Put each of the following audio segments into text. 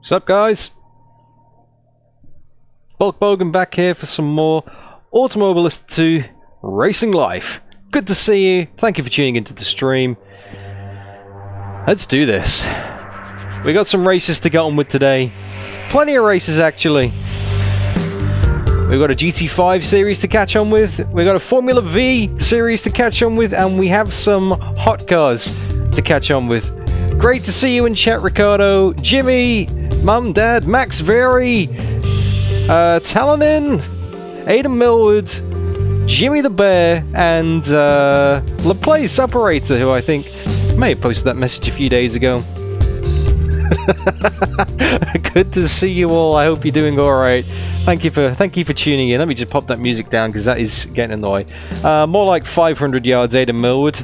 What's up, guys? Brogan back here for some more Automobilista 2 Racing Life. Good to see you. Thank you for tuning into the stream. Let's do this. We got some races to get on with today. Plenty of races, actually. We've got a GT5 series to catch on with. We've got a Formula V series to catch on with. And we have some hot cars to catch on with. Great to see you in chat, Ricardo, Jimmy, Mum, Dad, Max Very, Talanin, Aidan Millwood, Jimmy the Bear, and LaPlace Operator, who I think may have posted that message a few days ago. Good to see you all. I hope you're doing all right. Thank you for tuning in. Let me just pop that music down because that is getting annoying. More like 500 yards, Aidan Millwood.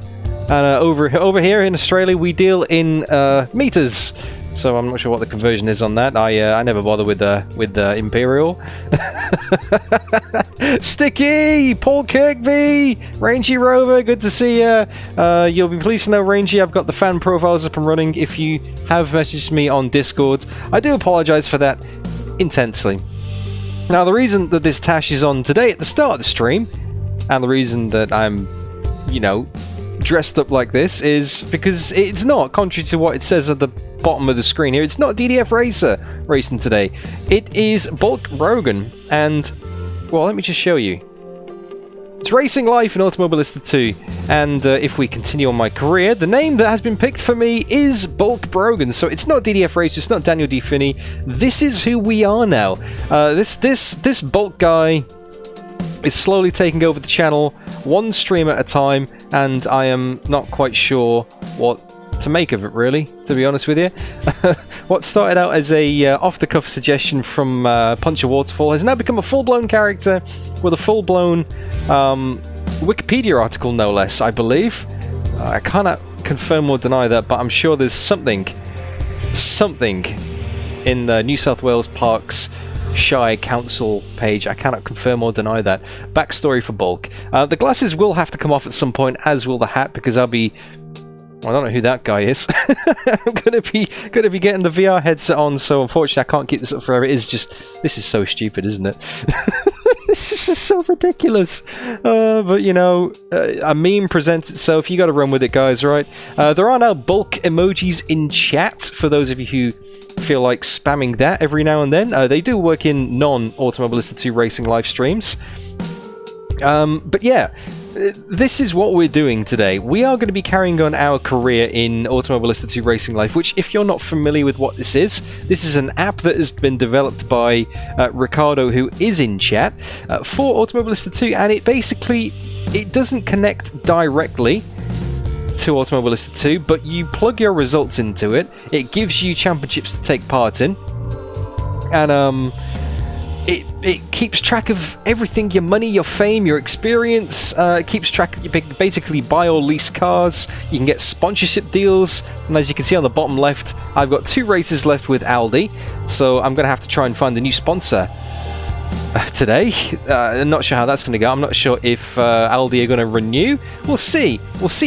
And over here in Australia, we deal in meters. so I'm not sure what the conversion is on that. I never bother with the Imperial. Sticky! Paul Kirkby! Rangy Rover, good to see you. You'll be pleased to know, Rangy, I've got the fan profiles up and running. If you have messaged me on Discord, I do apologise for that intensely. Now, the reason that this Tash is on today at the start of the stream, and the reason that I'm, you know, dressed up like this, is because it's not, contrary to what it says at the bottom of the screen here, it's not DDF Racer racing today. It is Bulk Brogan, and, well, let me just show you. It's Racing Life in Automobilista 2, and if we continue on my career, the name that has been picked for me is Bulk Brogan, so it's not DDF Racer, it's not Daniel D. Finney, this is who we are now. This Bulk guy is slowly taking over the channel, one stream at a time, and I am not quite sure what to make of it, really, to be honest with you. What started out as a off-the-cuff suggestion from Punch a Waterfall has now become a full-blown character with a full-blown Wikipedia article, no less, I believe. I cannot confirm or deny that, but I'm sure there's something in the New South Wales Parks Shy Council page. I cannot confirm or deny that. Backstory for Bulk. The glasses will have to come off at some point, as will the hat, because I'll be... I don't know who that guy is. I'm gonna be getting the VR headset on, so unfortunately I can't keep this up forever. It is just, this is so stupid, isn't it? This is just so ridiculous. But you know, a meme presents itself. You got to run with it, guys. Right? There are now Bulk emojis in chat for those of you who feel like spamming that every now and then. They do work in non-Automobilista 2 racing live streams. But yeah. This is what we're doing today. We are going to be carrying on our career in Automobilista 2 Racing Life, which, if you're not familiar with what this is an app that has been developed by Ricardo, who is in chat, for Automobilista 2, and it doesn't connect directly to Automobilista 2, but you plug your results into it, it gives you championships to take part in, and It keeps track of everything, your money, your fame, your experience. It keeps track of, you basically buy or lease cars, you can get sponsorship deals, and as you can see on the bottom left, I've got 2 races left with Aldi, so I'm going to have to try and find a new sponsor today. I'm not sure how that's going to go. I'm not sure if Aldi are going to renew. We'll see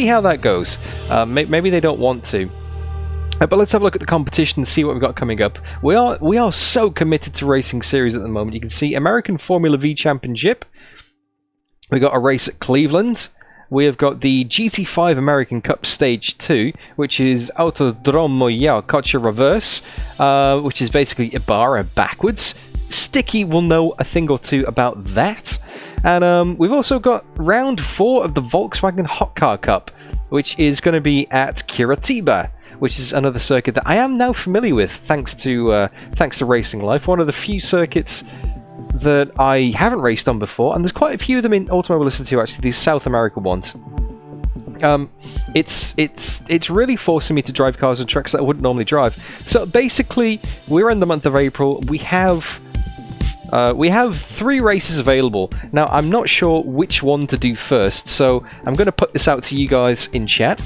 how that goes. Maybe they don't want to. But let's have a look at the competition and see what we've got coming up. We are so committed to racing series at the moment. You can see American Formula V Championship. We got a race at Cleveland. We have got the GT5 American Cup Stage 2, which is Autodromo Coche Reverse, which is basically Ibarra backwards. Sticky will know a thing or two about that. And we've also got round 4 of the Volkswagen Hot Car Cup, which is going to be at Curitiba, which is another circuit that I am now familiar with, thanks to Racing Life. One of the few circuits that I haven't raced on before, and there's quite a few of them in Automobilista 2, actually, these South America ones. It's really forcing me to drive cars on tracks that I wouldn't normally drive. So basically, we're in the month of April. We have 3 races available. Now, I'm not sure which one to do first, so I'm going to put this out to you guys in chat.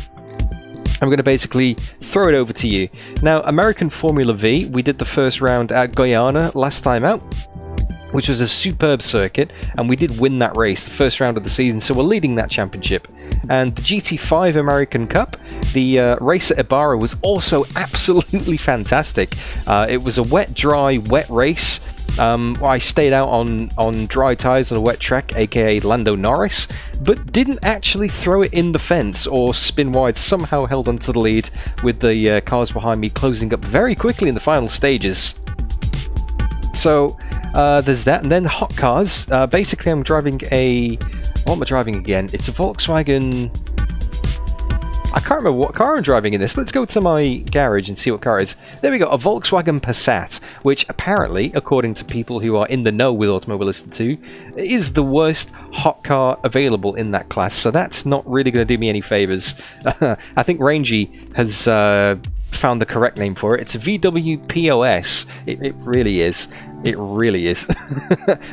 I'm going to basically throw it over to you. Now, American Formula V, we did the first round at Guyana last time out, which was a superb circuit, and we did win that race, the first round of the season, so we're leading that championship. And the GT5 American Cup, the race at Ibarra, was also absolutely fantastic. It was a wet race. I stayed out on dry tyres on a wet track, aka Lando Norris, but didn't actually throw it in the fence or spin wide. Somehow held onto the lead with the cars behind me closing up very quickly in the final stages. So there's that, and then hot cars. Basically, I'm driving what am I driving again? It's a Volkswagen. I can't remember what car I'm driving in this. Let's go to my garage and see what car it is. There we go, a Volkswagen Passat, which apparently, according to people who are in the know with Automobilista 2, is the worst hot car available in that class. So that's not really going to do me any favours. I think Rangy has found the correct name for it. It's a VW POS. It really is. It really is.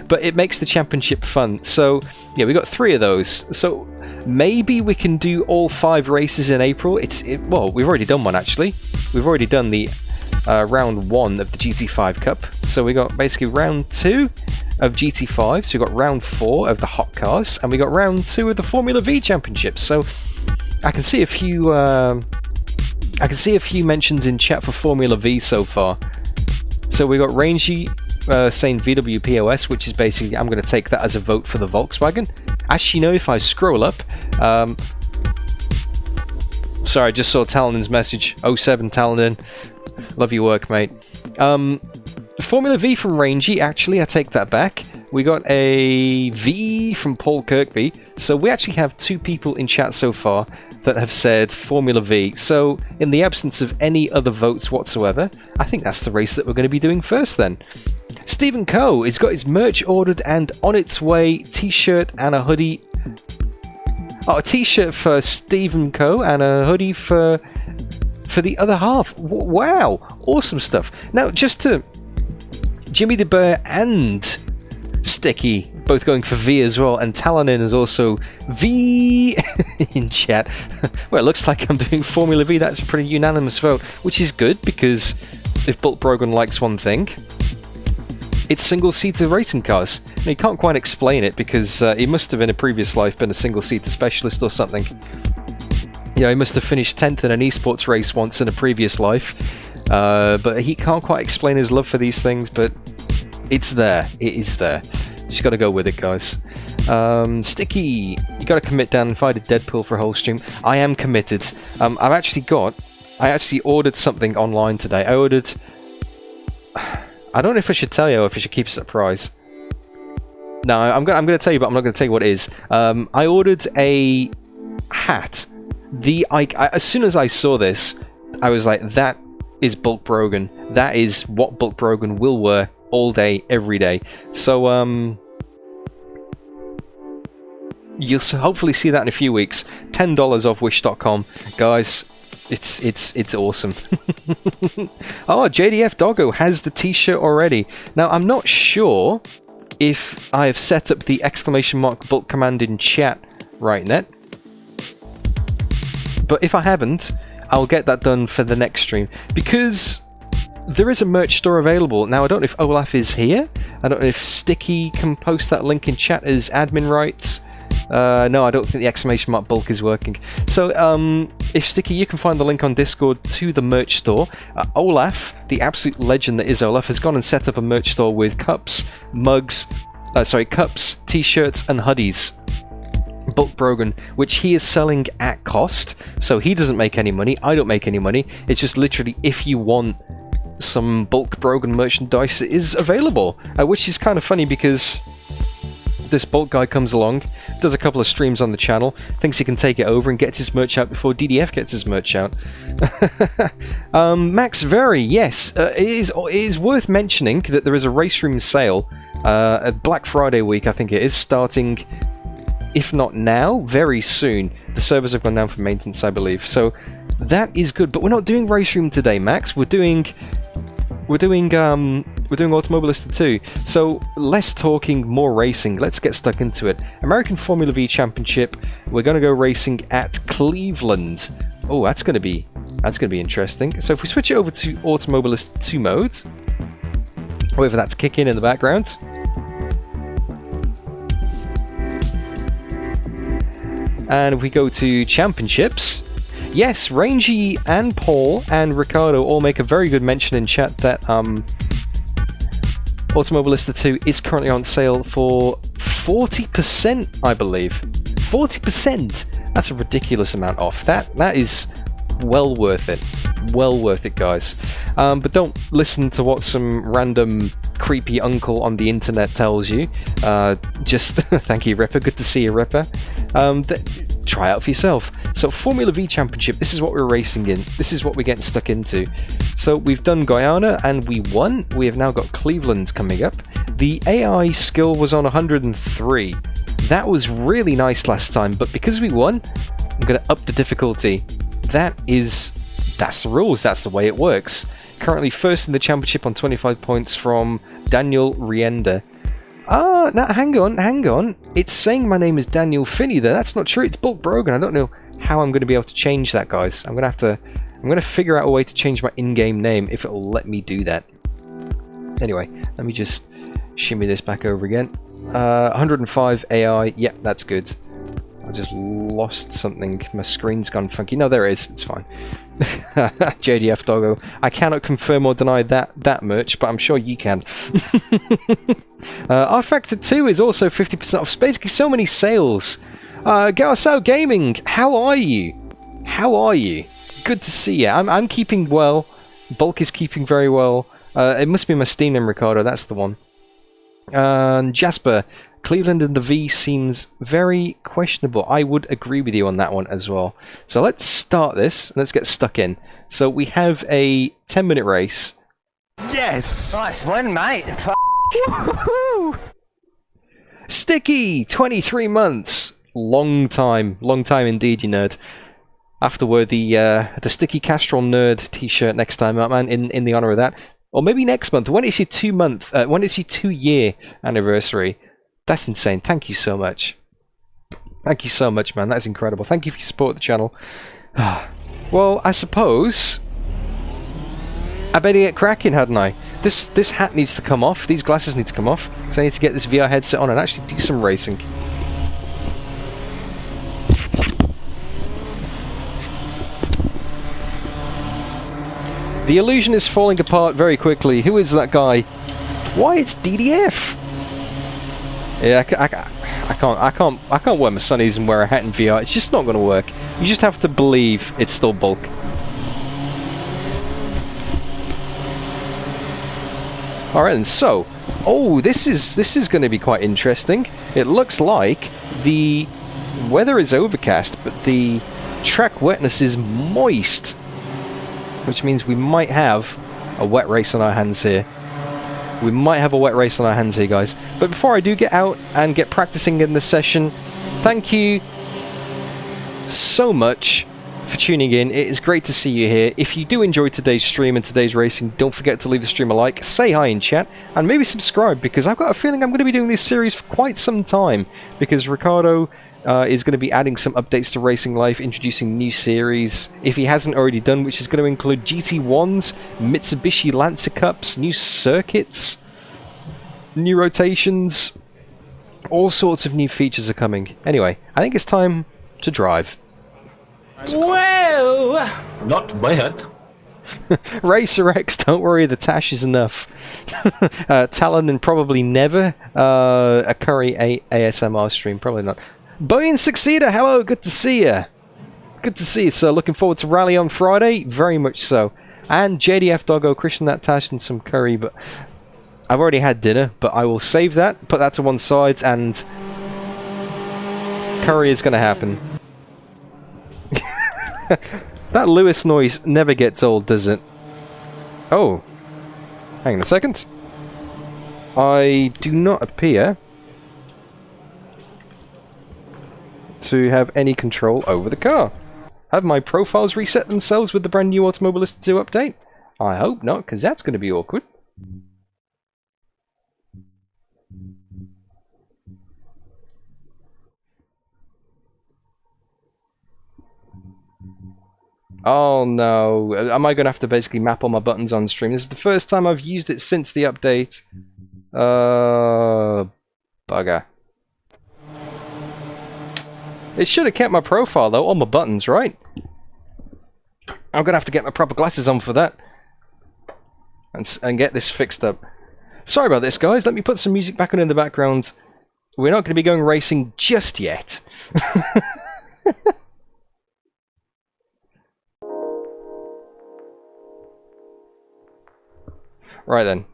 But it makes the championship fun. So, yeah, we got 3 of those. So maybe we can do all 5 races in April. Well, we've already done one, actually. We've already done the round 1 of the GT5 Cup. So we got basically round 2 of GT5, so we got round 4 of the Hot Cars, and we got round 2 of the Formula V Championships. So I can see a few mentions in chat for Formula V so far. So we got Rangy saying VWPOS, which is basically, I'm going to take that as a vote for the Volkswagen. Actually, you know, if I scroll up, sorry, I just saw Talenden's message. 07 Talenden, love your work, mate. Formula V from Rangy, actually, I take that back. We got a V from Paul Kirkby. So we actually have 2 people in chat so far that have said Formula V. So in the absence of any other votes whatsoever, I think that's the race that we're going to be doing first then. Stephen Coe has got his merch ordered and on its way, t-shirt and a hoodie. Oh, a t-shirt for Stephen Coe and a hoodie for the other half. Wow, awesome stuff. Now, just to Jimmy the Bear and Sticky both going for V as well, and Talanin is also V in chat. Well, it looks like I'm doing Formula V. That's a pretty unanimous vote, which is good, because if Bolt Brogan likes one thing, it's single-seater racing cars. Now, you can't quite explain it, because he must have in a previous life been a single-seater specialist or something. Yeah, he must have finished 10th in an esports race once in a previous life, but he can't quite explain his love for these things, but it's there. It is there. Just got to go with it, guys. Sticky, you got to commit, Dan. If I did Deadpool for a whole stream, I am committed. I actually ordered something online today. I ordered. I don't know if I should tell you or if I should keep a surprise. No, I'm going to tell you, but I'm not going to tell you what it is. I ordered a hat. As soon as I saw this, I was like, that is Bolt Brogan. That is what Bolt Brogan will wear all day, every day. So you'll hopefully see that in a few weeks. $10 off wish.com, guys. It's awesome. Oh, JDF Doggo has the t-shirt already. Now, I'm not sure if I have set up the !Bolt command in chat right now, but if I haven't, I'll get that done for the next stream, because there is a merch store available. Now, I don't know if Olaf is here. I don't know if Sticky can post that link in chat as admin rights. No, I don't think the !Bulk is working. So, if Sticky, you can find the link on Discord to the merch store. Olaf, the absolute legend that is Olaf, has gone and set up a merch store with cups, cups, t-shirts, and hoodies. Bolt Brogan, which he is selling at cost, so he doesn't make any money. I don't make any money. It's just literally, if you want some Bolt Brogan merchandise, it is available, which is kind of funny because this Bolt guy comes along, does a couple of streams on the channel, thinks he can take it over and gets his merch out before DDF gets his merch out. Max Very, yes, it is worth mentioning that there is a race room sale at Black Friday week, I think it is, starting, if not now, very soon. The servers have gone down for maintenance, I believe, so that is good. But we're not doing race room today, Max. We're doing Automobilista 2. So less talking, more racing. Let's get stuck into it. American Formula V Championship. We're going to go racing at Cleveland. Oh, that's going to be interesting. So if we switch it over to Automobilista 2 mode, wait for that to kick in the background. And if we go to championships, yes, Rangy and Paul and Ricardo all make a very good mention in chat that Automobilista 2 is currently on sale for 40%, I believe. 40%! That's a ridiculous amount off. That is well worth it. Well worth it, guys. But don't listen to what some random creepy uncle on the internet tells you. Just thank you, Ripper. Good to see you, Ripper. Try out for yourself. So Formula V Championship, this is what we're racing in. This is what we're getting stuck into. So we've done Guyana and we won. We have now got Cleveland coming up. The AI skill was on 103. That was really nice last time, but because we won, I'm going to up the difficulty. That's the rules. That's the way it works. Currently first in the championship on 25 points from Daniel Rienda. No, hang on. It's saying my name is Daniel Finney there. That's not true. It's Bolt Brogan. I don't know how I'm going to be able to change that, guys. I'm going to have to I'm going to figure out a way to change my in-game name if it'll let me do that. Anyway, let me just shimmy this back over again. 105 AI, yep, that's good. I just lost something. My screen's gone funky. No, there it is. It's fine. JDF Doggo. I cannot confirm or deny that much, but I'm sure you can. R-Factor 2 is also 50% off. Basically, so many sales. Garcelle Gaming, how are you? How are you? Good to see you. I'm keeping well. Bulk is keeping very well. It must be my Steam name, Ricardo. That's the one. Jasper, Cleveland and the V seems very questionable. I would agree with you on that one as well. So let's start this. Let's get stuck in. So we have a 10-minute race. Yes! Nice win, mate. Woohoo! Sticky, 23 months. Long time indeed, you nerd. Afterward, the Sticky Castrol Nerd T-shirt next time out, man. In the honor of that, or maybe next month. When it's your 2-year anniversary. That's insane. Thank you so much. Thank you so much, man. That's incredible. Thank you for your support of the channel. Well, I suppose I better get cracking, hadn't I? This hat needs to come off. These glasses need to come off because I need to get this VR headset on and actually do some racing. The illusion is falling apart very quickly. Who is that guy? Why, it's DDF. Yeah, I can't wear my sunnies and wear a hat in VR. It's just not going to work. You just have to believe it's still bulk. All right, and so, oh, this is going to be quite interesting. It looks like the weather is overcast, but the track wetness is moist, which means we might have a wet race on our hands here. We might have a wet race on our hands here, guys. But before I do get out and get practicing in this session, thank you so much for tuning in. It is great to see you here. If you do enjoy today's stream and today's racing, don't forget to leave the stream a like, say hi in chat, and maybe subscribe, because I've got a feeling I'm going to be doing this series for quite some time, because Ricardo is going to be adding some updates to Racing Life, introducing new series, if he hasn't already done, which is going to include GT1s, Mitsubishi Lancer Cups, new circuits, new rotations, all sorts of new features are coming. Anyway, I think it's time to drive. Whoa! Not bad. Racer X, don't worry, the Tash is enough. Talon and probably never. A Curry ASMR stream, probably not. Boyan Succeeder, hello, good to see you. Good to see you, sir. Looking forward to Rally on Friday, very much so. And JDF Doggo, Christian that Tash and some curry, but I've already had dinner, but I will save that, put that to one side, and curry is going to happen. That Lewis noise never gets old, does it? Oh, hang on a second. I do not appear to have any control over the car. Have my profiles reset themselves with the brand new Automobilista 2 update? I hope not, because that's going to be awkward. Oh no, am I going to have to basically map all my buttons on stream? This is the first time I've used it since the update. Bugger. It should have kept my profile though, all my buttons, right? I'm going to have to get my proper glasses on for that. And get this fixed up. Sorry about this, guys. Let me put some music back on in the background. We're not going to be going racing just yet. Right then.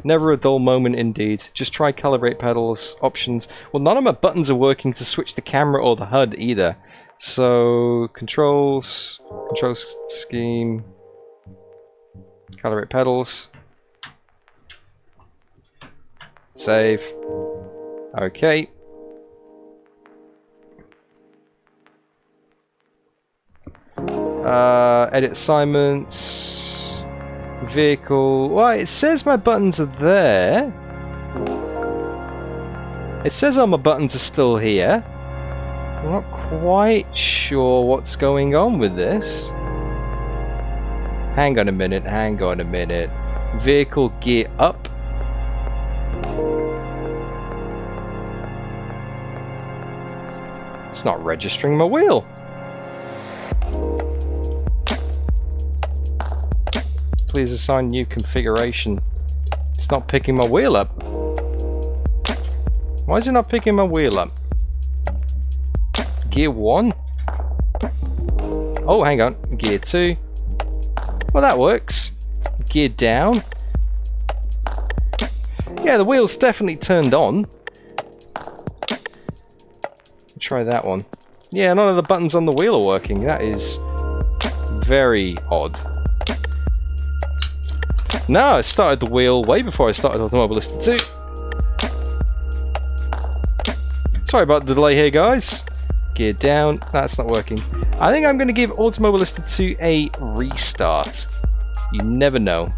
Never a dull moment indeed. Just try calibrate pedals, options. Well, none of my buttons are working to switch the camera or the HUD either. So, controls, control scheme, calibrate pedals, save. Okay. Edit assignments, vehicle. Well, it says my buttons are there. It says all my buttons are still here. I'm not quite sure what's going on with this. Hang on a minute, hang on a minute. Vehicle gear up. It's not registering my wheel. Please assign new configuration. It's not picking my wheel up. Why is it not picking my wheel up? Gear 1? Oh, hang on. Gear 2. Well, that works. Gear down. Yeah, the wheel's definitely turned on. Try that one. Yeah, none of the buttons on the wheel are working. That is very odd. No, I started the wheel way before I started Automobilista 2. Sorry about the delay here, guys. Gear down. That's not working. I think I'm going to give Automobilista 2 a restart. You never know.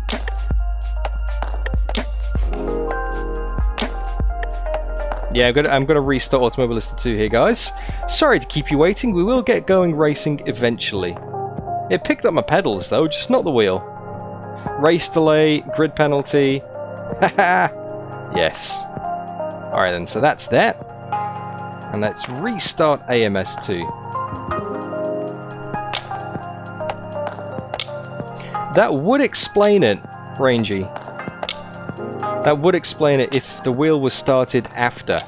Yeah, I'm going to restart Automobilista 2 here, guys. Sorry to keep you waiting. We will get going racing eventually. It picked up my pedals, though, just not the wheel. Race delay, grid penalty. Haha. Yes. Alright then, so that's that. And let's restart AMS2. That would explain it, Rangy. That would explain it if the wheel was started after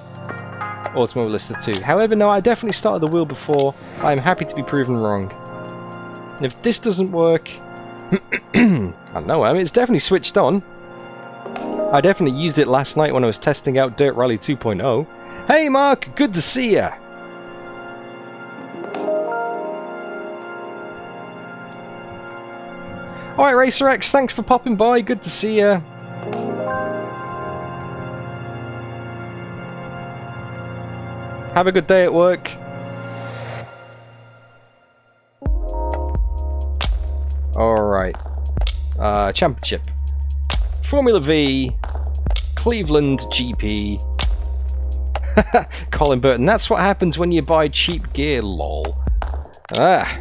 Automobilista 2. However, no, I definitely started the wheel before. I'm happy to be proven wrong. And if this doesn't work... I don't know, I mean, it's definitely switched on. I definitely used it last night when I was testing out Dirt Rally 2.0. Hey Mark, good to see ya! Alright Racer X, thanks for popping by, good to see ya. Have a good day at work. Alright. Championship. Formula V. Cleveland GP. Colin Burton. That's what happens when you buy cheap gear, lol. Ah.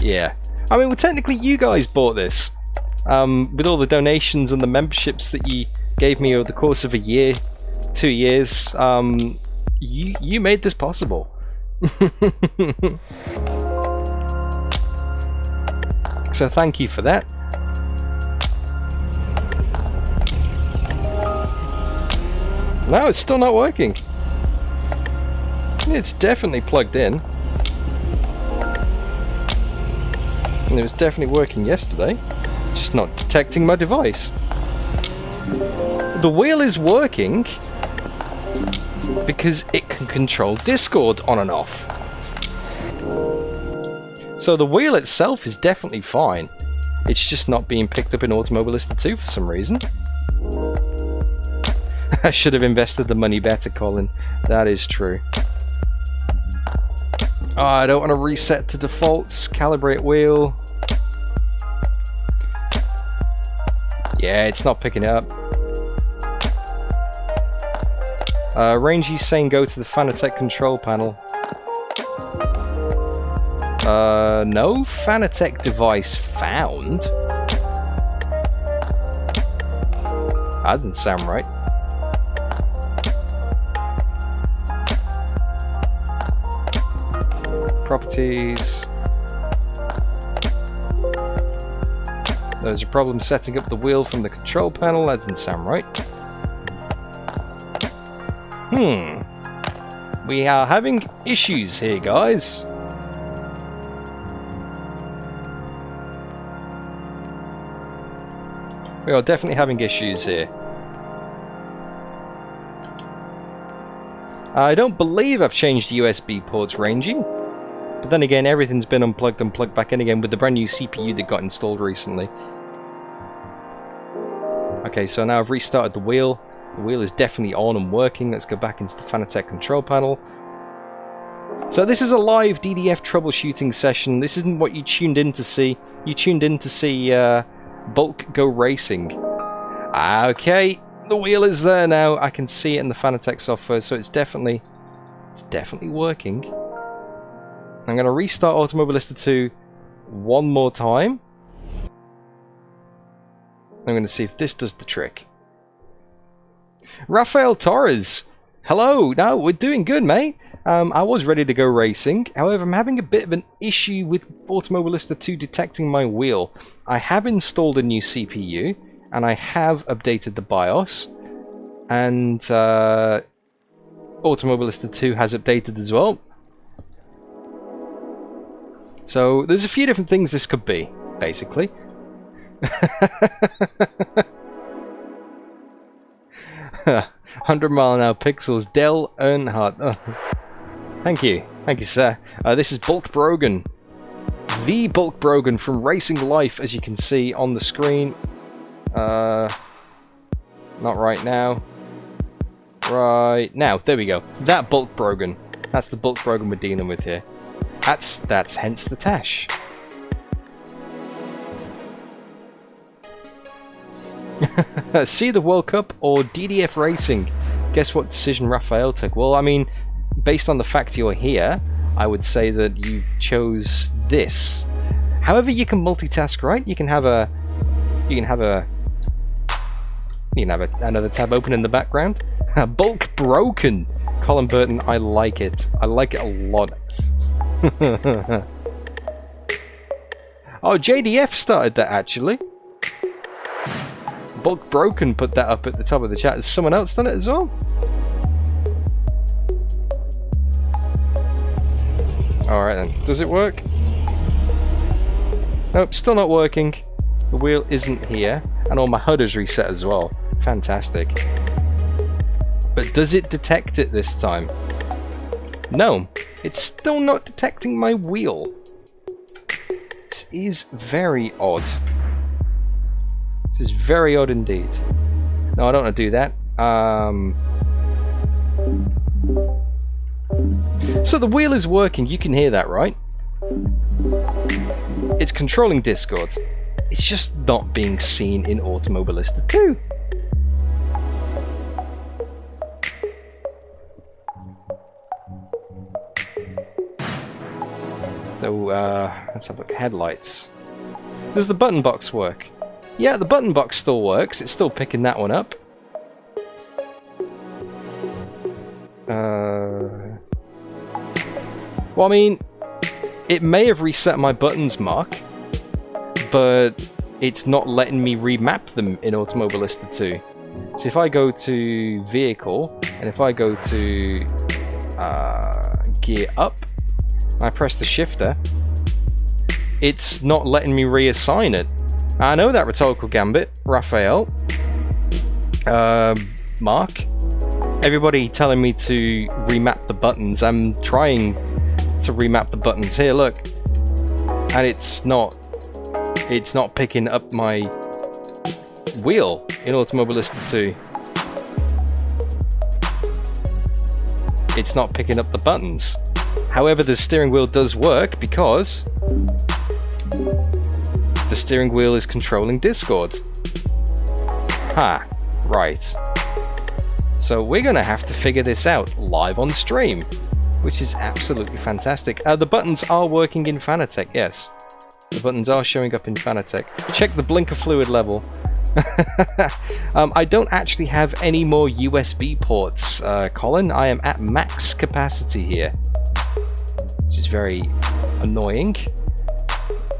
Yeah. I mean, well, technically you guys bought this. With all the donations and the memberships that you gave me over the course of a year, 2 years. You made this possible. So thank you for that. No, it's still not working. It's definitely plugged in. And it was definitely working yesterday. Just not detecting my device. The wheel is working because it can control Discord on and off. So the wheel itself is definitely fine. It's just not being picked up in Automobilista 2 for some reason. I should have invested the money better, Colin. That is true. Oh, I don't want to reset to defaults. Calibrate wheel. Yeah, it's not picking it up. Rangy's saying go to the Fanatec control panel. No Fanatec device found. That doesn't sound right. Properties. There's a problem setting up the wheel from the control panel. That doesn't sound right. We are having issues here, guys. We are definitely having issues here. I don't believe I've changed USB ports, Rangy. But then again, everything's been unplugged and plugged back in again with the brand new CPU that got installed recently. Okay, so now I've restarted the wheel. The wheel is definitely on and working. Let's go back into the Fanatec control panel. So this is a live DDF troubleshooting session. This isn't what you tuned in to see. You tuned in to see Bulk go racing. Okay, the wheel is there now. I can see it in the Fanatec software, so it's definitely working. I'm going to restart Automobilista 2 one more time. I'm going to see if this does the trick. Rafael Torres! Hello! No, we're doing good, mate. I was ready to go racing. However, I'm having a bit of an issue with Automobilista 2 detecting my wheel. I have installed a new CPU, and I have updated the BIOS. And Automobilista 2 has updated as well. So there's a few different things this could be, basically. 100-mile-an-hour pixels, Dell Earnhardt. Oh, thank you, sir. This is Bulk Brogan, the Bulk Brogan from Racing Life, as you can see on the screen. Not right now. Right now, there we go. That Bulk Brogan. That's the Bulk Brogan we're dealing with here. That's hence the Tash. See the World Cup or DDF Racing? Guess what decision Raphael took? Well, I mean, based on the fact you're here, I would say that you chose this. However, you can multitask, right? You can have another tab open in the background. Bulk Broken. Colin Burton, I like it. I like it a lot. Oh, JDF started that actually. Bulk Broken put that up at the top of the chat. Has someone else done it as well? Alright then. Does it work? Nope, still not working. The wheel isn't here. And all my HUD is reset as well. Fantastic. But does it detect it this time? No. It's still not detecting my wheel. This is very odd. This is very odd indeed. No, I don't want to do that. So the wheel is working. You can hear that, right? It's controlling Discord. It's just not being seen in Automobilista 2. So, let's have a look. Headlights. Does the button box work? Yeah, the button box still works. It's still picking that one up. Well, I mean, it may have reset my buttons, Mark, but it's not letting me remap them in Automobilista 2. So if I go to Vehicle, and if I go to Gear Up, I press the shifter, it's not letting me reassign it. I know that rhetorical gambit, Raphael, Mark, everybody telling me to remap the buttons. I'm trying to remap the buttons here, look, and it's not picking up my wheel in Automobilista 2. It's not picking up the buttons. However, the steering wheel does work because the steering wheel is controlling Discord. Ha, right. So we're going to have to figure this out live on stream, which is absolutely fantastic. The buttons are working in Fanatec, yes. The buttons are showing up in Fanatec. Check the blinker fluid level. I don't actually have any more USB ports, Colin. I am at max capacity here, which is very annoying.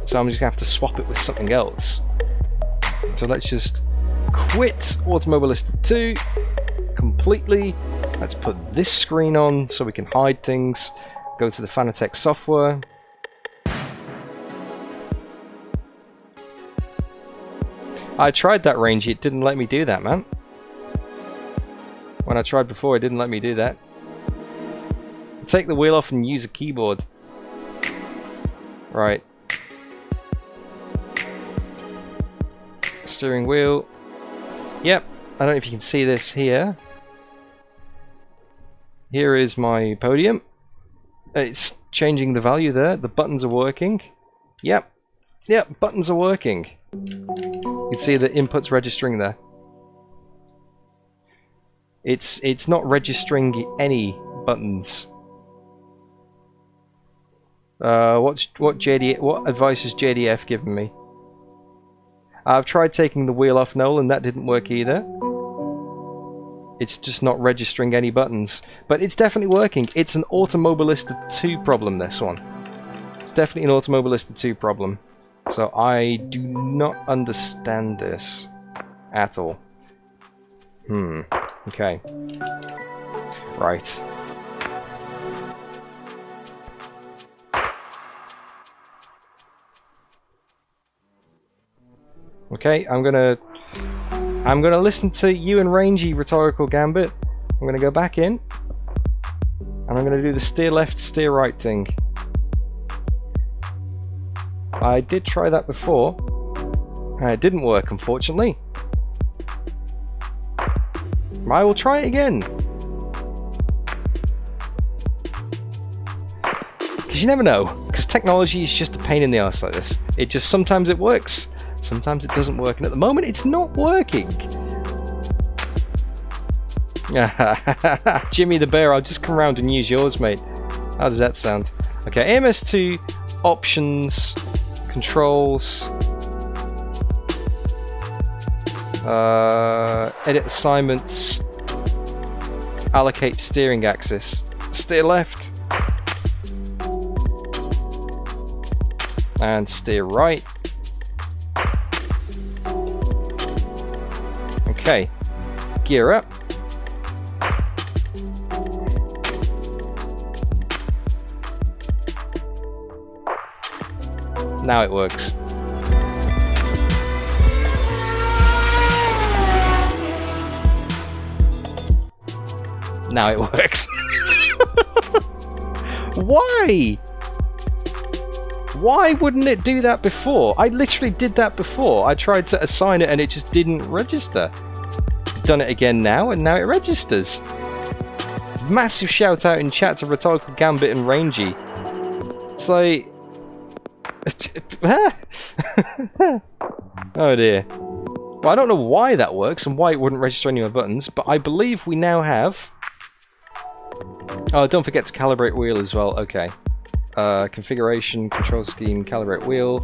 So I'm just going to have to swap it with something else. So let's just quit Automobilista 2 completely. Let's put this screen on so we can hide things. Go to the Fanatec software. I tried that range, it didn't let me do that, man. When I tried before, it didn't let me do that. Take the wheel off and use a keyboard. Right. Steering wheel. Yep, I don't know if you can see this here. Here is my podium. It's changing the value there. The buttons are working. Yep, buttons are working. You can see the inputs registering there. It's not registering any buttons. What advice has JDF given me? I've tried taking the wheel off Nolan, that didn't work either. It's just not registering any buttons. But it's definitely working. It's an Automobilista 2 problem, this one. It's definitely an Automobilista 2 problem. So I do not understand this at all. Okay. Right. Okay, I'm gonna listen to you and Rangy, Rhetorical Gambit. I'm gonna go back in, and I'm gonna do the steer left, steer right thing. I did try that before. It didn't work, unfortunately. I will try it again. Because you never know. Because technology is just a pain in the arse like this. It just, sometimes it works. Sometimes it doesn't work, and at the moment it's not working. Jimmy the Bear, I'll just come around and use yours, mate. How does that sound? Okay, AMS2, options, controls, edit assignments, allocate steering axis, steer left, and steer right. Okay, gear up. Now it works. Now it works. Why? Why wouldn't it do that before? I literally did that before. I tried to assign it and it just didn't register. Done it again now, and now it registers. Massive shout out in chat to Rhetorical Gambit and Rangy. It's like... oh dear. Well, I don't know why that works and why it wouldn't register any of my buttons, but I believe we now have... Oh, don't forget to calibrate wheel as well. Okay. Configuration, control scheme, calibrate wheel,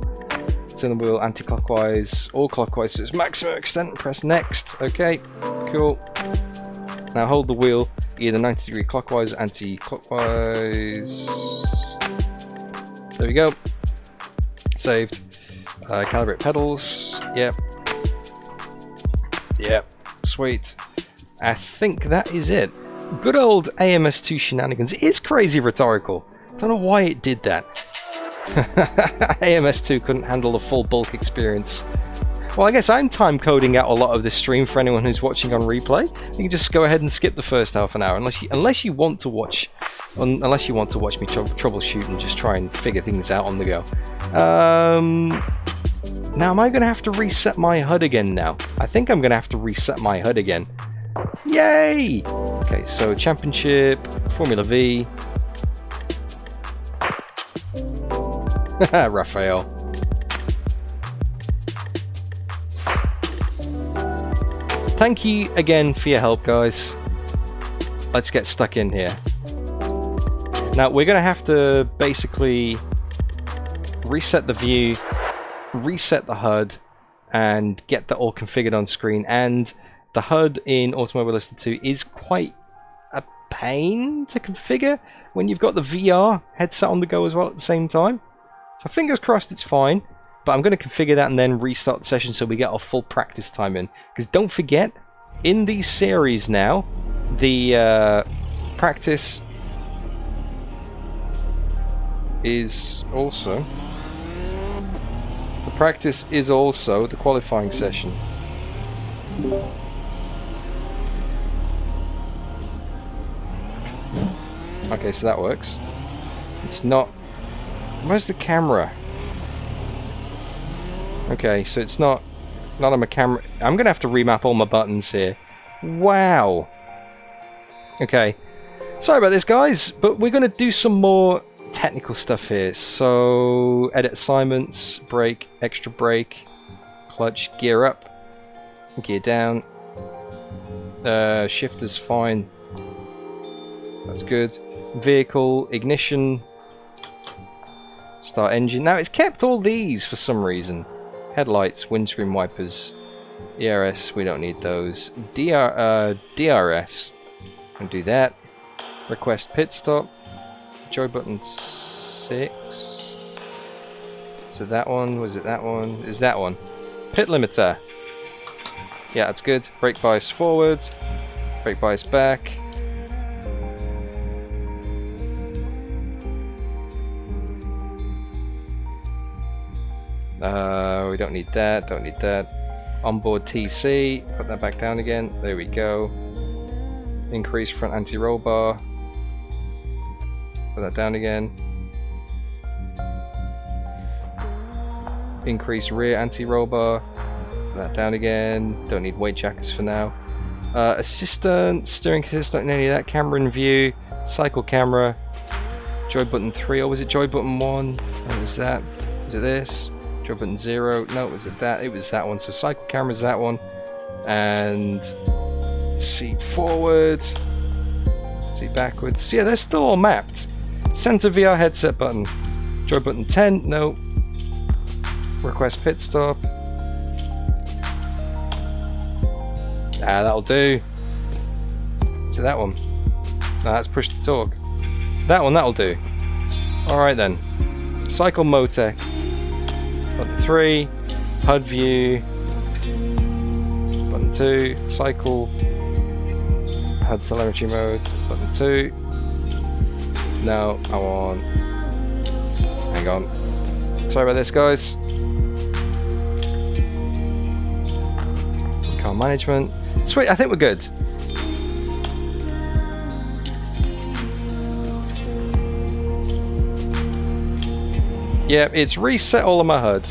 turn the wheel anti-clockwise or clockwise to its maximum extent, press next. Okay, cool. Now hold the wheel either 90-degree clockwise or anti-clockwise. There we go. Saved. Calibrate pedals. Yep. Yep. Sweet. I think that is it. Good old AMS2 shenanigans. It is crazy rhetorical. Don't know why it did that. AMS2 couldn't handle the full bulk experience. Well, I guess I'm time coding out a lot of this stream for anyone who's watching on replay. You can just go ahead and skip the first half an hour, unless you want to watch me troubleshoot and just try and figure things out on the go. Now, am I going to have to reset my HUD again now? I think I'm going to have to reset my HUD again. Yay! Okay, so Championship, Formula V. Raphael. Thank you again for your help, guys. Let's get stuck in here. Now, we're going to have to basically reset the view, reset the HUD, and get that all configured on screen. And the HUD in Automobilista 2 is quite a pain to configure when you've got the VR headset on the go as well at the same time. So fingers crossed it's fine, but I'm going to configure that and then restart the session so we get our full practice time in. Because don't forget, in these series now, the practice is also the qualifying session. Okay, so that works. It's not... Where's the camera? Okay, so it's not on my camera. I'm going to have to remap all my buttons here. Wow. Okay. Sorry about this, guys, but we're going to do some more technical stuff here. So, edit assignments, brake, extra brake, clutch, gear up, gear down. Shift is fine. That's good. Vehicle, ignition, start engine. Now, it's kept all these for some reason. Headlights, windscreen wipers. ERS, we don't need those. DRS, and do that. Request pit stop. Joy button 6. Is it that one? Was it that one? Is that one? Pit limiter. Yeah, that's good. Brake bias forwards. Brake bias back. We don't need that. Don't need that. Onboard TC. Put that back down again. There we go. Increase front anti-roll bar. Put that down again. Increase rear anti-roll bar. Put that down again. Don't need weight jackets for now. Assistant, steering assistant, and any of that. Camera in view. Cycle camera. Joy button 3, or was it joy button 1? What was that? Was it this? Joy button 0. No, was it that? It was that one. So cycle camera is that one. And seat forward. Seat backwards. Yeah, they're still all mapped. Center VR headset button. Joy button 10. No. Request pit stop. Ah, that'll do. So that one. No, that's push to talk. That one, that'll do. Alright then. Cycle motor. Button 3. HUD view. Button 2. Cycle. HUD telemetry mode. Button 2. No, I want. Hang on. Sorry about this, guys. Car management. Sweet, I think we're good. Yeah, it's reset all of my HUD.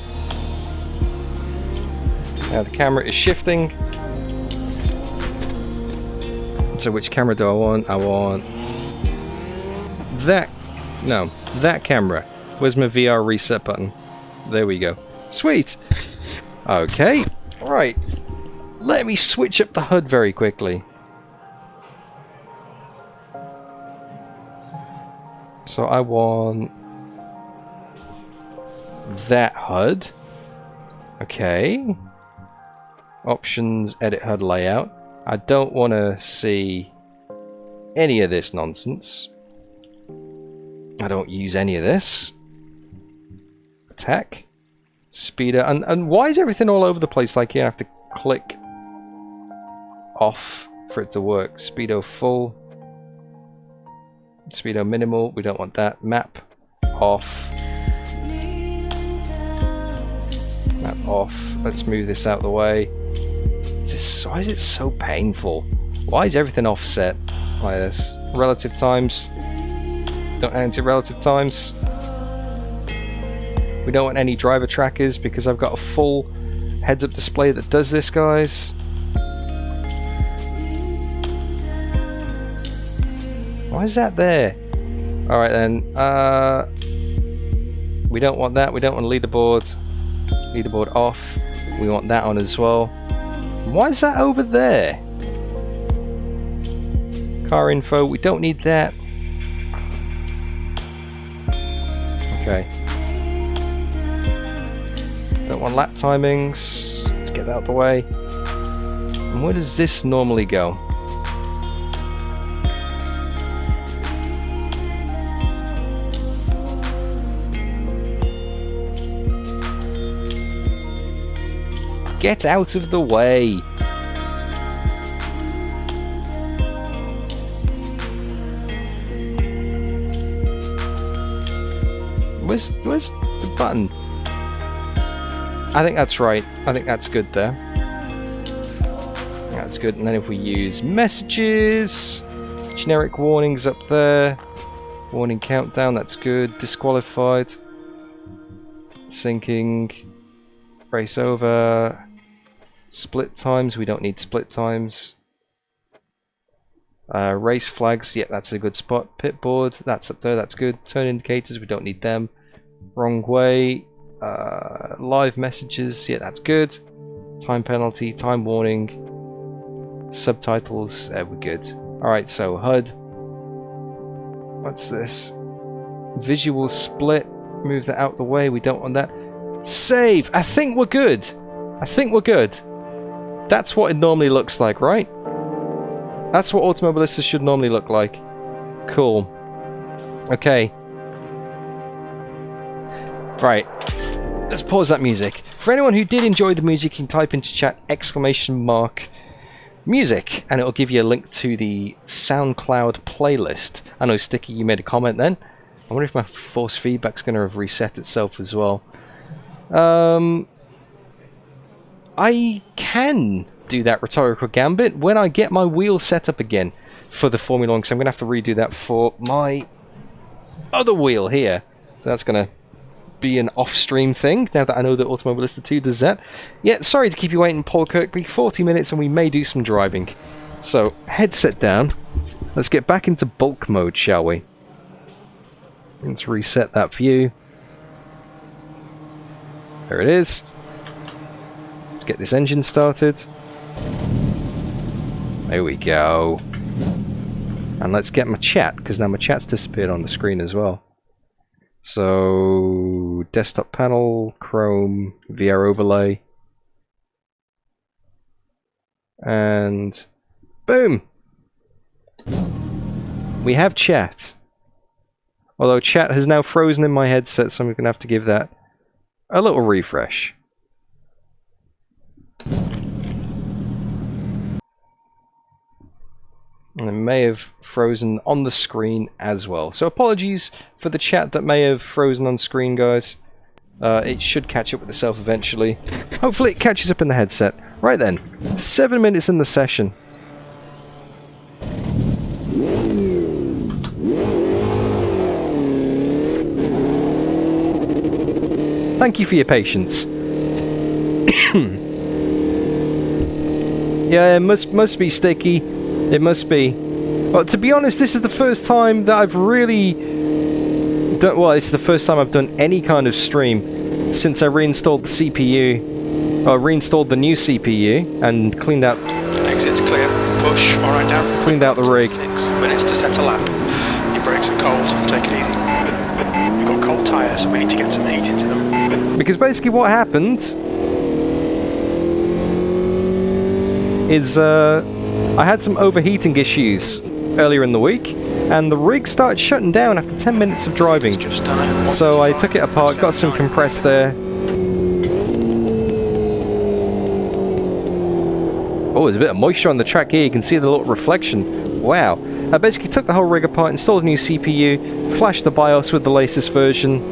Now the camera is shifting. So which camera do I want? I want that. No, that camera. Where's my VR reset button? There we go. Sweet. Okay. Right. Let me switch up the HUD very quickly. So I want that HUD. Okay. Options, edit HUD layout. I don't want to see any of this nonsense. I don't use any of this. Attack. Speeder. And why is everything all over the place? Like you have to click off for it to work. Speedo full. Speedo minimal. We don't want that. Map off. Map off. Let's move this out of the way. Why is it so painful? Why is everything offset like this? Relative times. Don't enter relative times. We don't want any driver trackers because I've got a full heads-up display that does this, guys. Why is that there? Alright then. We don't want that. We don't want leaderboard. Leaderboard off. We want that on as well. Why is that over there? Car info. We don't need that. Okay. Don't want lap timings. Let's get that out of the way. And where does this normally go? Get out of the way! Where's the button? I think that's right. I think that's good there. That's good. And then if we use messages, generic warnings up there. Warning countdown, that's good. Disqualified. Syncing. Race over. Split times, we don't need split times. Race flags, yeah, that's a good spot. Pit board, that's up there, that's good. Turn indicators, we don't need them. Wrong way. Live messages, yeah, that's good. Time penalty, time warning. Subtitles, we're good. Alright, so HUD. What's this? Visual split, move that out the way, we don't want that. Save. I think we're good. I think we're good. That's what it normally looks like, right? That's what Automobilista should normally look like. Cool. Okay. Right. Let's pause that music. For anyone who did enjoy the music, you can type into chat !music, and it'll give you a link to the SoundCloud playlist. I know, Sticky, you made a comment then. I wonder if my force feedback's going to have reset itself as well. I can do that rhetorical gambit when I get my wheel set up again for the Formula 1, because I'm going to have to redo that for my other wheel here. So that's going to be an off-stream thing, now that I know that Automobilista 2 does that. Yeah, sorry to keep you waiting, Paul Kirkby. 40 minutes and we may do some driving. So, headset down. Let's get back into bulk mode, shall we? Let's reset that view. There it is. Let's get this engine started. There we go. And let's get my chat, because now my chat's disappeared on the screen as well. So, desktop panel, Chrome, VR overlay. And boom! We have chat. Although chat has now frozen in my headset, so I'm going to have to give that a little refresh. And it may have frozen on the screen as well. So apologies for the chat that may have frozen on screen, guys. It should catch up with itself eventually. Hopefully it catches up in the headset. Right then, 7 minutes in the session. Thank you for your patience. Yeah, it must be sticky. It must be. But to be honest, this is the first time that I've really done... Well, it's the first time I've done any kind of stream since I reinstalled the CPU. Or reinstalled the new CPU and cleaned out... Exit's clear. Push. Alright, down. Cleaned out the rig. 6 minutes to set a lap. Your brakes are cold. Take it easy. We've got cold tyres, so we need to get some heat into them. Because basically what happened is I had some overheating issues earlier in the week, and the rig started shutting down after 10 minutes of driving. So I took it apart, got some compressed air. Oh, there's a bit of moisture on the track here, you can see the little reflection. Wow. I basically took the whole rig apart, installed a new CPU, flashed the BIOS with the latest version,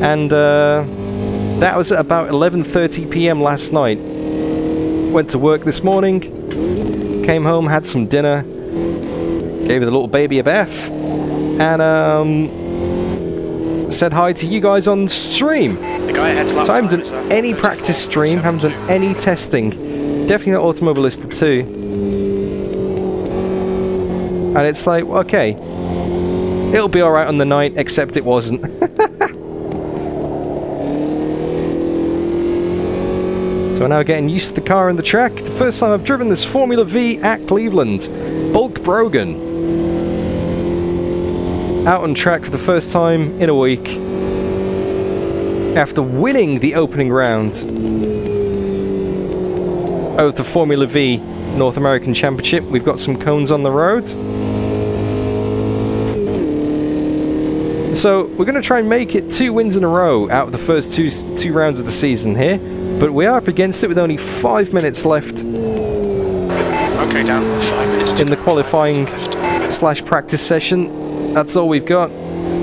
and that was at about 11:30 PM last night. Went to work this morning, came home, had some dinner, gave the little baby a bath, and said hi to you guys on stream. So I haven't done any practice stream, haven't done any testing. Definitely not Automobilista 2. And it's like, okay, it'll be alright on the night, except it wasn't. So we're now getting used to the car and the track. The first time I've driven this Formula V at Cleveland. Bulk Brogan. Out on track for the first time in a week. After winning the opening round of the Formula V North American Championship. We've got some cones on the road. So we're going to try and make it 2 wins in a row out of the first two rounds of the season here. But we are up against it with only 5 minutes left. Okay, down 5 minutes in the qualifying / practice session. That's all we've got.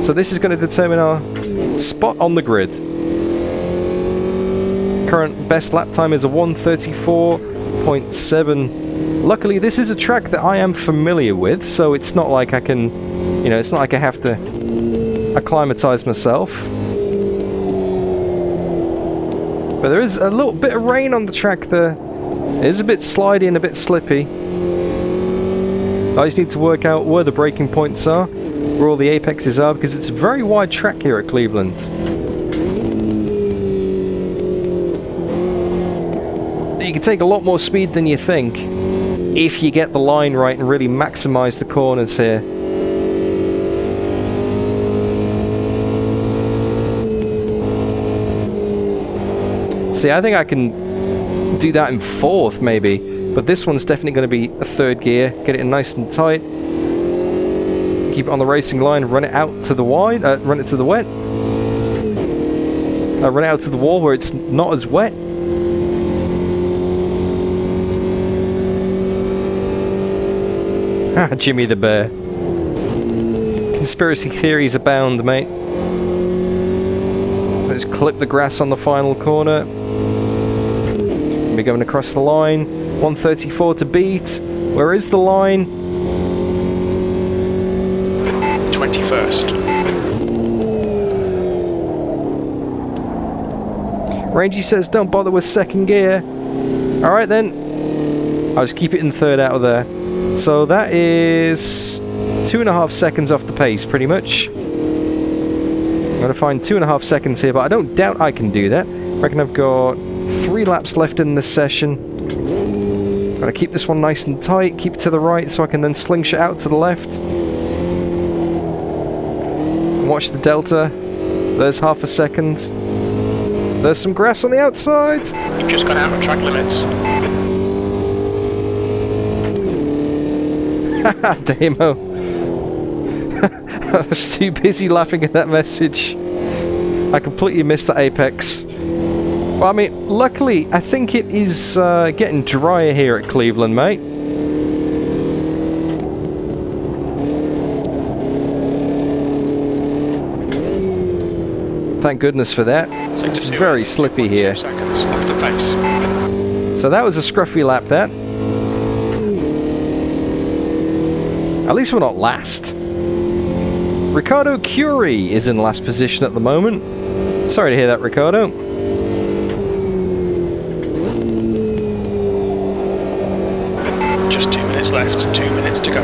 So this is going to determine our spot on the grid. Current best lap time is a 1:34.7. Luckily, this is a track that I am familiar with, so it's not like I can, you know, it's not like I have to acclimatize myself. But there is a little bit of rain on the track there. It is a bit slidey and a bit slippy. I just need to work out where the braking points are, where all the apexes are, because it's a very wide track here at Cleveland. You can take a lot more speed than you think if you get the line right and really maximize the corners here. See, I think I can do that in 4th, maybe. But this one's definitely going to be a 3rd gear. Get it in nice and tight. Keep it on the racing line. Run it out to the wide. Run it to the wet. Run it out to the wall where it's not as wet. Jimmy the Bear. Conspiracy theories abound, mate. Let's clip the grass on the final corner. We're going across the line. 134 to beat. Where is the line? 21st. Rangy says don't bother with 2nd gear. Alright then. I'll just keep it in 3rd out of there. So that is 2.5 seconds off the pace, pretty much. I'm going to find 2.5 seconds here, but I don't doubt I can do that. I reckon I've got 3 laps left in this session. I'm going to keep this one nice and tight, keep it to the right so I can then slingshot out to the left. Watch the delta. There's half a second. There's some grass on the outside. You've just gone out of track limits. Haha, Damo. I was too busy laughing at that message. I completely missed the apex. Well, I mean, luckily, I think it is getting drier here at Cleveland, mate. Thank goodness for that. It's very slippy here. Seconds off the pace. So that was a scruffy lap, that. At least we're not last. Ricardo Curie is in last position at the moment. Sorry to hear that, Ricardo. Just 2 minutes left, 2 minutes to go.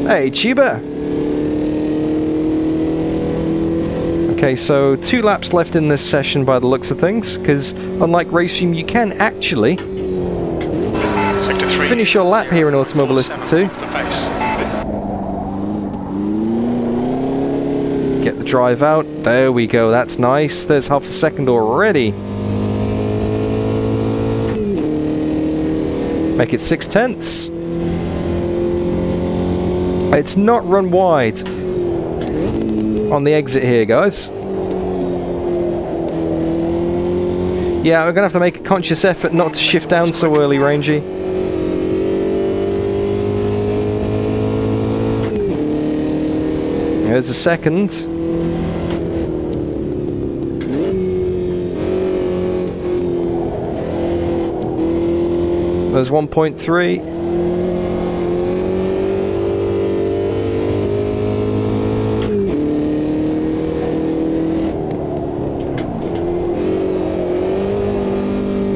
Hey, Chiba! Okay, so 2 laps left in this session by the looks of things, because unlike Racing, you can actually finish your lap here in Automobilista 2. Get the drive out. There we go, that's nice. There's half a second already. Make it 6/10. It's not run wide on the exit here, guys. Yeah, we're going to have to make a conscious effort not to shift down so early, Rangy. There's a second. There's 1.3.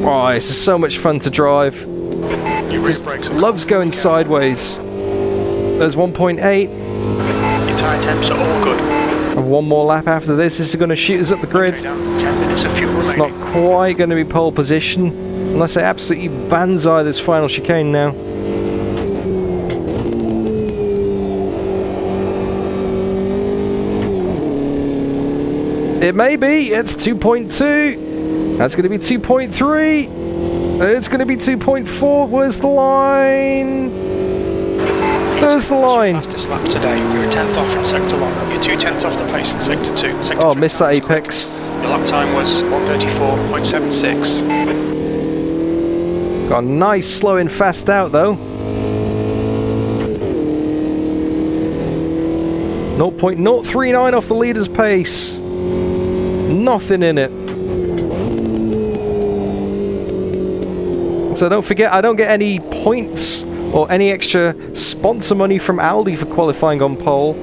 Oh, this is so much fun to drive. Just loves going sideways. There's 1.8. Your tyre temps are all good. And one more lap after this. This is going to shoot us up the grid. 10 minutes of fuel It's remaining. not quite going to be pole position unless I absolutely banzai this final chicane now. It may be. It's 2.2. That's going to be 2.3. It's going to be 2.4. Where's the line? There's the line. Fastest lap today. You're a 10th off in sector 1. You're 2/10 off the pace in sector 2. Sector Oh, 3 missed that apex. Your lap time was 1:34.76. Got a nice slow in, fast out though. 0.039 off the leader's pace. Nothing in it. So don't forget, I don't get any points or any extra sponsor money from Aldi for qualifying on pole.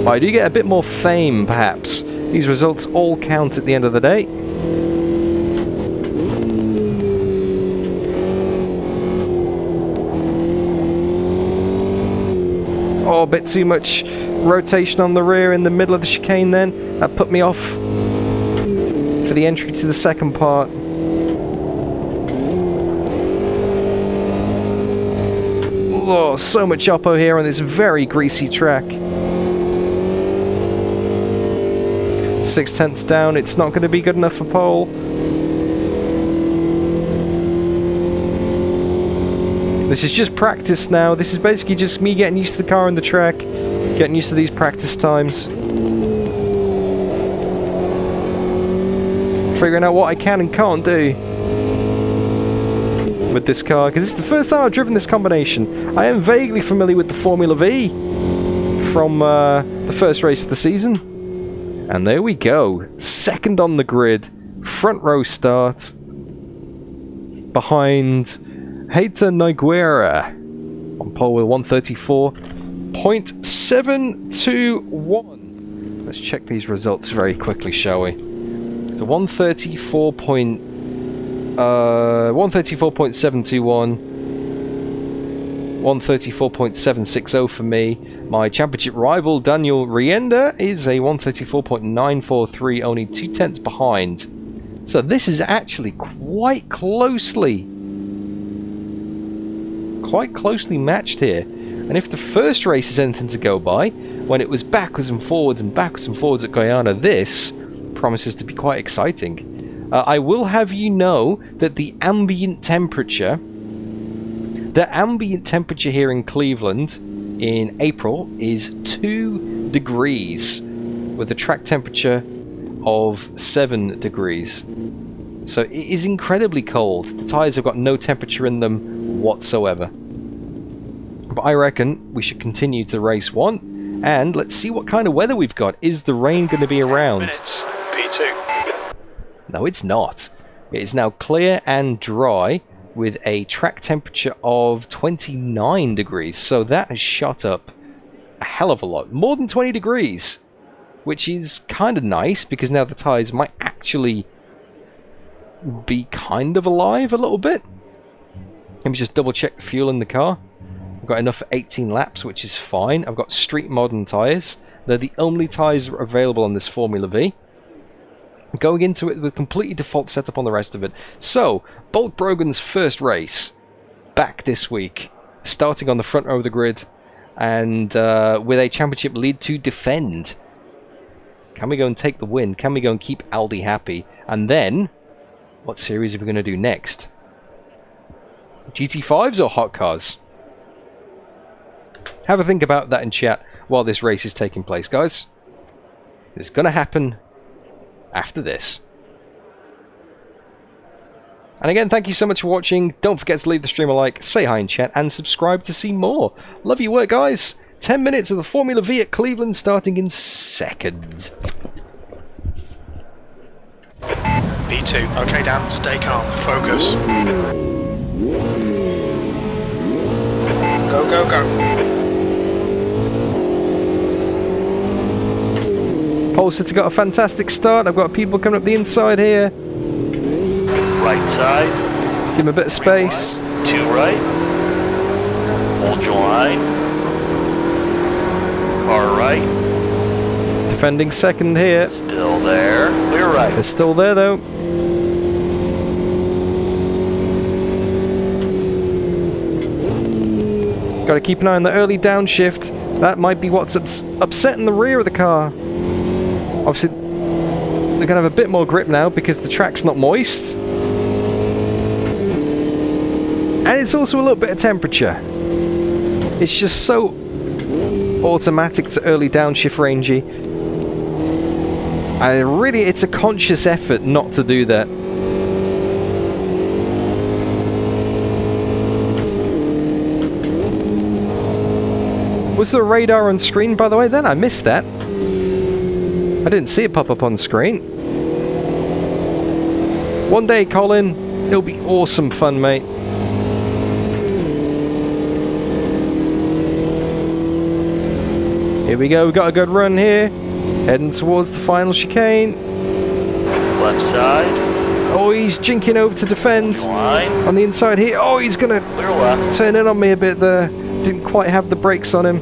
But I do get a bit more fame, perhaps. These results all count at the end of the day. Oh, a bit too much rotation on the rear in the middle of the chicane then. That put me off for the entry to the second part. Oh, so much oppo here on this very greasy track. 6/10 down, it's not going to be good enough for pole. This is just practice now. This is basically just me getting used to the car and the track, getting used to these practice times. Figuring out what I can and can't do with this car, because it's the first time I've driven this combination. I am vaguely familiar with the Formula V from the first race of the season. And there we go. Second on the grid. Front row start. Behind Heita Nogueira on pole with 134.721. Let's check these results very quickly, shall we? So 134.721, 134.760 for me. My championship rival Daniel Rienda is a 134.943, only 2/10 behind. So this is actually quite closely matched here. And if the first race is anything to go by, when it was backwards and forwards at Guyana, this promises to be quite exciting. I will have you know that the ambient temperature here in Cleveland in April is 2 degrees with a track temperature of 7 degrees. So it is incredibly cold. The tyres have got no temperature in them whatsoever. But I reckon we should continue to race one, and let's see what kind of weather we've got. Is the rain going to be around? P2. No, it's not. It is now clear and dry with a track temperature of 29 degrees. So that has shot up a hell of a lot. More than 20 degrees. Which is kind of nice, because now the tyres might actually be kind of alive a little bit. Let me just double check the fuel in the car. I've got enough for 18 laps, which is fine. I've got street modern tyres. They're the only tyres that are available on this Formula V. Going into it with completely default setup on the rest of it. So, Bolt Brogan's first race back this week, starting on the front row of the grid, and with a championship lead to defend. Can we go and take the win? Can we go and keep Aldi happy? And then, what series are we going to do next? GT5s or hot cars? Have a think about that in chat while this race is taking place, guys. It's going to happen after this. And again, thank you so much for watching. Don't forget to leave the stream a like, say hi in chat, and subscribe to see more. Love your work, guys. 10 minutes of the Formula V at Cleveland starting in seconds. P2. Okay, Dan. Stay calm. Focus. Go, go, go. Pole sitter got a fantastic start. I've got people coming up the inside here. Right side. Give him a bit of space. Two right. Hold your line. Far right. Defending second here. Still there. Clear right. They're still there though. Got to keep an eye on the early downshift. That might be what's upsetting the rear of the car. Obviously, they're going to have a bit more grip now because the track's not moist. And it's also a little bit of temperature. It's just so automatic to early downshift rangey. It's a conscious effort not to do that. Was there a radar on screen, by the way? Then I missed that. I didn't see it pop up on screen. One day, Colin, it'll be awesome fun, mate. Here we go, we got a good run here. Heading towards the final chicane. Left side. Oh, he's jinking over to defend. Line. On the inside here. Oh, he's going to Clear left. turn in on me a bit there. Didn't quite have the brakes on him.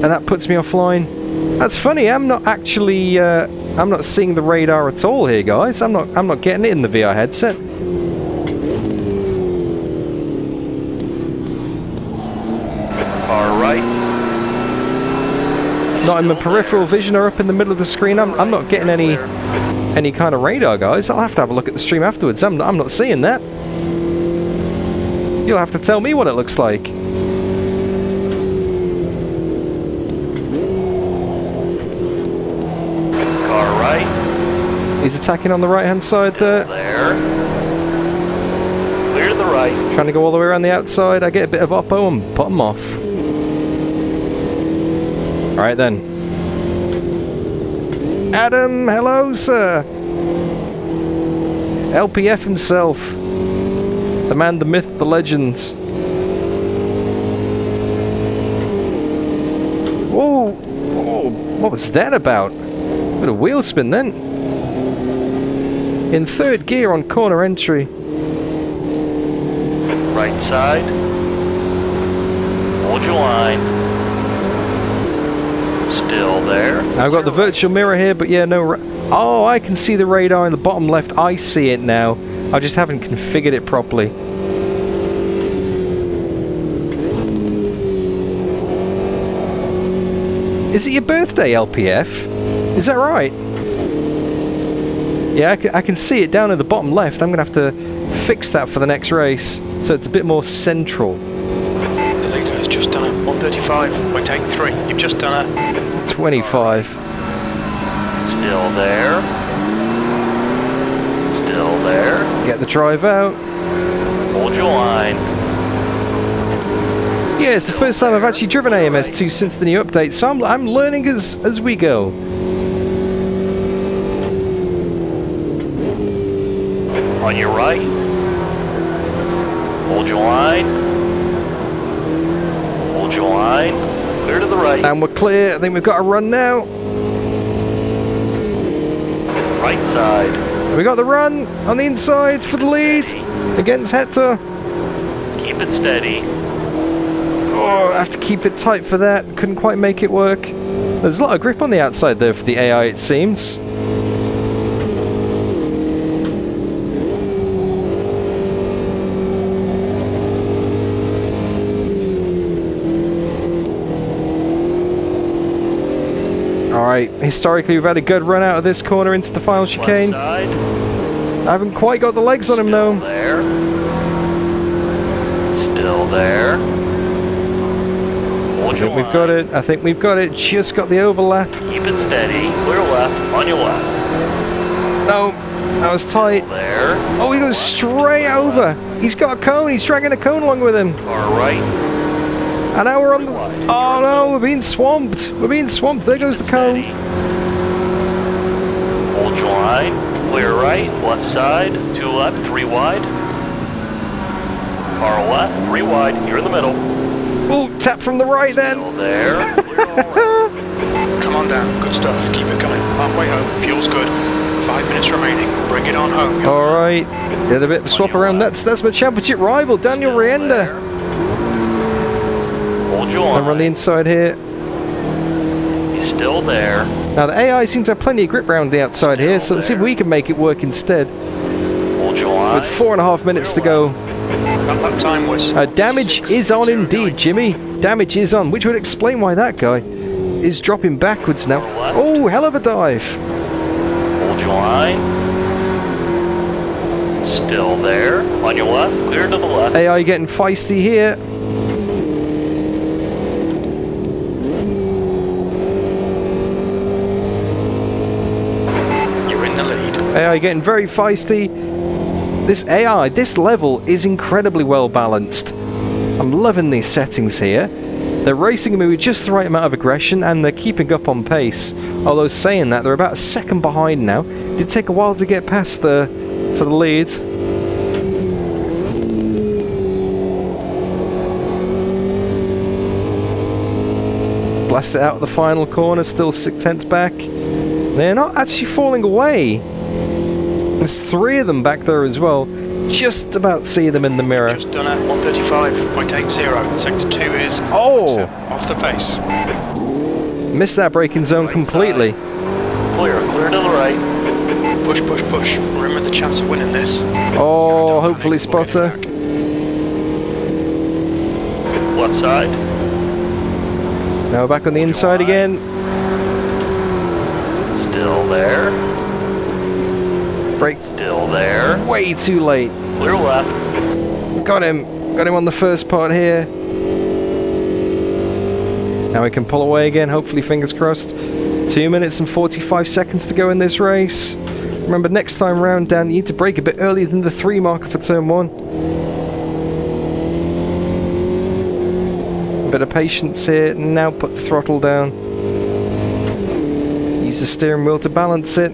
And that puts me offline. That's funny, I'm not actually I'm not seeing the radar at all here, guys. I'm not getting it in the VR headset. Far right. not in my peripheral vision or up in the middle of the screen. I'm not getting any kind of radar, guys. I'll have to have a look at the stream afterwards. I'm not seeing that. You'll have to tell me what it looks like. Car right. He's attacking on the right-hand side there. There. Clear to the right. Trying to go all the way around the outside. I get a bit of oppo and put him off. Alright then. Adam, hello sir. LPF himself. The man, the myth, the legend. Whoa! Whoa. What was that about? Bit of wheel spin then. In third gear on corner entry. Right side. Hold your line. Still there. I've got the virtual mirror here, but yeah, no. Oh, I can see the radar in the bottom left. I see it now. I just haven't configured it properly. Is it your birthday, LPF? Is that right? Yeah, I can see it down in the bottom left. I'm going to have to fix that for the next race, so it's a bit more central. The leader has just done a 135.83. You've just done a 25. Still there. Still there. Get the drive out. Hold your line. Yeah, it's the first time I've actually driven AMS2 since the new update, so I'm learning as we go. On your right. Hold your line. Hold your line. Clear to the right. And we're clear. I think we've got a run now. Right side. We got the run on the inside for the lead against Hector. Keep it steady. Oh, I have to keep it tight for that. Couldn't quite make it work. There's a lot of grip on the outside there for the AI, it seems. Alright, historically we've had a good run out of this corner into the final chicane. I haven't quite got the legs on him though. There. Still there. I think we've got it. I think we've got it. Just got the overlap. Keep it steady. Clear left. On your left. No, that was tight. There. Oh, he goes straight over. He's got a cone. He's dragging a cone along with him. Car right. And now we're on the... Oh no, we're being swamped. We're being swamped. There goes the cone. Hold your line. Clear right. Left side. 2 left. 3 wide. Car left. 3 wide. You're in the middle. Oh, tap from the right then. Still there. come on down. Good stuff. Keep it coming. Halfway home. Fuel's good. 5 minutes remaining. Bring it on home. All right. Did a bit of a swap around. That's my championship rival, Daniel Rienda. Hold your line. I'm on the inside here. He's still there. Now the AI seems to have plenty of grip around the outside here, so let's see if we can make it work instead. Hold your line. With 4.5 minutes to go. That time was Damage is on indeed, Jimmy. Damage is on, which would explain why that guy is dropping backwards now. Oh, hell of a dive. Hold your line. Still there. On your left. Clear to the left. AI getting feisty here. You're in the lead. AI getting very feisty. This AI, this level is incredibly well balanced. I'm loving these settings here. They're racing me with just the right amount of aggression and they're keeping up on pace. Although saying that, they're about a second behind now. It did take a while to get past for the lead. Blast it out of the final corner, still 6/10 back. They're not actually falling away. There's 3 of them back there as well. Just about see them in the mirror. Just done at 135.80. Sector 2 is off the pace. Missed that braking zone completely. Clear to the right. Push, push, push. Remember the chance of winning this. Oh, hopefully spotter. Left side. Now we're back on the inside again. Still there. Brake Still there. way too late. Clear left. Got him on the first part here. Now we can pull away again, hopefully, fingers crossed. 2 minutes and 45 seconds to go in this race. Remember, next time round, Dan, you need to brake a bit earlier than the 3 marker for turn 1. A bit of patience here. Now put the throttle down. Use the steering wheel to balance it.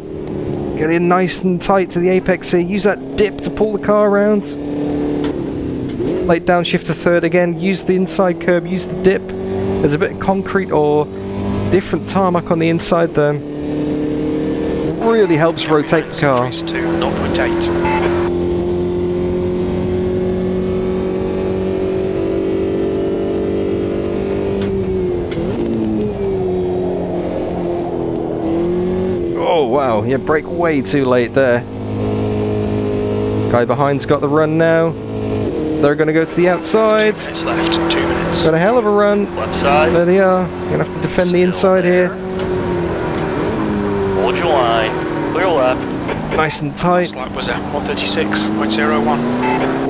Get in nice and tight to the apex here. Use that dip to pull the car around. Late downshift to third again. Use the inside curb. Use the dip. There's a bit of concrete or different tarmac on the inside there. Really helps rotate the car. To 0.8. Oh wow, yeah, brake way too late there. Guy behind's got the run now. They're going to go to the outside. 2 minutes left, 2 minutes. Got a hell of a run. Left side. There they are. Gonna have to defend the inside here. Hold your line. Clear left. Nice and tight. Lap was at 136.01.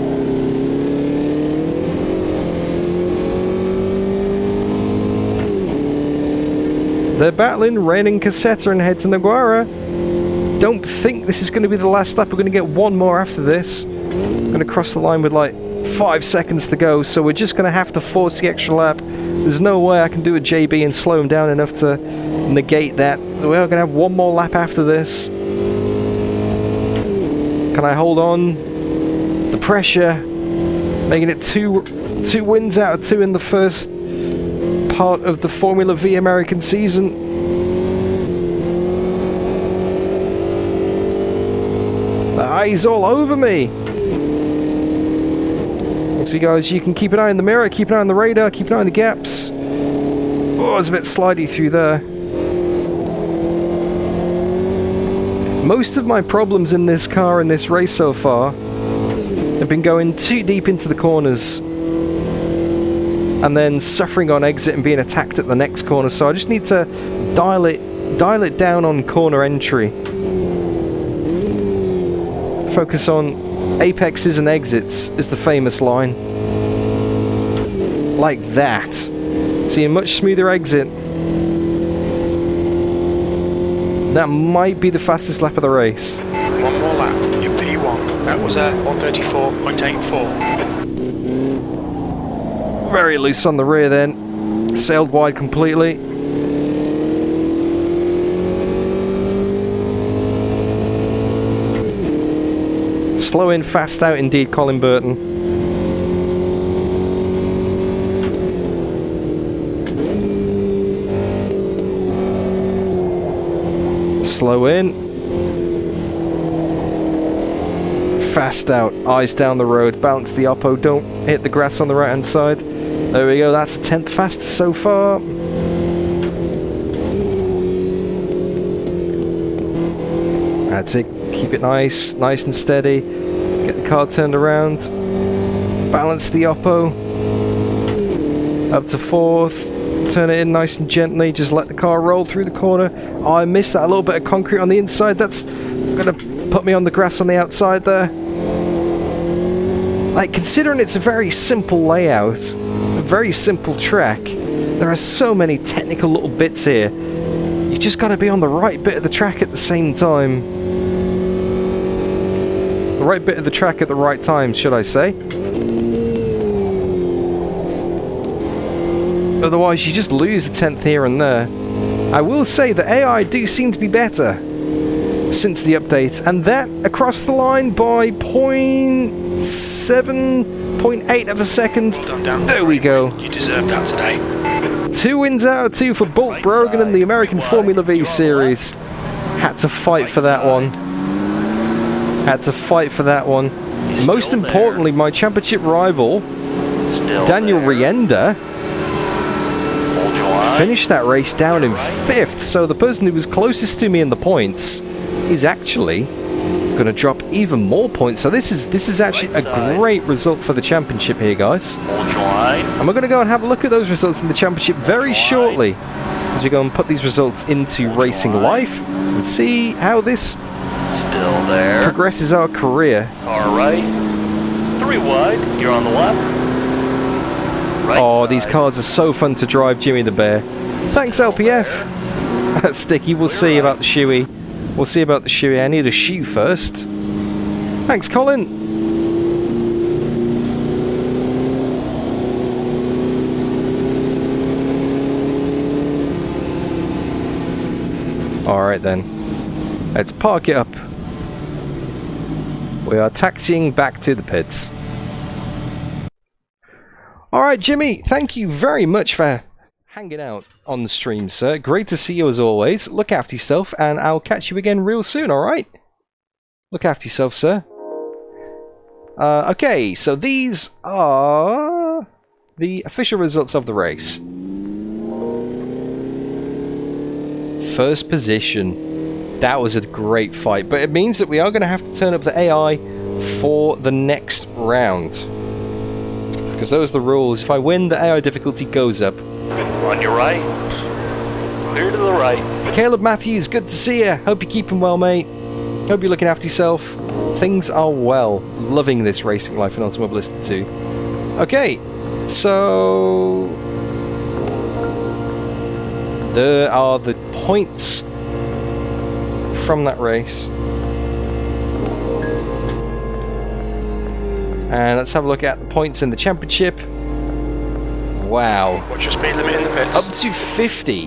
They're battling Reigning Cassetta and head to Naguara. Don't think this is going to be the last lap. We're going to get one more after this. I'm going to cross the line with like 5 seconds to go, so we're just going to have to force the extra lap. There's no way I can do a JB and slow him down enough to negate that. So we are going to have one more lap after this. Can I hold on? The pressure, making it two wins out of 2 in the first part of the Formula V American season. The eye's all over me. So guys, you can keep an eye on the mirror, keep an eye on the radar, keep an eye on the gaps. Oh, it's a bit slidey through there. Most of my problems in this car in this race so far have been going too deep into the corners and then suffering on exit and being attacked at the next corner. So I just need to dial it down on corner entry. Focus on apexes and exits is the famous line. Like that. See a much smoother exit. That might be the fastest lap of the race. One more lap, your P1. That was at 134.84. Very loose on the rear then. Sailed wide completely. Slow in, fast out indeed, Colin Burton. Slow in. Fast out, eyes down the road, balance the oppo, don't hit the grass on the right hand side. There we go, that's a 10th fastest so far. That's it, keep it nice and steady. Get the car turned around. Balance the oppo. Up to 4th. Turn it in nice and gently, just let the car roll through the corner. Oh, I missed that, a little bit of concrete on the inside. That's going to put me on the grass on the outside there. Like, considering it's a very simple layout, a very simple track, there are so many technical little bits here. You just got to be on the right bit of the track at the same time. The right bit of the track at the right time, should I say. Otherwise, you just lose a 10th here and there. I will say the AI do seem to be better since the update, and that across the line by 0.7 of a second. Well done, Dan. There we go. You deserve that today. 2 wins out of 2 for Bolt Brogan in the American Formula V Series. Had to fight for that one. Had to fight for that one. Most importantly, my championship rival, Daniel Rienda, finished that race down in 5th. So the person who was closest to me in the points is actually going to drop even more points. So this is actually a great result for the championship here, guys. And we're going to go and have a look at those results in the championship very shortly. as we go and put these results into Racing Life and see how this Still there. progresses our career. All right. 3 wide. You're on the left. Right Oh, these side. cars are so fun to drive, Jimmy the Bear. Thanks, LPF. That's sticky. We'll see about the shoey. We'll see about the shoey. I need a shoe first. Thanks, Colin. Alright then. Let's park it up. We are taxiing back to the pits. Alright, Jimmy, thank you very much for hanging out on the stream, sir. Great to see you as always. Look after yourself, and I'll catch you again real soon, alright? Look after yourself, sir. Okay, so these are the official results of the race. First position. That was a great fight, but it means that we are going to have to turn up the AI for the next round. Because those are the rules. If I win, the AI difficulty goes up. On your right. Clear to the right. Caleb Matthews, good to see you. Hope you're keeping well, mate. Hope you're looking after yourself. Things are well. Loving this Racing Life in Automobilista 2. Okay, so there are the points from that race. And let's have a look at the points in the championship. Wow. What's your speed limit in the pits? Up to 50.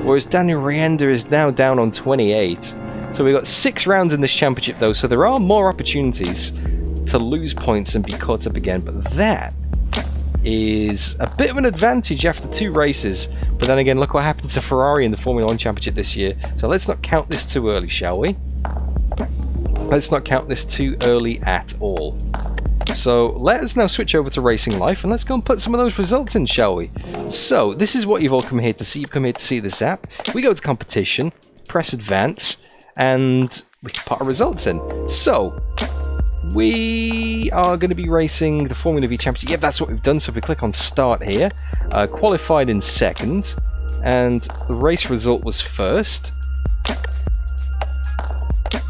Whereas Daniel Rienda is now down on 28. So we've got 6 rounds in this championship though, so there are more opportunities to lose points and be caught up again. But that is a bit of an advantage after 2 races. But then again, look what happened to Ferrari in the Formula 1 championship this year. So let's not count this too early, shall we? Let's not count this too early at all. So let us now switch over to Racing Life and let's go and put some of those results in, shall we? So this is what you've all come here to see. You've come here to see this app. We go to competition, press advance, and we can put our results in. So we are going to be racing the Formula V Championship. Yeah, that's what we've done. So if we click on start here, qualified in second, and the race result was first.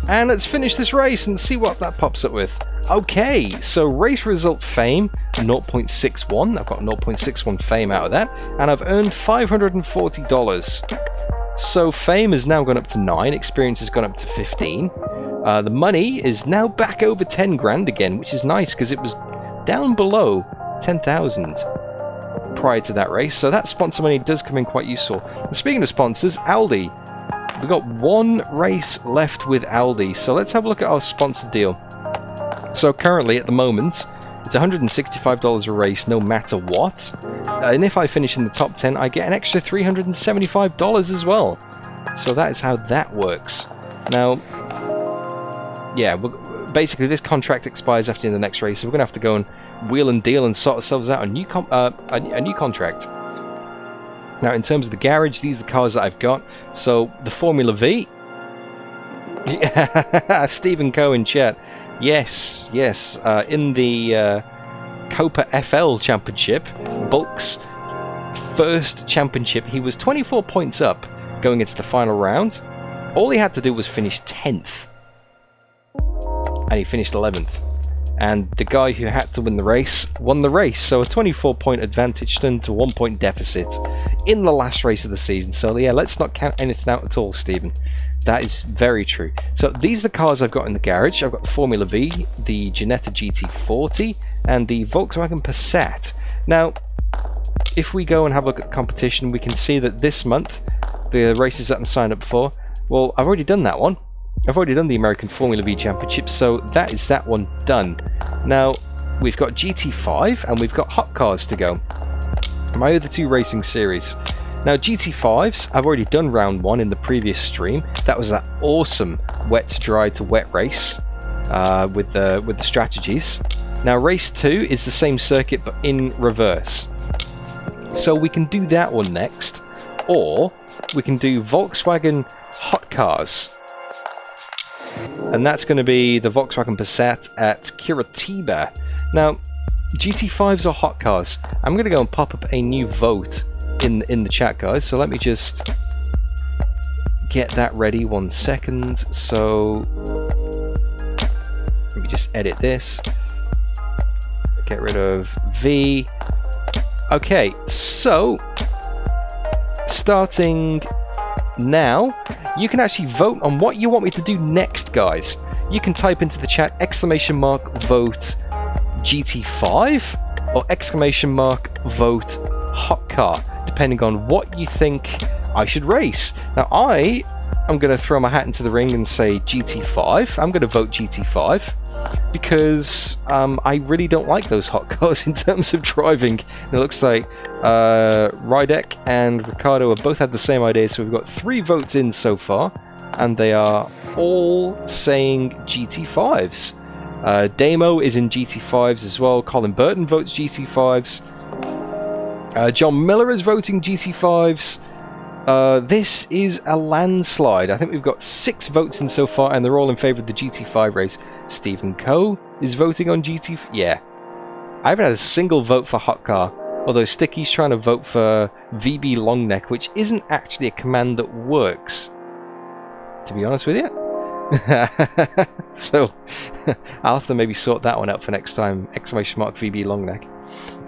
And let's finish this race and see what that pops up with. Okay, so race result fame, 0.61. I've got 0.61 fame out of that, and I've earned $540. So fame has now gone up to 9, experience has gone up to 15. The money is now back over 10 grand again, which is nice because it was down below 10,000 prior to that race. So that sponsor money does come in quite useful. And speaking of sponsors, Aldi. We've got 1 race left with Aldi, so let's have a look at our sponsor deal. So currently, at the moment, it's $165 a race no matter what. And if I finish in the top 10, I get an extra $375 as well. So that is how that works. Now, yeah, basically this contract expires after the next race, so we're going to have to go and wheel and deal and sort ourselves out a new contract. Now, in terms of the garage, these are the cars that I've got. So, the Formula V. Yeah, Stephen Coe in chat. Yes, yes. In the Copa FL Championship, Bulk's first championship, he was 24 points up going into the final round. All he had to do was finish 10th. And he finished 11th. And the guy who had to win the race won the race. So a 24-point advantage turned to 1-point deficit in the last race of the season. So yeah, let's not count anything out at all, Stephen. That is very true. So these are the cars I've got in the garage. I've got the Formula V, the Ginetta GT40, and the Volkswagen Passat. Now, if we go and have a look at the competition, we can see that this month, the races that I'm signed up for, well, I've already done that one. I've already done the American Formula V Championship, so that is that one done. Now, we've got GT5 and we've got Hot Cars to go. My other 2 racing series. Now, GT5s, I've already done round 1 in the previous stream. That was that awesome wet to dry to wet race with the strategies. Now, race 2 is the same circuit but in reverse. So we can do that one next, or we can do Volkswagen Hot Cars. And that's going to be the Volkswagen Passat at Curitiba. Now, GT5s or Hot Cars? I'm going to go and pop up a new vote in the chat, guys. So let me just get that ready 1 second. So let me just edit this. Get rid of V. Okay, so starting now, you can actually vote on what you want me to do next, guys. You can type into the chat !vote GT5 or !vote hot car, depending on what you think I should race. Now I'm going to throw my hat into the ring and say GT5. I'm going to vote GT5 because I really don't like those hot cars in terms of driving. And it looks like Rydek and Ricardo have both had the same idea, so we've got 3 votes in so far, and they are all saying GT5s. Damo is in GT5s as well. Colin Burton votes GT5s. John Miller is voting GT5s. This is a landslide. I think we've got 6 votes in so far, and they're all in favour of the GT5 race. Stephen Coe is voting on GT. Yeah, I haven't had a single vote for hot car. Although Sticky's trying to vote for VB Longneck, which isn't actually a command that works, to be honest with you. So I'll have to maybe sort that one out for next time. !VB Longneck.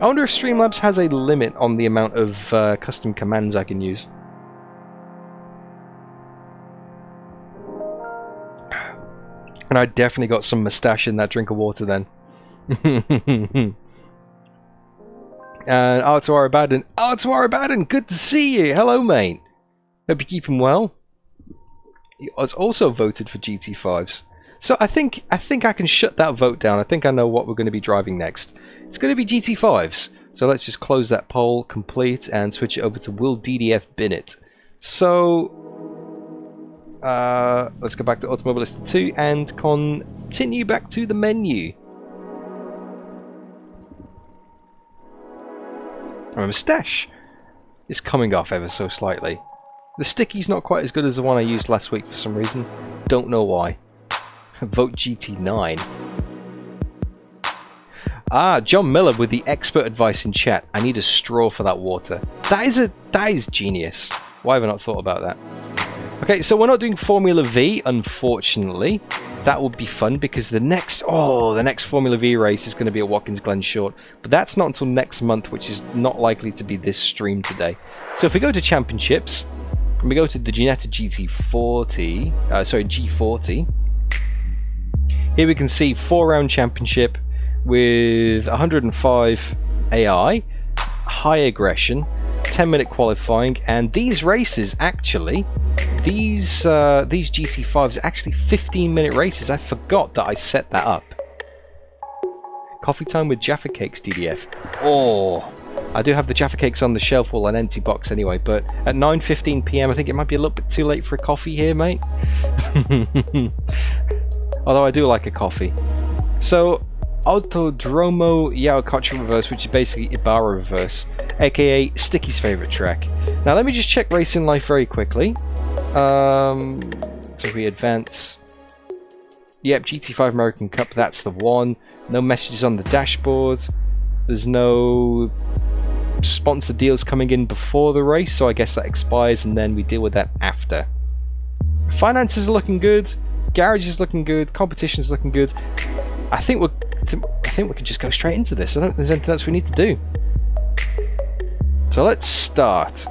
I wonder if Streamlabs has a limit on the amount of custom commands I can use. And I definitely got some moustache in that drink of water then. And Artuar Abadan, good to see you. Hello, mate. Hope you're keeping well. He was also voted for GT5s. So I think I can shut that vote down. I think I know what we're going to be driving next. It's going to be GT5s. So let's just close that poll complete and switch it over to Will DDF Binnett. So let's go back to Automobilista 2 and continue back to the menu. My moustache is coming off ever so slightly. The sticky's not quite as good as the one I used last week for some reason. Don't know why. Vote GT9. John Miller with the expert advice in chat. I need a straw for that water. That is genius. Why have I not thought about that? Okay, so we're not doing Formula V, unfortunately. That would be fun because the next Formula V race is going to be at Watkins Glen Short, but that's not until next month, which is not likely to be this stream today. So if we go to championships, and we go to the Ginetta G40, here we can see 4-round championship with 105 AI, high aggression, 10-minute qualifying, and these races actually, these GT5s are actually 15-minute races. I forgot that I set that up. Coffee time with Jaffa Cakes, DDF. Oh, I do have the Jaffa Cakes on the shelf, well, an empty box anyway, but at 9:15 PM I think it might be a little bit too late for a coffee here, mate. Although I do like a coffee. So, Autodromo Yaokocha Reverse, which is basically Ibarra Reverse, aka Sticky's favourite track. Now let me just check Racing Life very quickly. So we advance. Yep, GT5 American Cup, that's the one. No messages on the dashboard. There's no sponsor deals coming in before the race, so I guess that expires and then we deal with that after. Finances are looking good. Garage is looking good. Competition is looking good. I think we can just go straight into this. I don't think there's anything else we need to do. So let's start.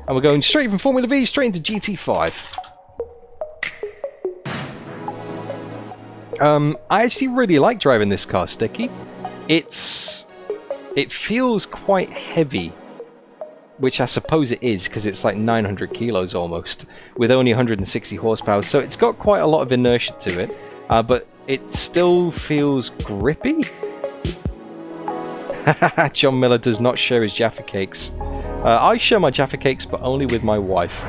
And we're going straight from Formula V straight into GT5. I actually really like driving this car, Sticky. It feels quite heavy, which I suppose it is because it's like 900 kilos almost, with only 160 horsepower. So it's got quite a lot of inertia to it, but it still feels grippy. John Miller does not share his Jaffa Cakes. I share my Jaffa Cakes, but only with my wife.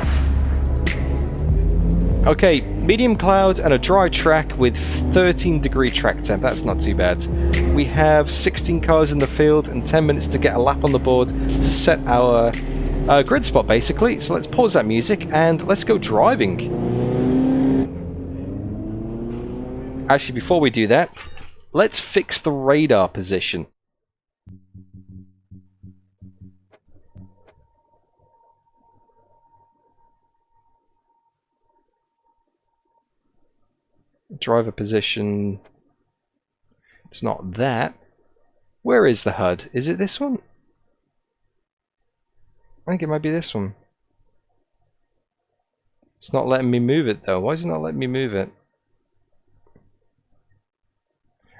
Okay, medium cloud and a dry track with 13-degree track temp. That's not too bad. We have 16 cars in the field and 10 minutes to get a lap on the board to set our grid spot, basically. So let's pause that music and let's go driving. Actually, before we do that, let's fix the radar position. Driver position. It's not that. Where is the HUD? Is it this one? I think it might be this one. It's not letting me move it though. Why is it not letting me move it?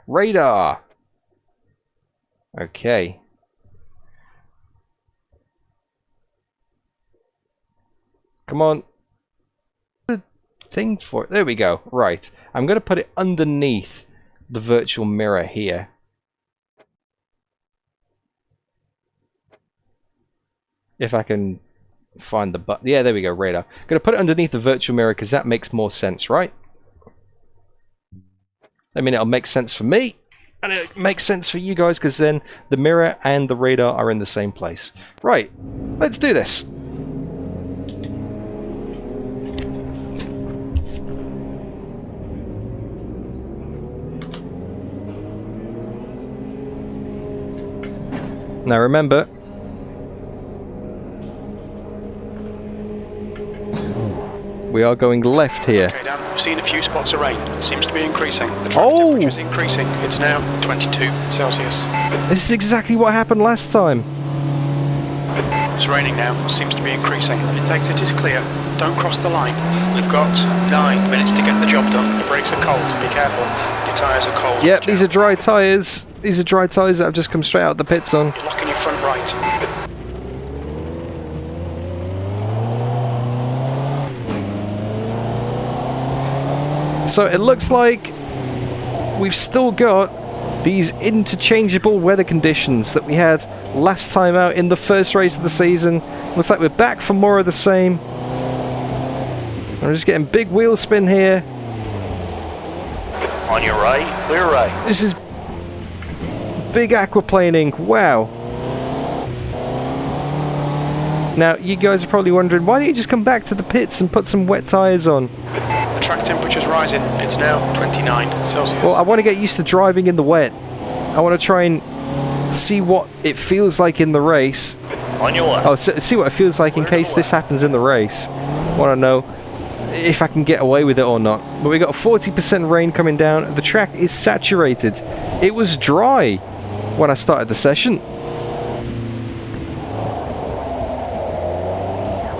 Radar! Okay. Come on. The thing for it. There we go. Right. I'm going to put it underneath the virtual mirror here. If I can find the button. Yeah, there we go. Radar. I'm going to put it underneath the virtual mirror because that makes more sense, right? I mean, it'll make sense for me. And it makes sense for you guys because then the mirror and the radar are in the same place. Right. Let's do this. Now remember, we are going left here. Okay, Dan, we've seen a few spots of rain. Seems to be increasing. The track temperature is increasing. It's now 22 Celsius. This is exactly what happened last time. It's raining now. Seems to be increasing. Intake it is clear. Don't cross the line. We've got 9 minutes to get the job done. The brakes are cold. Be careful. Your tyres are cold. Yep, these are dry tyres. These are dry tyres that have just come straight out the pits on. You're locking your front right. So it looks like we've still got these interchangeable weather conditions that we had last time out in the first race of the season. Looks like we're back for more of the same. I'm just getting big wheel spin here. On your right, clear right. This is big aquaplaning. Wow. Now, you guys are probably wondering, why don't you just come back to the pits and put some wet tyres on? The track temperature's rising. It's now 29 Celsius. Well, I want to get used to driving in the wet. I want to try and see what it feels like in the race. On your left. Oh, see what it feels like in case this happens in the race. I want to know if I can get away with it or not. But we got 40% rain coming down. The track is saturated. It was dry when I started the session.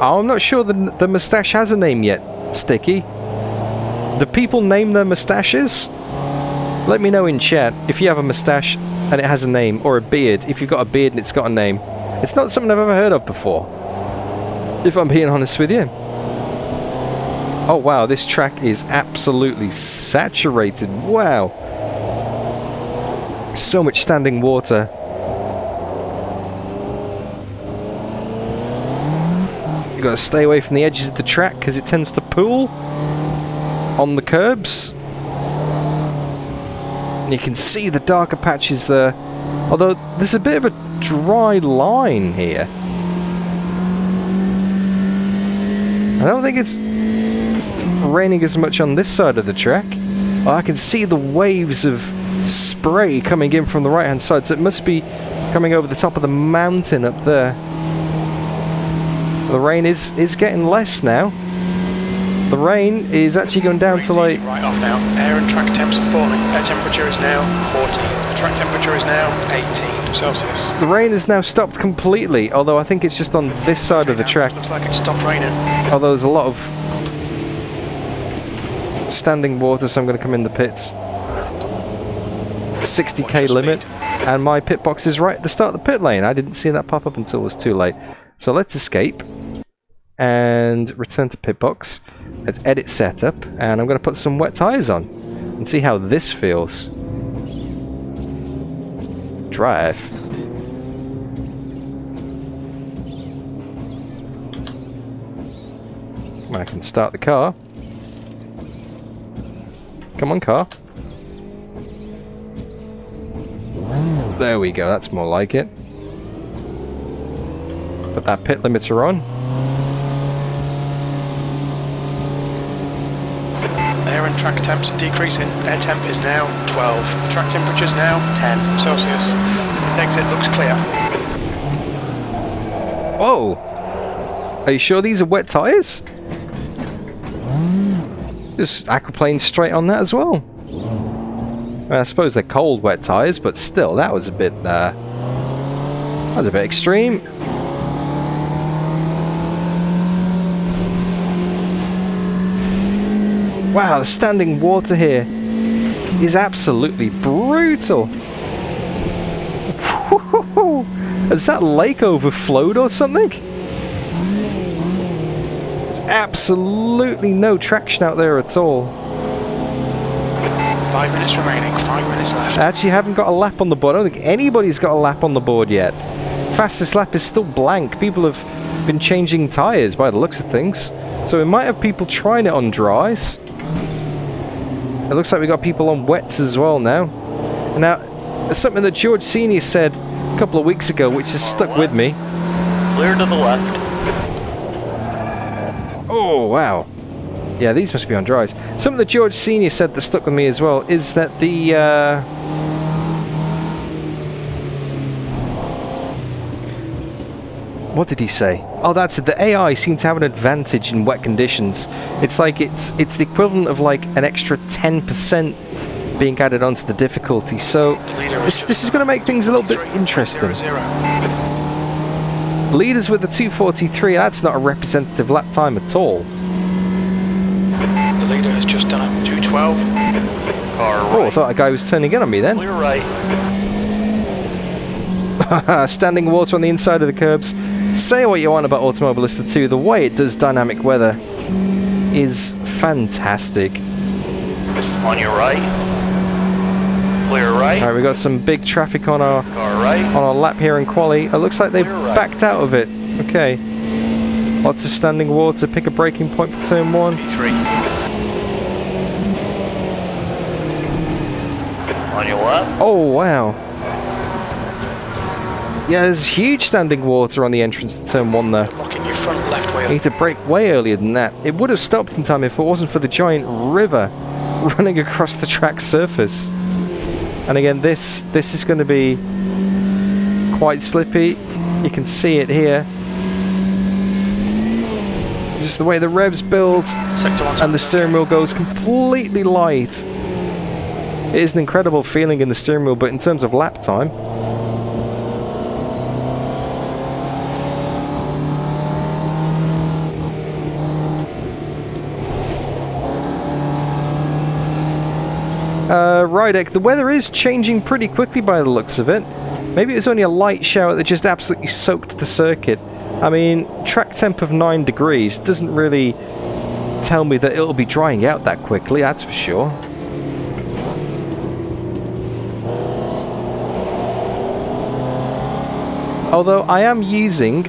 I'm not sure the moustache has a name yet, Sticky. Do people name their moustaches? Let me know in chat if you have a moustache and it has a name, or a beard, if you've got a beard and it's got a name. It's not something I've ever heard of before, if I'm being honest with you. Oh wow, this track is absolutely saturated. Wow. So much standing water. You've got to stay away from the edges of the track because it tends to pool on the curbs. And you can see the darker patches there. Although there's a bit of a dry line here. I don't think it's raining as much on this side of the track. Oh, I can see the waves of spray coming in from the right hand side, so it must be coming over the top of the mountain up there. The rain is getting less now. The rain is actually going down to like... Right off now. Air and track temps are falling. Air temperature is now 14. The track temperature is now 18 Celsius. The rain has now stopped completely, although I think it's just on this side of the track. Looks like it's stopped raining. Although there's a lot of standing water, so I'm going to come in the pits. 60k limit, and my pit box is right at the start of the pit lane. I didn't see that pop up until it was too late. So let's escape and return to pit box. Let's edit setup, and I'm going to put some wet tyres on and see how this feels. Drive. I can start the car. Come on, car. There we go, that's more like it. Put that pit limiter on. Air and track temps are decreasing. Air temp is now 12. Track temperature is now 10 Celsius. The exit looks clear. Whoa! Are you sure these are wet tyres? Just aquaplane straight on that as well. I suppose they're cold wet tyres, but still, that was a bit extreme. Wow, the standing water here is absolutely brutal. Has that lake overflowed or something? There's absolutely no traction out there at all. 5 minutes remaining, 5 minutes left. I actually haven't got a lap on the board. I don't think anybody's got a lap on the board yet. Fastest lap is still blank. People have been changing tyres by the looks of things. So we might have people trying it on dries. It looks like we got people on wets as well now. Now, there's something that George Senior said a couple of weeks ago, which has stuck with me. Clear to the left. Oh, wow. Yeah, these must be on dries. Something that George Senior said that stuck with me as well is that the... what did he say? Oh, that's it. The AI seemed to have an advantage in wet conditions. It's like it's the equivalent of like an extra 10% being added onto the difficulty. So this is going to make things a little bit interesting. Leaders with the 2:43. That's not a representative lap time at all. The leader has just done a 2:12. Car Oh, I right. thought a guy was turning in on me then. Clear right. Standing water on the inside of the curbs. Say what you want about Automobilista 2, the way it does dynamic weather is fantastic. On your right. Clear right. Alright, we've got some big traffic on our Car right. lap here in Quali. It looks like they've backed out of it. Okay. Lots of standing water. Pick a braking point for turn 1. P3. On your left. Oh, wow. Yeah, there's huge standing water on the entrance to turn 1 there. Locking your front left You wheel. need to brake way earlier than that. It would have stopped in time if it wasn't for the giant river running across the track surface. And again, this is going to be quite slippy. You can see it here. Just the way the revs build and the steering wheel goes completely light. It is an incredible feeling in the steering wheel, but in terms of lap time, Rydek, the weather is changing pretty quickly by the looks of it. Maybe it was only a light shower that just absolutely soaked the circuit. I mean, track temp of 9 degrees doesn't really tell me that it'll be drying out that quickly, that's for sure. Although I am using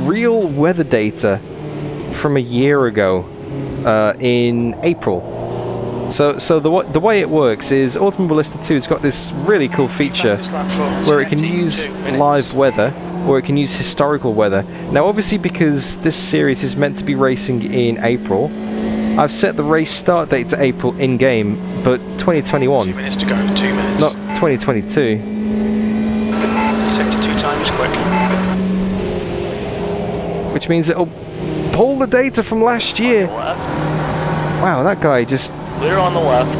real weather data from a year ago in April. So the way it works is Automobilista 2's got this really cool feature where it can use live weather or it can use historical weather. Now obviously because this series is meant to be racing in April, I've set the race start date to April in-game, but 2021. 2 minutes to go, 2 minutes. Not 2022. You set to 2 times quick. Which means it'll pull the data from last year. Left. Wow, that guy just Clear on the left.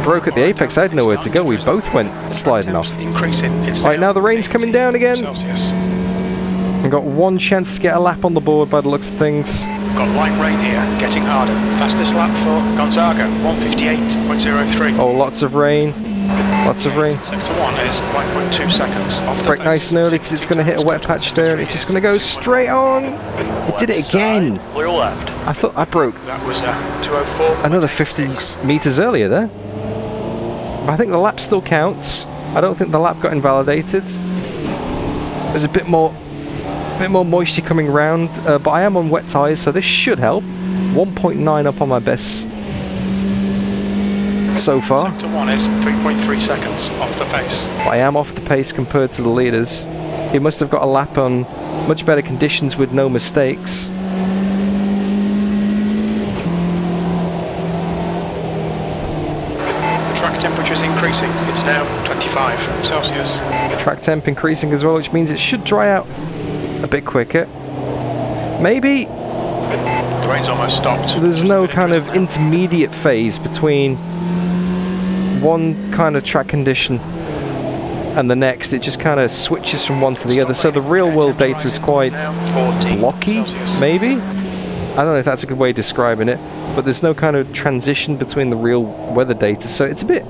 broke at the apex. I had nowhere to go. We both went sliding off. Increasing. It's Right, now the rain's coming down again. Celsius. I've got one chance to get a lap on the board by the looks of things. Got light rain here, getting harder. Fastest lap for Gonzaga, 1:58.03. Oh, lots of rain. Lots of rain. Sector 1 is 1.2 seconds off the Brake pace. nice and early because it's going to hit a wet patch there and it's just going to go straight on. It did it again. Clear left. I thought I broke That was 2:04. another 50 meters earlier there. But I think the lap still counts. I don't think the lap got invalidated. There's a bit more moisture coming around, but I am on wet tyres, so this should help. 1.9 up on my best so far. Sector 1 is 3.3 seconds off the pace. But I am off the pace compared to the leaders. He must have got a lap on much better conditions with no mistakes. The track temperature is increasing. It's now 25 Celsius. Track temp increasing as well, which means it should dry out a bit quicker. Maybe. rain's almost stopped. There's no kind of intermediate phase between one kind of track condition and the next. It just kind of switches from one to the other. So the real world data is quite blocky, maybe? I don't know if that's a good way of describing it, but there's no kind of transition between the real weather data, so it's a bit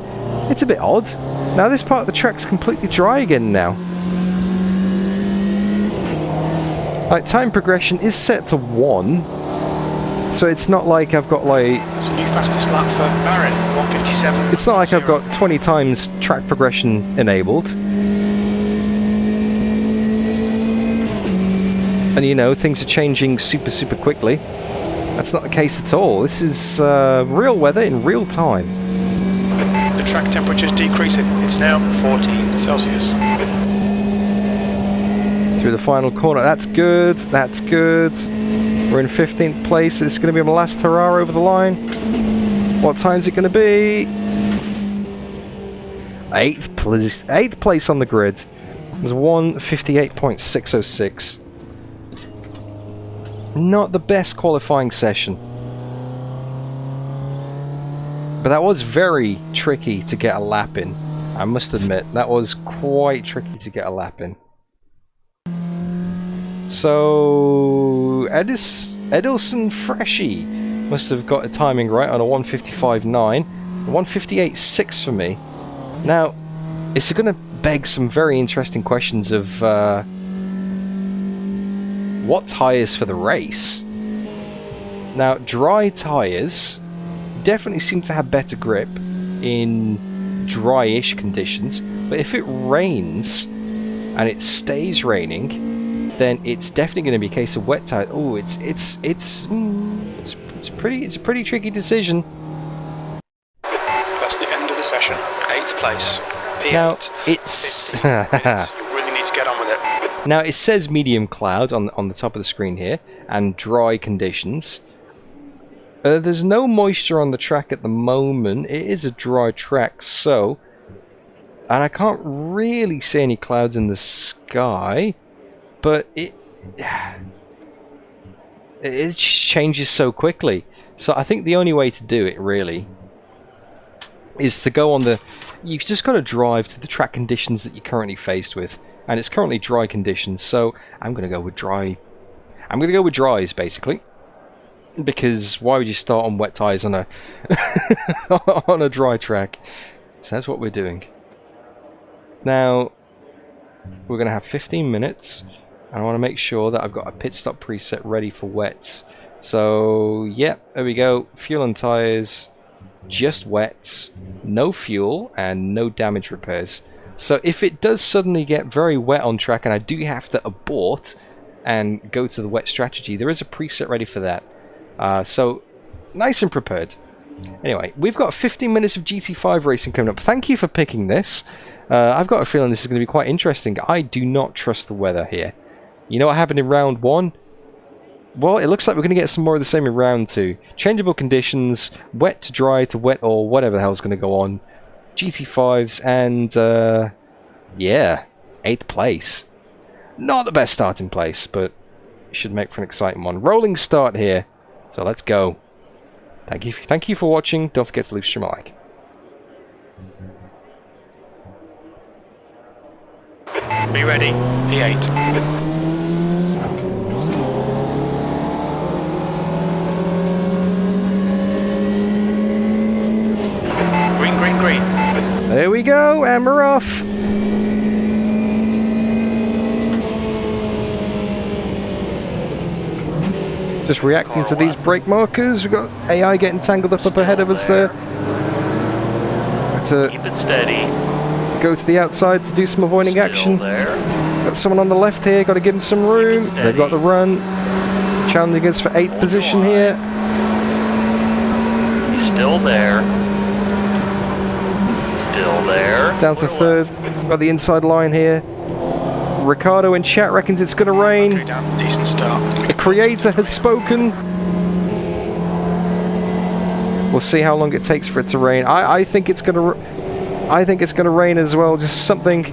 odd. Now this part of the track's completely dry again now. Like, time progression is set to 1, so it's not like I've got like... It's a new fastest lap for Barron, 1:57. It's not like I've got 20 times track progression enabled. And you know, things are changing super quickly. That's not the case at all. This is real weather in real time. The track temperature's decreasing. It's now 14 Celsius. Through the final corner. That's good. That's good. We're in 15th place. It's going to be my last hurrah over the line. What time's it going to be? 8th place on the grid. There's 1:58.606. Not the best qualifying session. But that was very tricky to get a lap in. I must admit, that was quite tricky to get a lap in. So Edelson Freshie must have got a timing right on a 1:55.9, 1:58.6 for me. Now, it's going to beg some very interesting questions of what tyres for the race. Now, dry tyres definitely seem to have better grip in dry-ish conditions, but if it rains and it stays raining, then it's definitely going to be a case of wet tyre. Oh, it's a pretty tricky decision. That's the end of the session. 8th place. P8. Now it's you really need to get on with it. now it says medium cloud on the top of the screen here and dry conditions. There's no moisture on the track at the moment. It is a dry track, so, and I can't really see any clouds in the sky. But it just changes so quickly. So I think the only way to do it, really, is to go on the... You've just got to drive to the track conditions that you're currently faced with. And it's currently dry conditions, so I'm going to go with dry. I'm going to go with dries, basically. Because why would you start on wet tyres on a, on a dry track? So that's what we're doing. Now, we're going to have 15 minutes. I want to make sure that I've got a pit stop preset ready for wets. So, yeah, there we go. Fuel and tyres, just wets, no fuel, and no damage repairs. So if it does suddenly get very wet on track and I do have to abort and go to the wet strategy, there is a preset ready for that. So, nice and prepared. Anyway, we've got 15 minutes of GT5 racing coming up. Thank you for picking this. I've got a feeling this is going to be quite interesting. I do not trust the weather here. You know what happened in round 1? Well, it looks like we're going to get some more of the same in round 2. Changeable conditions, wet to dry to wet, or whatever the hell's going to go on. GT5s, and yeah, 8th place. Not the best starting place, but it should make for an exciting one. Rolling start here, so let's go. Thank you for watching. Don't forget to leave a like. Be ready, P8. Green. There we go, and we're off. Just reacting to these brake markers. We've got AI getting tangled up ahead of us there. To keep it steady. Go to the outside to do some avoiding action. Got someone on the left here, got to give him some room. They've got the run. Challenging us for 8th position here. He's still there. Still there. Down to 3rd. Got the inside line here. Ricardo in chat reckons it's going to rain. Decent start. The creator has spoken. We'll see how long it takes for it to rain. I think it's going to rain as well. Just something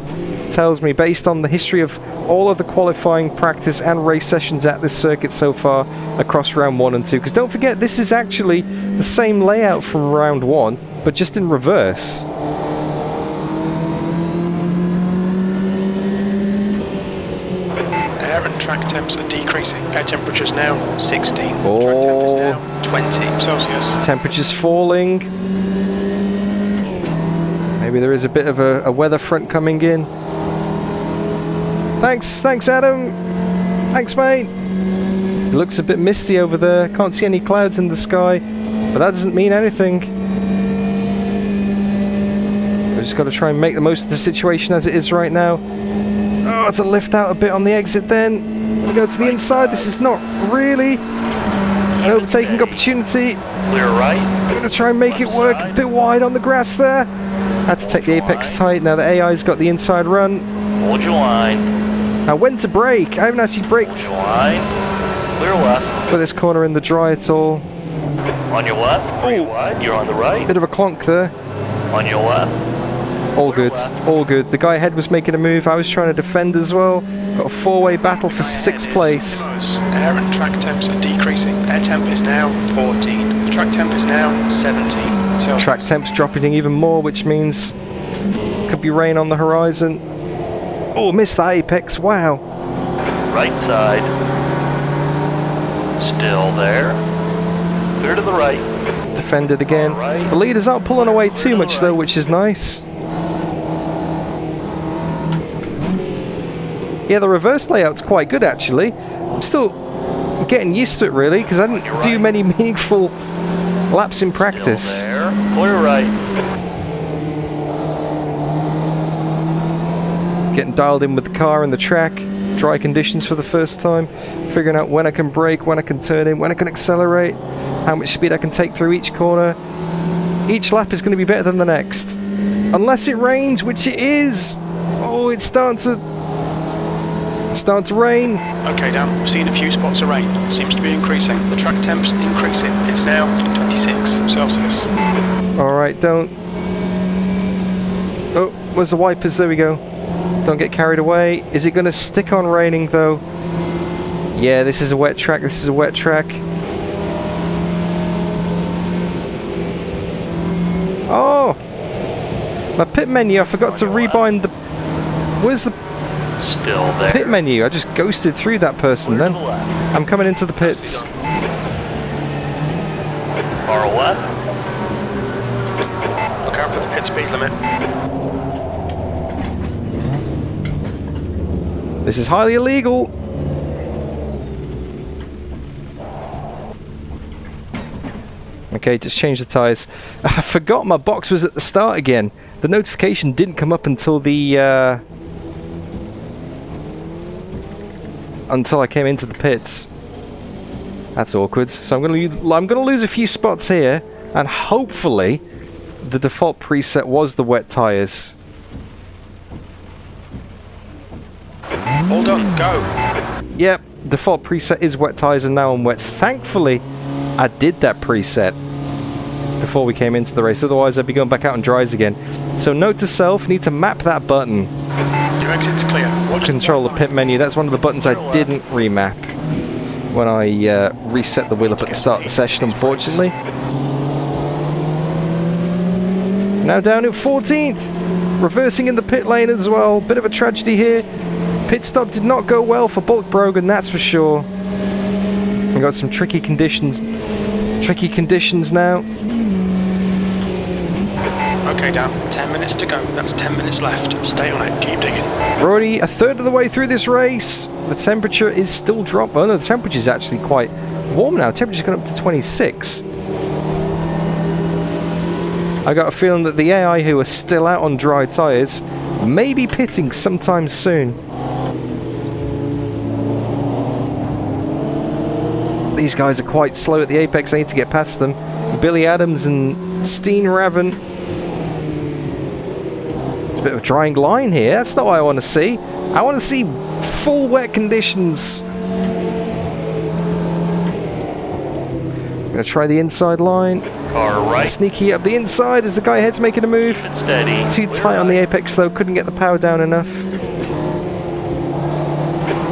tells me, based on the history of all of the qualifying practice and race sessions at this circuit so far across round 1 and 2. Because don't forget, this is actually the same layout from round 1, but just in reverse. Air and track temps are decreasing. Air temperature's now 16. Oh. Track temp is now 20 Celsius. Temperature's falling. Maybe there is a bit of a weather front coming in. Thanks Adam. Thanks, mate. It looks a bit misty over there. Can't see any clouds in the sky, but that doesn't mean anything. We've just got to try and make the most of the situation as it is right now. Oh, it's a lift out a bit on the exit then. We go to the inside. This is not really an overtaking opportunity. Clear right. I'm going to try and make it work a bit wide on the grass there. Had to take the apex tight. Now the AI's got the inside run. Hold your line. Now when to brake? I haven't actually braked Hold your line. Clear left. for this corner in the dry at all. On your left. Three wide. You're on the right. Bit of a clonk there. On your left. All good, all good. The guy ahead was making a move. I was trying to defend as well. Got a four-way battle for 6th place. Air and track temps are decreasing. Air temp is now 14. The track temp is now 17 Celsius. Track temp's dropping even more, which means could be rain on the horizon. Oh, missed that apex. Wow. Right side. Still there. Clear to the right. Defended again. The leaders aren't pulling away too much though, which is nice. Yeah, the reverse layout's quite good actually. I'm still getting used to it really, because I didn't do many meaningful laps in practice. Still there. Clear right. Getting dialed in with the car and the track. Dry conditions for the first time. Figuring out when I can brake, when I can turn in, when I can accelerate, how much speed I can take through each corner. Each lap is going to be better than the next. Unless it rains, which it is. Oh, it's starting to rain. Okay, Dan, we've seen a few spots of rain. Seems to be increasing. The track temp's increasing. It's now 26 Celsius. Alright, don't... Oh, where's the wipers? There we go. Don't get carried away. Is it going to stick on raining though? Yeah, this is a wet track. This is a wet track. Oh! My pit menu, I forgot to rebind the... Where's the Still there. pit menu? I just ghosted through that person then. I'm coming into the pits. Far left. Look out for the pit speed limit. This is highly illegal. Okay, just change the tyres. I forgot my box was at the start again. The notification didn't come up until the... until I came into the pits. That's awkward. So I'm going to lose a few spots here, and hopefully the default preset was the wet tyres. All done, go. Yep, default preset is wet tyres and now on wets. Thankfully, I did that preset before we came into the race, otherwise I'd be going back out on dries again. So note to self, need to map that button. Your exit's clear. Watch Control the pit menu, that's one of the buttons I didn't remap when I reset the wheel up at the start of the session, unfortunately. Now down at 14th, reversing in the pit lane as well, bit of a tragedy here. Pit stop did not go well for Bulk Brogan, that's for sure. We've got some tricky conditions now. Okay, Dan, 10 minutes to go. That's 10 minutes left. Stay on it, keep digging. We're already a third of the way through this race. The temperature is still dropping. Oh no, the temperature is actually quite warm now. Temperature's gone up to 26. I got a feeling that the AI who are still out on dry tyres may be pitting sometime soon. These guys are quite slow at the apex. I need to get past them. Billy Adams and Steen Raven. It's a bit of a drying line here. That's not what I want to see. I want to see full wet conditions. I'm going to try the inside line. Car right. Sneaky up the inside as the guy ahead's making a move. Keep it steady. Too tight on the apex though. Couldn't get the power down enough.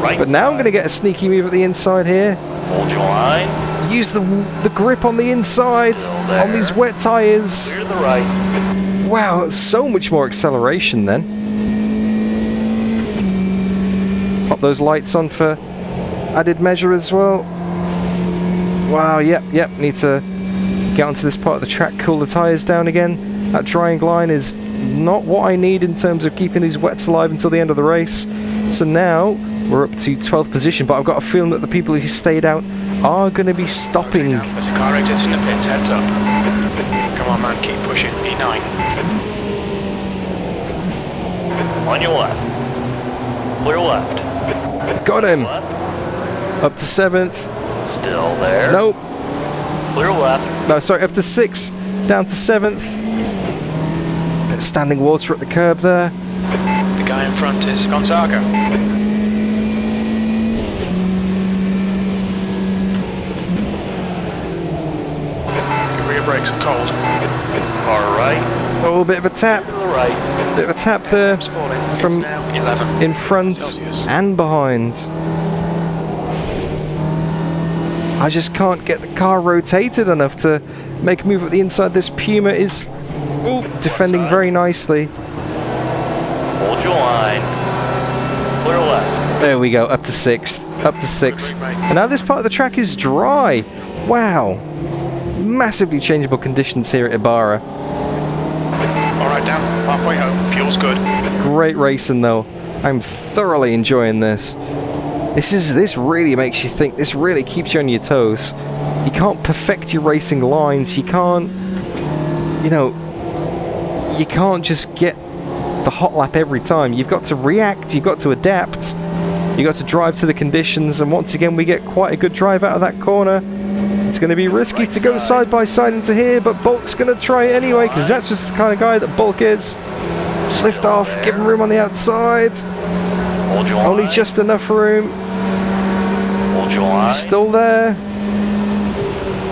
Right But now I'm side. going to get a sneaky move at the inside here. Hold your line. Use the grip on the inside Still there. on these wet tyres. Clear to the right. Wow, that's so much more acceleration then. Pop those lights on for added measure as well. Wow, yep, need to get onto this part of the track, cool the tyres down again. That drying line is not what I need in terms of keeping these wets alive until the end of the race. So now we're up to 12th position, but I've got a feeling that the people who stayed out are going to be stopping. There's a car exiting the pits, heads up. Come on man, keep pushing, E9. On your left. Clear left. Got him! Left. Up to 7th. Still there. Nope. Clear left. No, sorry, up to 6th. Down to 7th. Bit of standing water at the curb there. The guy in front is Gonzaga. Your rear brakes are cold. Car right. Oh, a bit of a tap. To the right. Bit of a tap there It's falling. from It's now 11. in front Celsius. and behind. I just can't get the car rotated enough to make a move at the inside. This Puma is defending very nicely. Hold your line. Clear left. There we go, up to 6th. Up to 6th. And now this part of the track is dry. Wow. Massively changeable conditions here at Ibarra. Alright, down. Halfway home. Fuel's good. Great racing though. I'm thoroughly enjoying this. This really makes you think. This really keeps you on your toes. You can't perfect your racing lines. You can't, you can't just get the hot lap every time. You've got to react. You've got to adapt. You've got to drive to the conditions. And once again, we get quite a good drive out of that corner. It's going to be risky to go side by side into here, but Bulk's going to try it anyway, because that's just the kind of guy that Bulk is. Lift off, give him room on the outside. Hold your Only line. just enough room. Hold your line. Still there.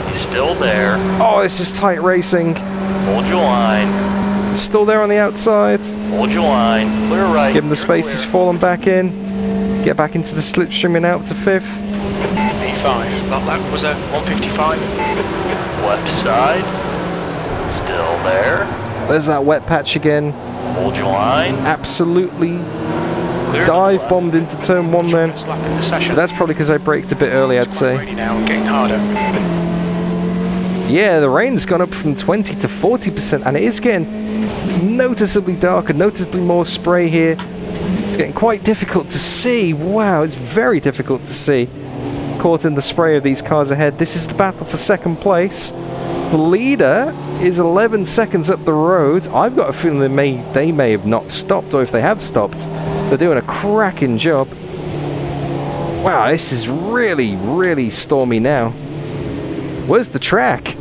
He's still there. Oh, this is tight racing. Hold your line. Still there on the outside. Hold your line. Clear right. Give him the space, he's fallen back in. Get back into the slipstream and out to 5th. E5. That lap was at 155. Left side. Still there. There's that wet patch again. Hold your line. Absolutely Clear dive left. bombed into turn 1 then. First lap in the session. That's probably because I braked a bit early, I'd It's quite say. rainy now and getting harder. Yeah, the rain's gone up from 20 to 40%, and it is getting noticeably darker, noticeably more spray here. It's getting quite difficult to see. Wow, it's very difficult to see. Caught in the spray of these cars ahead. This is the battle for second place. The leader is 11 seconds up the road. I've got a feeling they may have not stopped, or if they have stopped, they're doing a cracking job. Wow, this is really, really stormy now. Where's the track?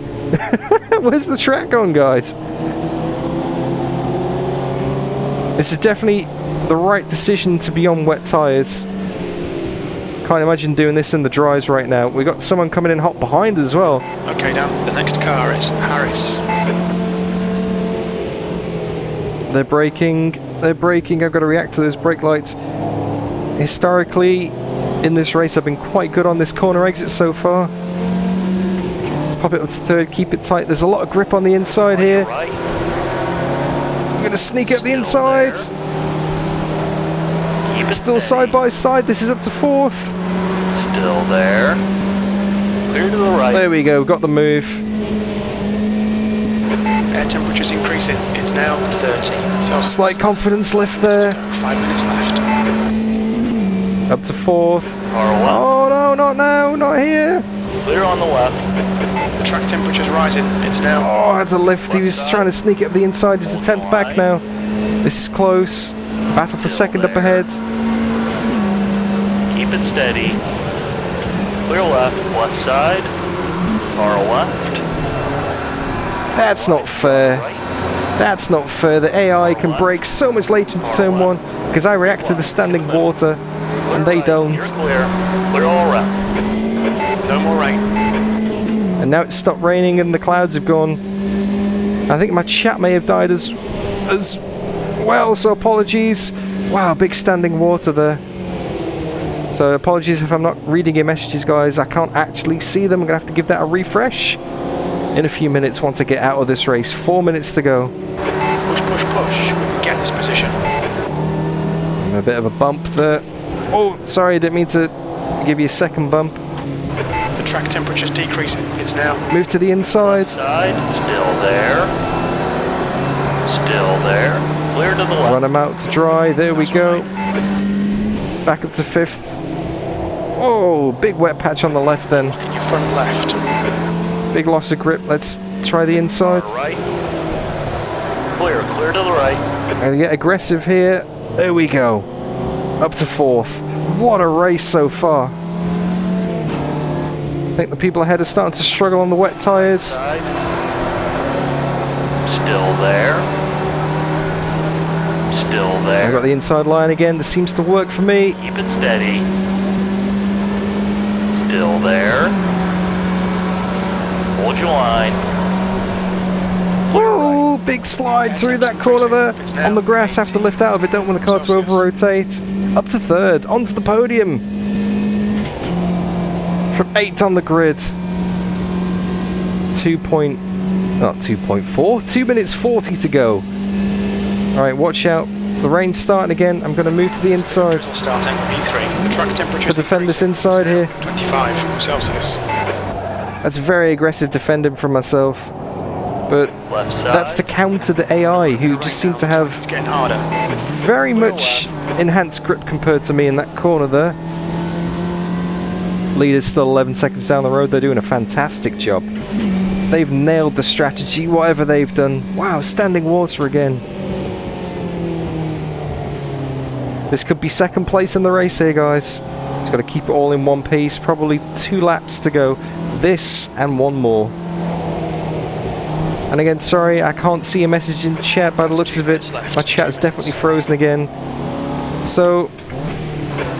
Where's the track gone, guys? This is definitely the right decision to be on wet tyres. Can't imagine doing this in the dries right now. We've got someone coming in hot behind as well. Okay, down. The next car is Harris. They're braking. I've got to react to those brake lights. Historically, in this race, I've been quite good on this corner exit so far. Let's pop it up to 3rd, keep it tight. There's a lot of grip on the inside here. Right. I'm going to sneak up the Still inside. there. Keep it Still steady. side by side. This is up to 4th. Still there. Clear to the right. There we go. Got the move. Air temperature's increasing. It's now 30 Celsius. Slight confidence lift there. 5 minutes left. Up to 4th. Car left. Oh no, not now. Not here. Clear on the left. The track temperature's rising. It's now Oh, that's a lift. He was trying to sneak up the inside. He's a 10th back now. This is close. Battle for Still 2nd up there. ahead. Keep it steady. Clear left. Left side. Car left. That's not fair. Right. That's not fair. The AI can brake so much later into turn 1 because I react to the standing water and they don't. You're clear. Clear all around. no more rain. And now it's stopped raining and the clouds have gone. I think my chat may have died as well, so apologies. Wow, big standing water there. So apologies if I'm not reading your messages, guys. I can't actually see them. I'm going to have to give that a refresh in a few minutes once I get out of this race. 4 minutes to go. Push, push, push. Get this position. A bit of a bump there. Oh, sorry, I didn't mean to give you a second bump. The track temperature's decreasing. It's now. Move to the inside. Side, still there. Still there. Clear to the left. Run them out to dry. There we go. Back up to 5th. Oh, big wet patch on the left then. Lock in your front left. Big loss of grip. Let's try the inside. Right. Clear to the right. I'm going to get aggressive here. There we go. Up to 4th. What a race so far. I think the people ahead are starting to struggle on the wet tyres. Side. Still there. Still there. I got the inside line again. This seems to work for me. Keep it steady. Still there. Hold your line. Whoa, big slide through that corner there. On the grass, have to lift out of it. Don't want the car to over-rotate. Up to 3rd. Onto the podium. From 8th on the grid. 2 minutes 40 to go. Alright, watch out. The rain's starting again. I'm going to move to the inside. Starting P3. The track temperature. To defend this inside here. 25 Celsius. That's very aggressive defending from myself. But Left side. that's to counter the AI, who just seem to have It's getting harder. very much enhanced grip compared to me in that corner there. Leader's still 11 seconds down the road. They're doing a fantastic job. They've nailed the strategy, whatever they've done. Wow, standing water again. This could be 2nd place in the race here, guys. Just got to keep it all in one piece. Probably 2 laps to go. This and 1 more. And again, sorry, I can't see a message in chat by the looks of it. My chat is definitely frozen again. So,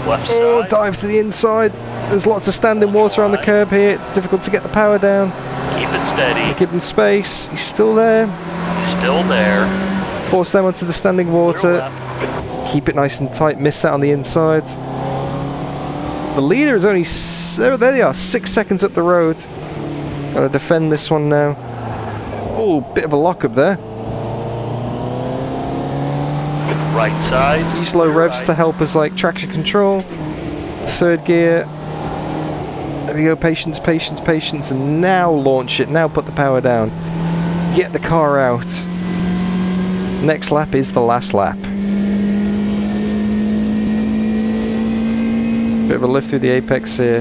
Left oh, side. dive to the inside. There's lots of standing water on the curb here. It's difficult to get the power down. Keep it steady. Give him space. He's still there. Still there. Force them onto the standing Clear water. left. Keep it nice and tight. Miss that on the inside. The leader is only... there they are, 6 seconds up the road. Gotta defend this one now. Oh, bit of a lock up there. Right side. Use low revs to help us, like traction control. 3rd gear. There we go. Patience, patience, patience. And now launch it. Now put the power down. Get the car out. Next lap is the last lap. Bit of a lift through the apex here.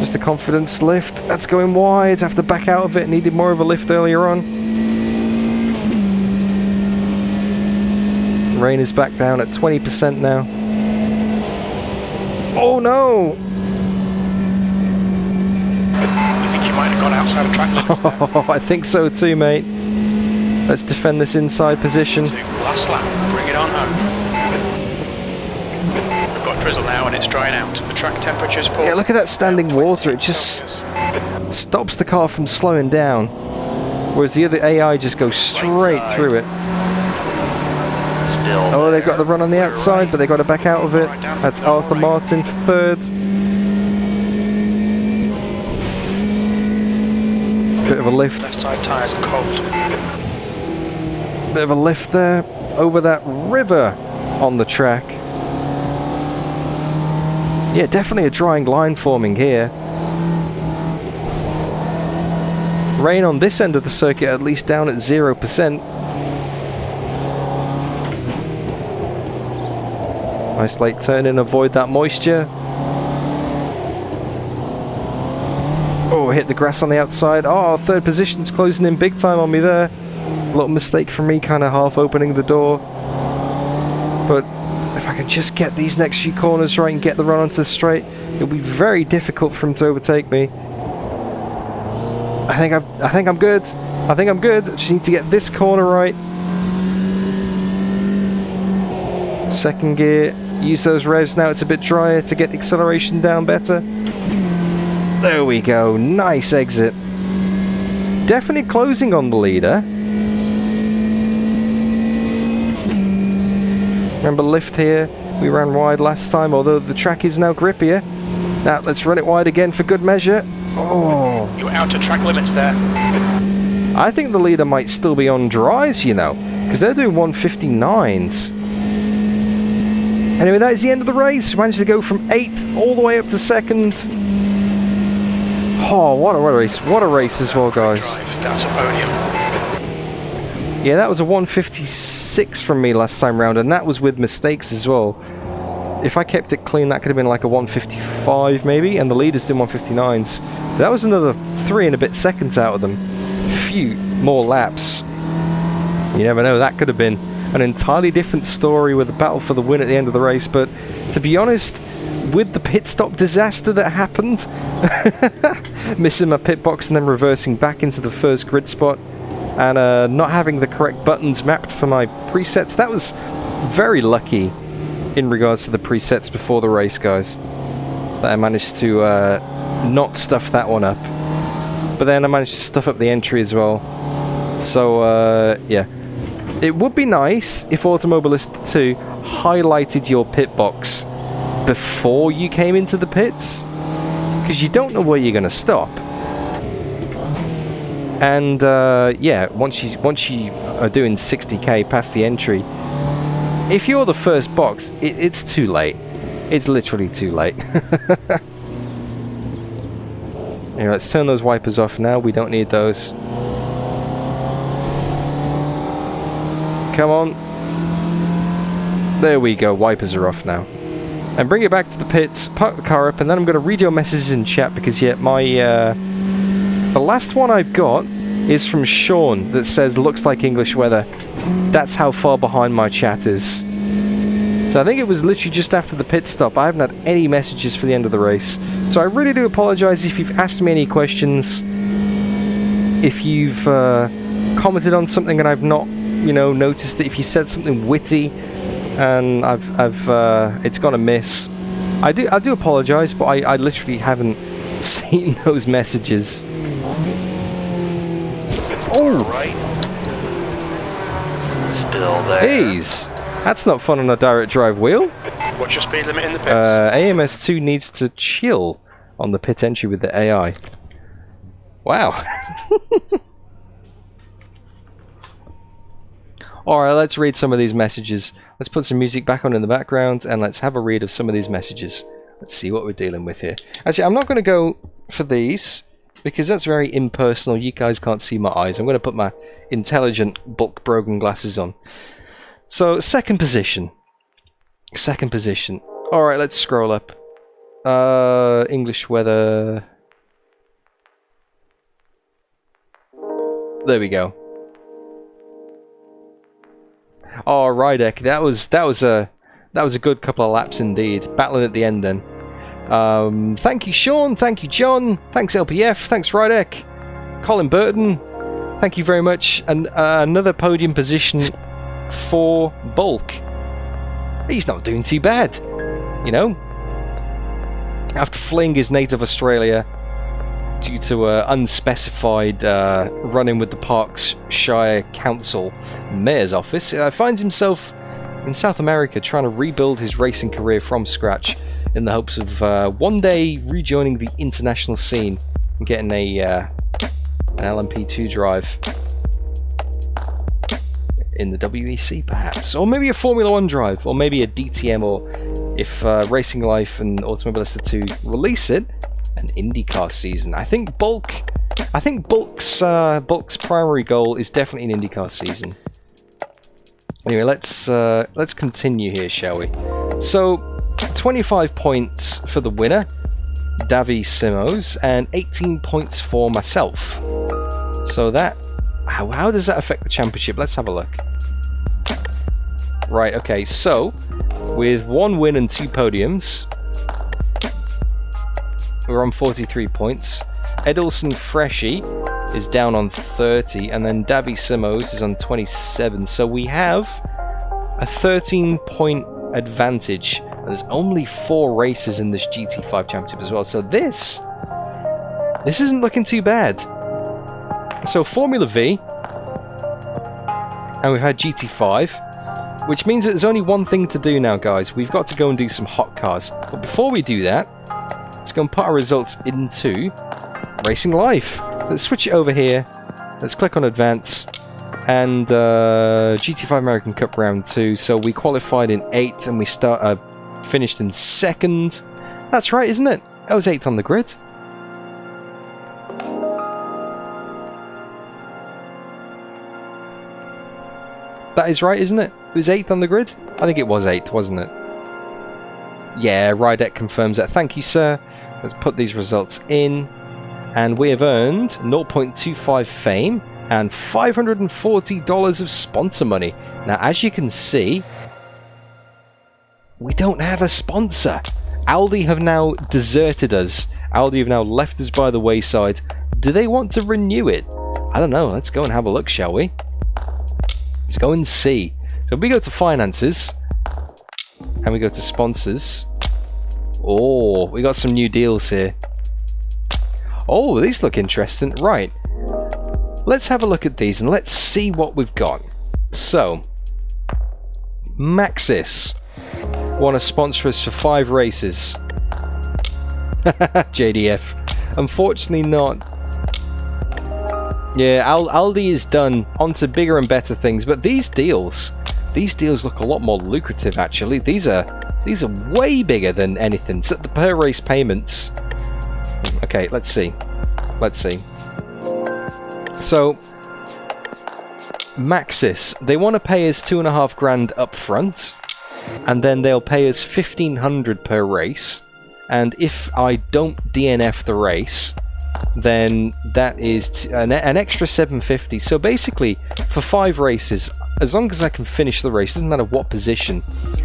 Just a confidence lift. That's going wide. Have to back out of it. Needed more of a lift earlier on. Rain is back down at 20% now. Oh no! You think you might have gone outside of track limits there? Oh, I think so too, mate. Let's defend this inside position. Last lap. Bring it on home. We've got drizzle now and it's drying out. The track temperature's 4. Yeah, look at that standing water. It just stops the car from slowing down. Whereas the other AI just goes straight through it. Still Oh, they've got the there. run on the outside, but they got to back out of it. That's Arthur Martin for 3rd. Bit of a lift. Left side tyres are cold. Bit of a lift there over that river on the track. Yeah, definitely a drying line forming here. Rain on this end of the circuit at least down at 0%. Nice late turn in, avoid that moisture. Oh, hit the grass on the outside. Oh, 3rd position's closing in big time on me there. A little mistake from me, kind of half opening the door. But if I can just get these next few corners right and get the run onto the straight, it'll be very difficult for him to overtake me. I think I'm good. I think I'm good. I just need to get this corner right. 2nd gear. Use those revs now. It's a bit drier to get the acceleration down better. There we go. Nice exit. Definitely closing on the leader. Remember, lift here. We ran wide last time, although the track is now grippier. Now, let's run it wide again for good measure. Oh. You were out of track limits there. I think the leader might still be on dries, you know, because they're doing 159s. Anyway, that is the end of the race. We managed to go from 8th all the way up to 2nd. Oh, what a race. What a race as well, guys. That's a podium. Yeah, that was a 156 from me last time round, and that was with mistakes as well. If I kept it clean, that could have been like a 155 maybe, and the leaders did 159s. So that was another 3 and a bit seconds out of them. Few more laps. You never know, that could have been an entirely different story with a battle for the win at the end of the race, but to be honest, with the pit stop disaster that happened, missing my pit box and then reversing back into the first grid spot, and not having the correct buttons mapped for my presets, that was very lucky in regards to the presets before the race, guys, that I managed to not stuff that one up. But then I managed to stuff up the entry as well. So, yeah. It would be nice if Automobilista 2 highlighted your pit box before you came into the pits, because you don't know where you're going to stop. And, yeah, once you are doing 60k past the entry, if you're the first box, it's too late. It's literally too late. Anyway, let's turn those wipers off now. We don't need those. Come on. There we go. Wipers are off now. And bring it back to the pits, park the car up, and then I'm going to read your messages in chat, because, yeah, my... the last one I've got is from Sean that says, looks like English weather. That's how far behind my chat is. So I think it was literally just after the pit stop. I haven't had any messages for the end of the race. So I really do apologise if you've asked me any questions. If you've commented on something and I've not, you know, noticed it. If you said something witty and it's gone amiss. I do apologise, but I literally haven't seen those messages. Oh! Right. Still there. Jeez! That's not fun on a direct drive wheel. What's your speed limit in the pits? AMS2 needs to chill on the pit entry with the AI. Wow. Alright, let's read some of these messages. Let's put some music back on in the background and let's have a read of some of these messages. Let's see what we're dealing with here. Actually, I'm not going to go for these because that's very impersonal. You guys can't see my eyes. I'm going to put my intelligent bulk Brogan glasses on. So, second position. Second position. Alright, let's scroll up. English weather. There we go. Oh, Rydek, that was a good couple of laps indeed. Battling at the end then. Thank you, Sean. Thank you, John. Thanks, LPF. Thanks, Rydek. Colin Burton. Thank you very much. And another podium position for Bulk. He's not doing too bad, you know. After fleeing his native Australia due to unspecified run-in with the Parkshire Council Mayor's office, finds himself in South America trying to rebuild his racing career from scratch in the hopes of one day rejoining the international scene and getting an LMP2 drive in the WEC perhaps, or maybe a Formula 1 drive, or maybe a DTM, or if Racing Life and Automobilista 2 release it, an IndyCar season. I think Bulk's primary goal is definitely an IndyCar season. Anyway, let's continue here, shall we? So, 25 points for the winner, Davi Simos, and 18 points for myself. So that, how does that affect the championship? Let's have a look. Right, okay, so with 1 win and 2 podiums, we're on 43 points. Edelson Freshie is down on 30, and then Davi Simos is on 27. So we have a 13-point advantage, and there's only 4 races in this GT5 championship as well. So this isn't looking too bad. So Formula V, and we've had GT5. which means that there's only one thing to do now, guys. We've got to go and do some hot cars. But before we do that, let's go and put our results into Racing Life. Let's switch it over here. Let's click on Advance. And GT5 American Cup Round 2. So we qualified in 8th and we finished in 2nd. That's right, isn't it? I was 8th on the grid. That is right, isn't it? It was 8th on the grid? I think it was 8th, wasn't it? Yeah, Rydeck confirms that. Thank you, sir. Let's put these results in. And we have earned 0.25 fame and $540 of sponsor money. Now, as you can see, we don't have a sponsor. Aldi have now deserted us. Aldi have now left us by the wayside. Do they want to renew it? I don't know. Let's go and have a look, shall we? Let's go and see. So we go to finances and we go to sponsors. Oh, we got some new deals here. Oh, these look interesting. Right. Let's have a look at these and let's see what we've got. So, Maxis want to sponsor us for 5 races. JDF. Unfortunately not. Yeah, Aldi is done. On to bigger and better things. But these deals look a lot more lucrative actually. These are way bigger than anything. So the per race payments. Okay, let's see. So Maxis, they want to pay us $2.5 grand up front, and then they'll pay us $1,500 per race. And if I don't DNF the race, then that is an extra $750. So basically, for 5 races, as long as I can finish the race, doesn't matter what position,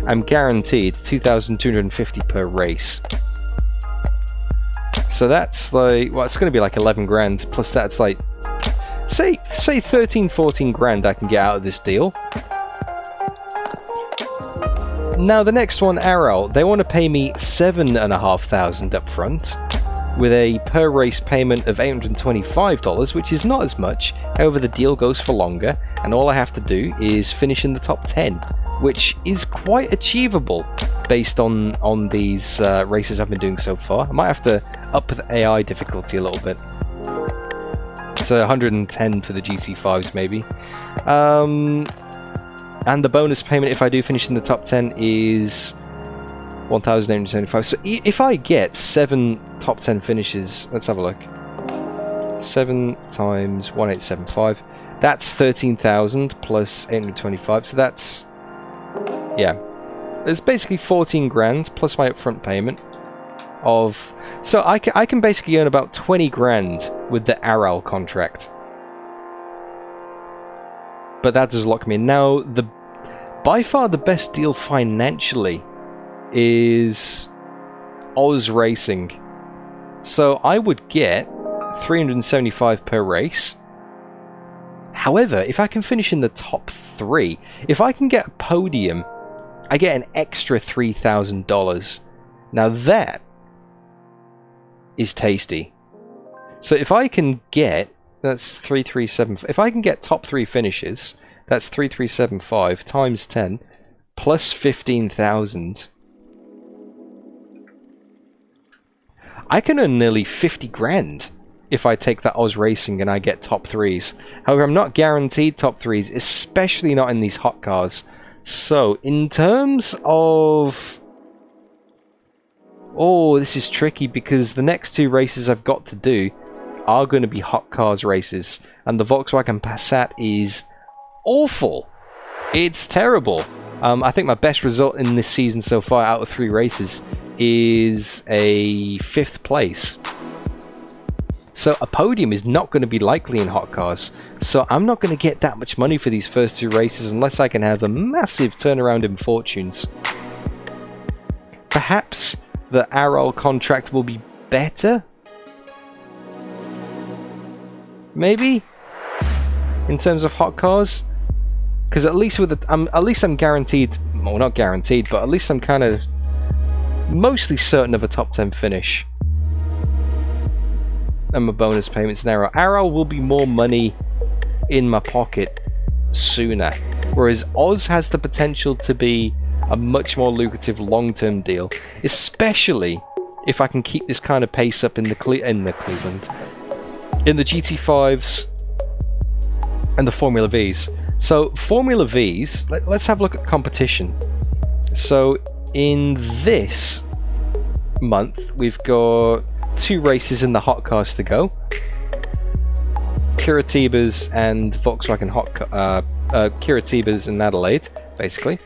I'm guaranteed $2,250 per race. So that's like, well, it's going to be like 11 grand, plus that's like, say 13, 14 grand I can get out of this deal. Now the next one, Arrow, they want to pay me $7,500 up front, with a per race payment of $825, which is not as much. However, the deal goes for longer, and all I have to do is finish in the top 10, which is quite achievable based on these races I've been doing so far. I might have to up the AI difficulty a little bit. So 110 for the GT5s maybe. And the bonus payment if I do finish in the top 10 is 1,875. So if I get 7 top 10 finishes, let's have a look. 7 times 1,875. That's 13,000 plus 825. So that's, yeah, it's basically 14 grand plus my upfront payment of. So I can basically earn about 20 grand with the Aral contract. But that does lock me in. Now, by far the best deal financially is Oz Racing. So I would get 375 per race. However, if I can finish in the top 3, if I can get a podium, I get an extra $3,000. Now that is tasty. So if I can get, that's 3,375. If I can get top 3 finishes, that's 3,375 times 10 plus 15,000. I can earn nearly 50 grand if I take that Oz Racing and I get top 3s. However, I'm not guaranteed top 3s, especially not in these hot cars. So, in terms of... Oh, this is tricky because the next 2 races I've got to do are going to be hot cars races. And the Volkswagen Passat is awful. It's terrible. I think my best result in this season so far out of 3 races is a 5th place. So a podium is not going to be likely in hot cars. So I'm not going to get that much money for these first 2 races unless I can have a massive turnaround in fortunes. Perhaps the Aral contract will be better? Maybe? In terms of hot cars? Because at least with at least I'm guaranteed, well, not guaranteed, but at least I'm kind of mostly certain of a top 10 finish. And my bonus payments in Aral. Aral will be more money in my pocket sooner. whereas Oz has the potential to be a much more lucrative long-term deal, especially if I can keep this kind of pace up in the Cleveland, in the GT5s and the Formula Vs. So Formula Vs, let's have a look at the competition. So in this month, we've got 2 races in the hot cars to go. Curitibas and Volkswagen Curitibas and Adelaide, basically.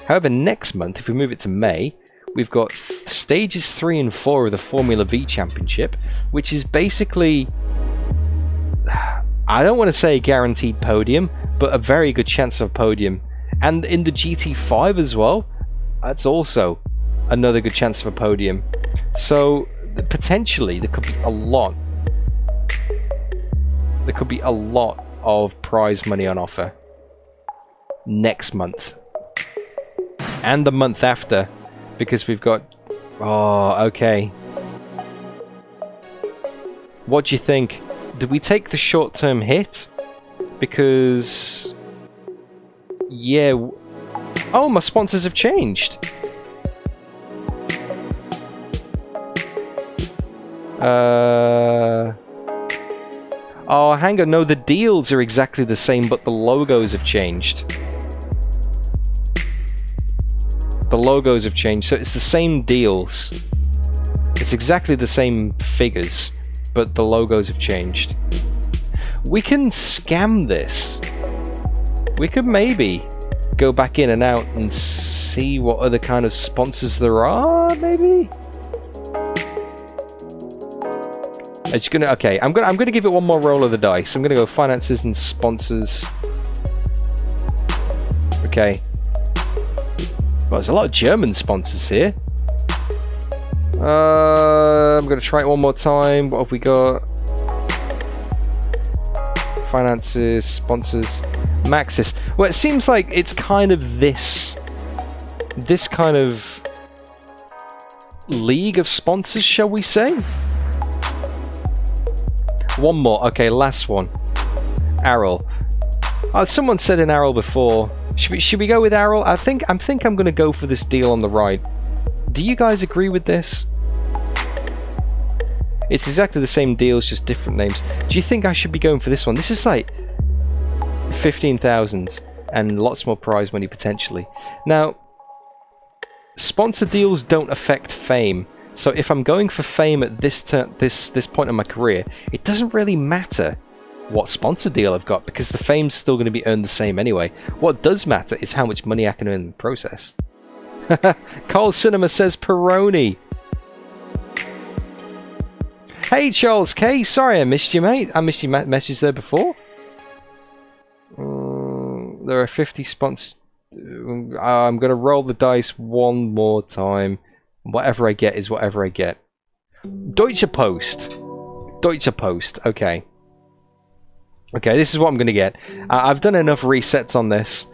However, next month, if we move it to May, we've got stages 3 and 4 of the Formula V Championship, which is basically, I don't want to say a guaranteed podium, but a very good chance of a podium. And in the GT5 as well, that's also another good chance of a podium. So potentially there could be a lot. There could be a lot of prize money on offer next month and the month after, because we've got... Oh, okay. What do you think? Did we take the short-term hit? Because... Yeah... Oh, my sponsors have changed! Oh, hang on, no, the deals are exactly the same, but the logos have changed. The logos have changed, so it's the same deals. It's exactly the same figures, but the logos have changed. We can scam this. We could maybe go back in and out and see what other kind of sponsors there are, maybe? I'm gonna give it one more roll of the dice. I'm gonna go finances and sponsors. Okay. Well, there's a lot of German sponsors here. I'm gonna try it one more time. What have we got? Finances, sponsors, Maxis. Well, it seems like it's kind of this kind of league of sponsors, shall we say? One more. Okay, last one. Arrol. Someone said in Arrol before. Should we go with Arrol? I think I'm going to go for this deal on the right. Do you guys agree with this? It's exactly the same deals, just different names. Do you think I should be going for this one? This is like 15,000 and lots more prize money potentially. Now, sponsor deals don't affect fame. So if I'm going for fame at this point in my career, it doesn't really matter what sponsor deal I've got, because the fame's still going to be earned the same anyway. What does matter is how much money I can earn in the process. Carl Cinema says Peroni. Hey Charles K, sorry I missed you, mate. I missed your message there before. There are 50 sponsors. I'm going to roll the dice one more time. Whatever I get is whatever I get. Deutsche Post. Deutsche Post. Okay. Okay, this is what I'm going to get. I've done enough resets on this.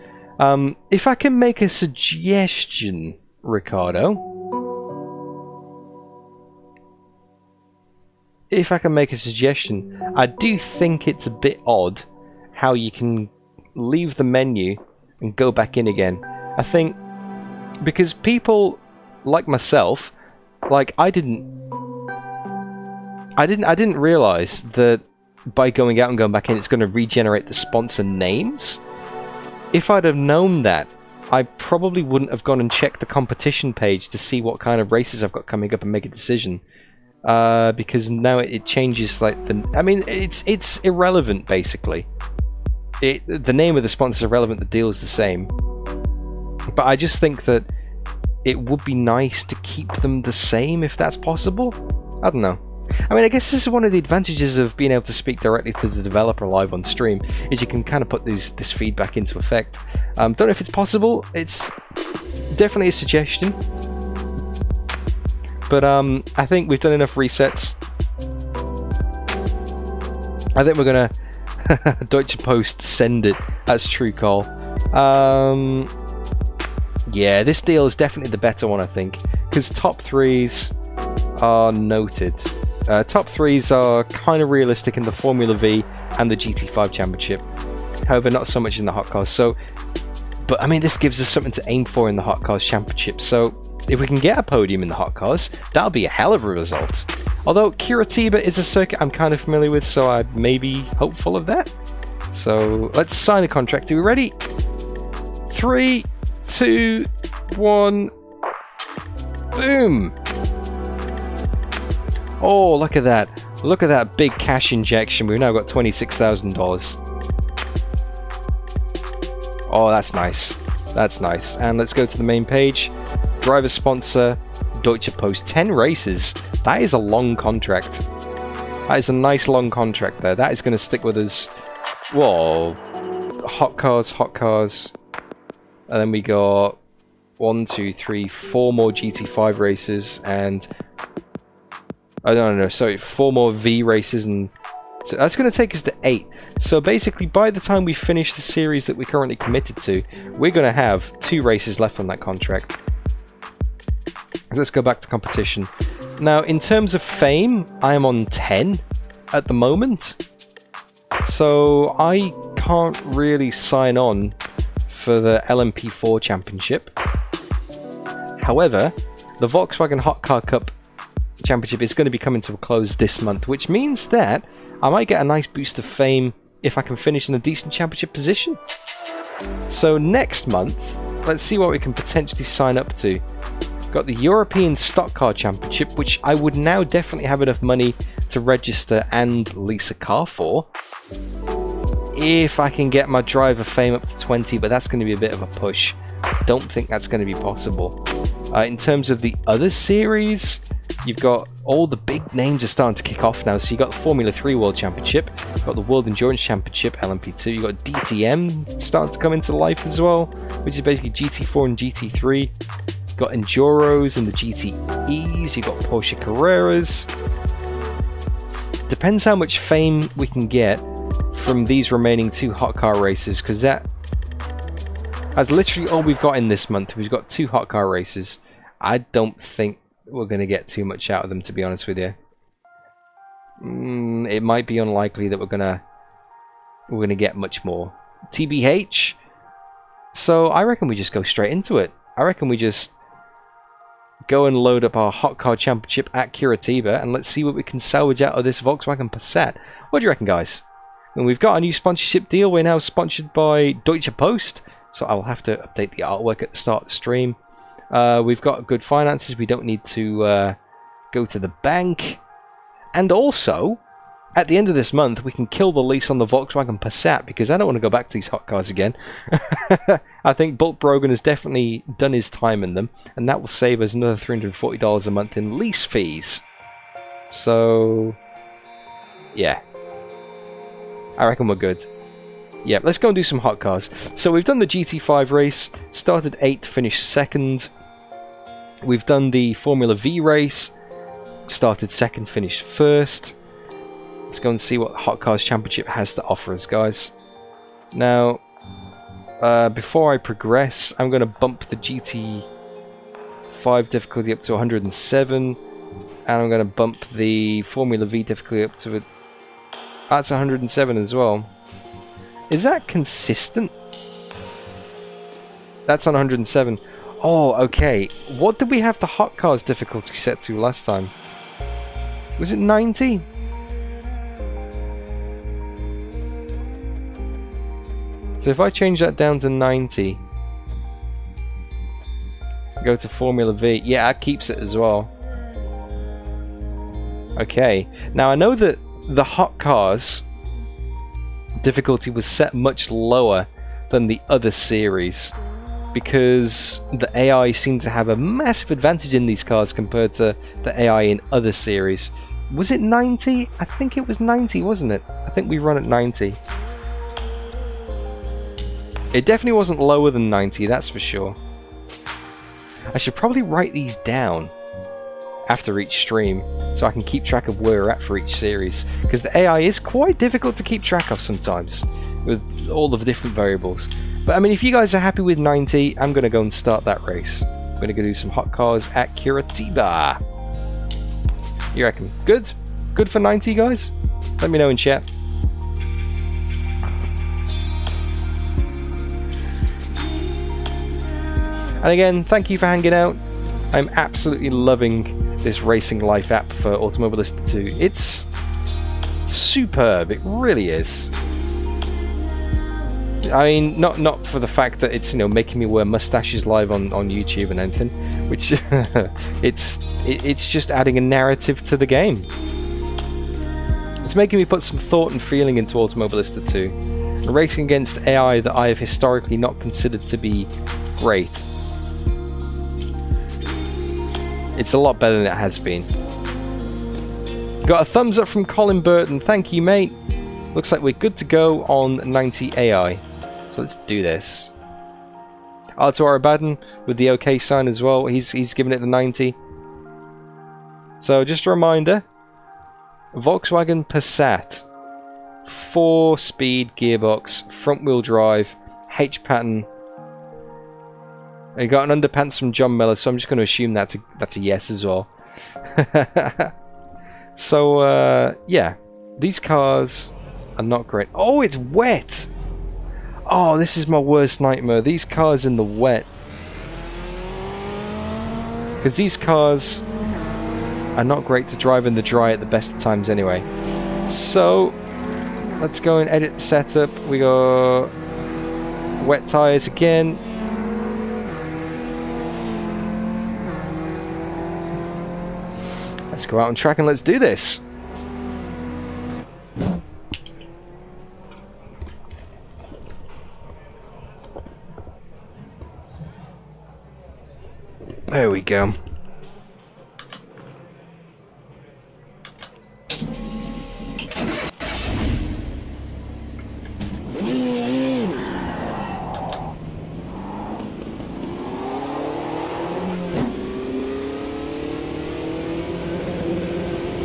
If I can make a suggestion, Ricardo. If I can make a suggestion, I do think it's a bit odd how you can leave the menu and go back in again. I think because people like myself, like I didn't realize that by going out and going back in, it's going to regenerate the sponsor names. If I'd have known that, I probably wouldn't have gone and checked the competition page to see what kind of races I've got coming up and make a decision. Because now it changes, like I mean, it's irrelevant basically. The name of the sponsor is irrelevant. The deal is the same. But I just think that it would be nice to keep them the same if that's possible. I don't know. I mean, I guess this is one of the advantages of being able to speak directly to the developer live on stream, is you can kind of put this feedback into effect. Don't know if it's possible. It's definitely a suggestion. But I think we've done enough resets. I think we're gonna Deutsche Post send it. That's true, Carl. Yeah, this deal is definitely the better one, I think, because top threes are noted. Top threes are kind of realistic in the Formula V and the GT5 Championship. However, not so much in the hot cars. So But I mean, this gives us something to aim for in the Hot Cars Championship. So if we can get a podium in the Hot Cars, that'll be a hell of a result. Although Curitiba is a circuit I'm kind of familiar with, so I may be hopeful of that. So let's sign a contract. Are we ready? 3, 2, 1. Boom! Oh, look at that. Look at that big cash injection. We've now got $26,000. Oh, that's nice. That's nice. And let's go to the main page. Driver sponsor, Deutsche Post. 10 races. That is a long contract. That is a nice long contract there. That is going to stick with us. Whoa. Hot cars, hot cars. And then we got 1, 2, 3, 4 more GT5 races. And... oh, no, sorry. 4 more V races. And so that's going to take us to 8. So basically, by the time we finish the series that we're currently committed to, we're going to have 2 races left on that contract. Let's go back to competition. Now, in terms of fame, I am on 10 at the moment. So I can't really sign on for the LMP4 Championship. However, the Volkswagen Hot Car Cup Championship is going to be coming to a close this month, which means that I might get a nice boost of fame if I can finish in a decent championship position. So next month, let's see what we can potentially sign up to. Got the European Stock Car Championship, which I would now definitely have enough money to register and lease a car for. If I can get my driver fame up to 20, but that's going to be a bit of a push. Don't think that's going to be possible. In terms of the other series, you've got all the big names are starting to kick off now. So you've got the Formula 3 World Championship, you've got the World Endurance Championship, LMP2, you've got DTM starting to come into life as well, which is basically GT4 and GT3. You've got Enduros and the GTEs, you've got Porsche Carreras. Depends how much fame we can get from these remaining 2 hot car races, because that's literally all we've got in this month. We've got 2 hot car races. I don't think we're going to get too much out of them, to be honest with you. It might be unlikely that we're going to get much more. TBH. So I reckon we just go straight into it. I reckon we just go and load up our Hot Car Championship at Curitiba, and let's see what we can salvage out of this Volkswagen Passat. What do you reckon, guys? And we've got a new sponsorship deal. We're now sponsored by Deutsche Post, so I'll have to update the artwork at the start of the stream. We've got good finances. We don't need to go to the bank. And also, at the end of this month, we can kill the lease on the Volkswagen Passat, because I don't want to go back to these hot cars again. I think Bulk Brogan has definitely done his time in them, and that will save us another $340 a month in lease fees. So, yeah. I reckon we're good. Yeah, let's go and do some hot cars. So we've done the GT5 race, started 8th, finished 2nd. We've done the Formula V race, started 2nd, finished 1st. Let's go and see what the Hot Cars Championship has to offer us, guys. Now, before I progress, I'm going to bump the GT5 difficulty up to 107, and I'm going to bump the Formula V difficulty up to that's 107 as well. Is that consistent? That's on 107. Oh, okay. What did we have the Hot Cars difficulty set to last time? Was it 90? So if I change that down to 90, go to Formula V, yeah, that keeps it as well. Okay. Now I know that the Hot Cars difficulty was set much lower than the other series, because the AI seemed to have a massive advantage in these cars compared to the AI in other series. Was it 90? I think it was 90, wasn't it? I think we run at 90. It definitely wasn't lower than 90, that's for sure. I should probably write these down after each stream, so I can keep track of where we're at for each series, because the AI is quite difficult to keep track of sometimes with all of the different variables. But I mean, if you guys are happy with 90, I'm going to go and start that race. I'm going to go do some hot cars at Curitiba. You reckon? Good? Good for 90, guys? Let me know in chat. And again, thank you for hanging out. I'm absolutely loving this Racing Life app for Automobilista 2. It's superb, it really is. I mean, not for the fact that it's, you know, making me wear mustaches live on YouTube and anything, which it's just adding a narrative to the game. It's making me put some thought and feeling into Automobilista 2. Racing against AI that I have historically not considered to be great. It's a lot better than it has been. Got a thumbs up from Colin Burton. Thank you, mate. Looks like we're good to go on 90 AI. So let's do this. Arto Arabadan with the OK sign as well. He's given it the 90. So just a reminder. Volkswagen Passat. 4-speed gearbox, front-wheel drive, H-pattern. I got an underpants from John Miller, so I'm just going to assume that's a yes as well. So, yeah. These cars are not great. Oh, it's wet! Oh, this is my worst nightmare. These cars in the wet. Because these cars are not great to drive in the dry at the best of times anyway. So, let's go and edit the setup. We got wet tyres again. Let's go out on track and let's do this. There we go.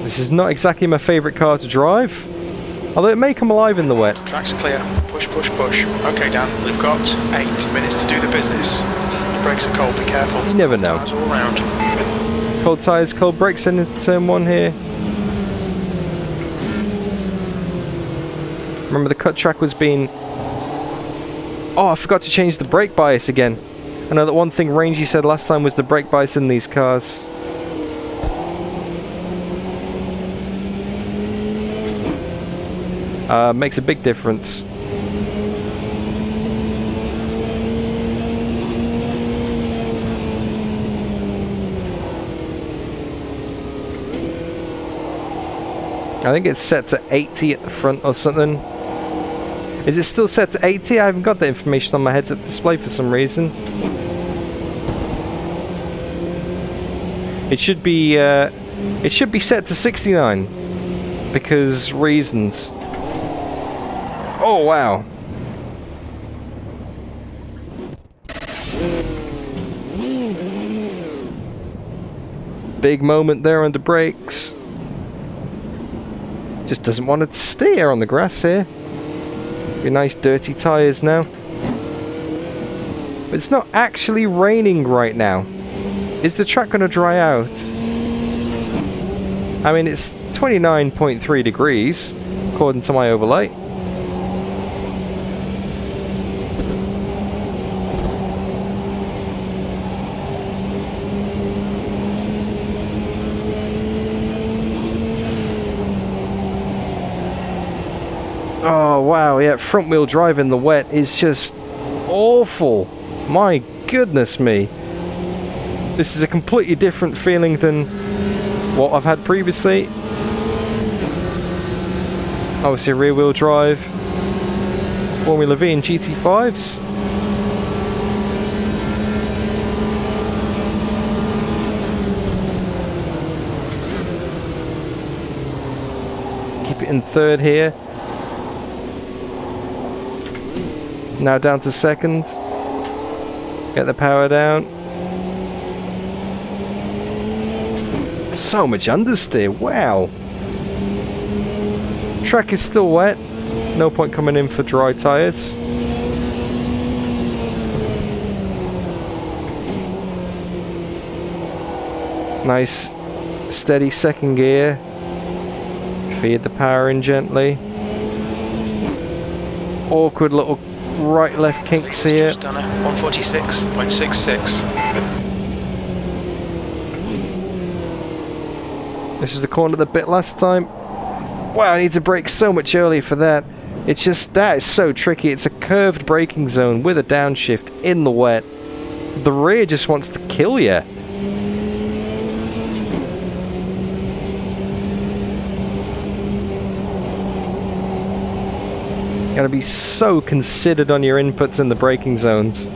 This is not exactly my favourite car to drive, although it may come alive in the wet. Track's clear. Push, push, push. Okay, Dan, we've got 8 minutes to do the business. The brakes are cold, be careful. You never know. Tyres all around. Cold tyres, cold brakes in turn 1 here. Remember the cut track was being... Oh, I forgot to change the brake bias again. I know that one thing Rangy said last time was the brake bias in these cars. Makes a big difference. I think it's set to 80 at the front or something. Is it still set to 80? I haven't got that information on my heads-up display for some reason. It should be set to 69 because reasons. Oh wow. Big moment there on the brakes. Just doesn't want to steer on the grass here. Be nice dirty tyres now. But it's not actually raining right now. Is the track going to dry out? I mean, it's 29.3 degrees according to my overlay. Oh wow, yeah, front wheel drive in the wet is just awful. My goodness me. This is a completely different feeling than what I've had previously. Obviously rear wheel drive, Formula V and GT5s. Keep it in third here. Now down to second. Get the power down. So much understeer, wow. Track is still wet. No point coming in for dry tyres. Nice steady second gear. Feed the power in gently. Awkward little right left kinks here. Just done a 146.66. This is the corner that bit last time. Wow, I need to brake so much earlier for that. It's just, that is so tricky. It's a curved braking zone with a downshift in the wet. The rear just wants to kill you. Gotta be so considered on your inputs in the braking zones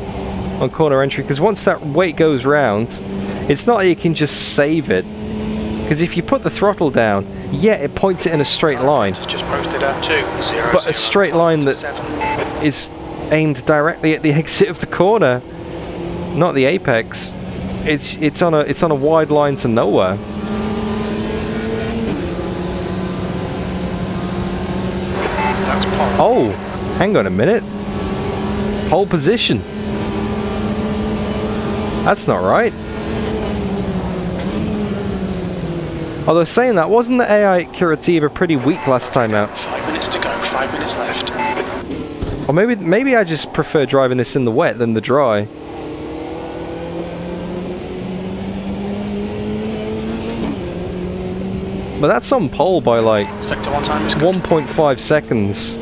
on corner entry, because once that weight goes round, it's not like you can just save it. Because if you put the throttle down, yeah, it points it in a straight line. Just posted at 2-0. But a straight line that is aimed directly at the exit of the corner, not the apex. It's on a wide line to nowhere. That's pole. Oh, hang on a minute. Pole position. That's not right. Although saying that, wasn't the AI at Curitiba pretty weak last time out? 5 minutes to go, 5 minutes left. Or maybe I just prefer driving this in the wet than the dry. But that's on pole by like Sector 1 time is good. 1.5 seconds.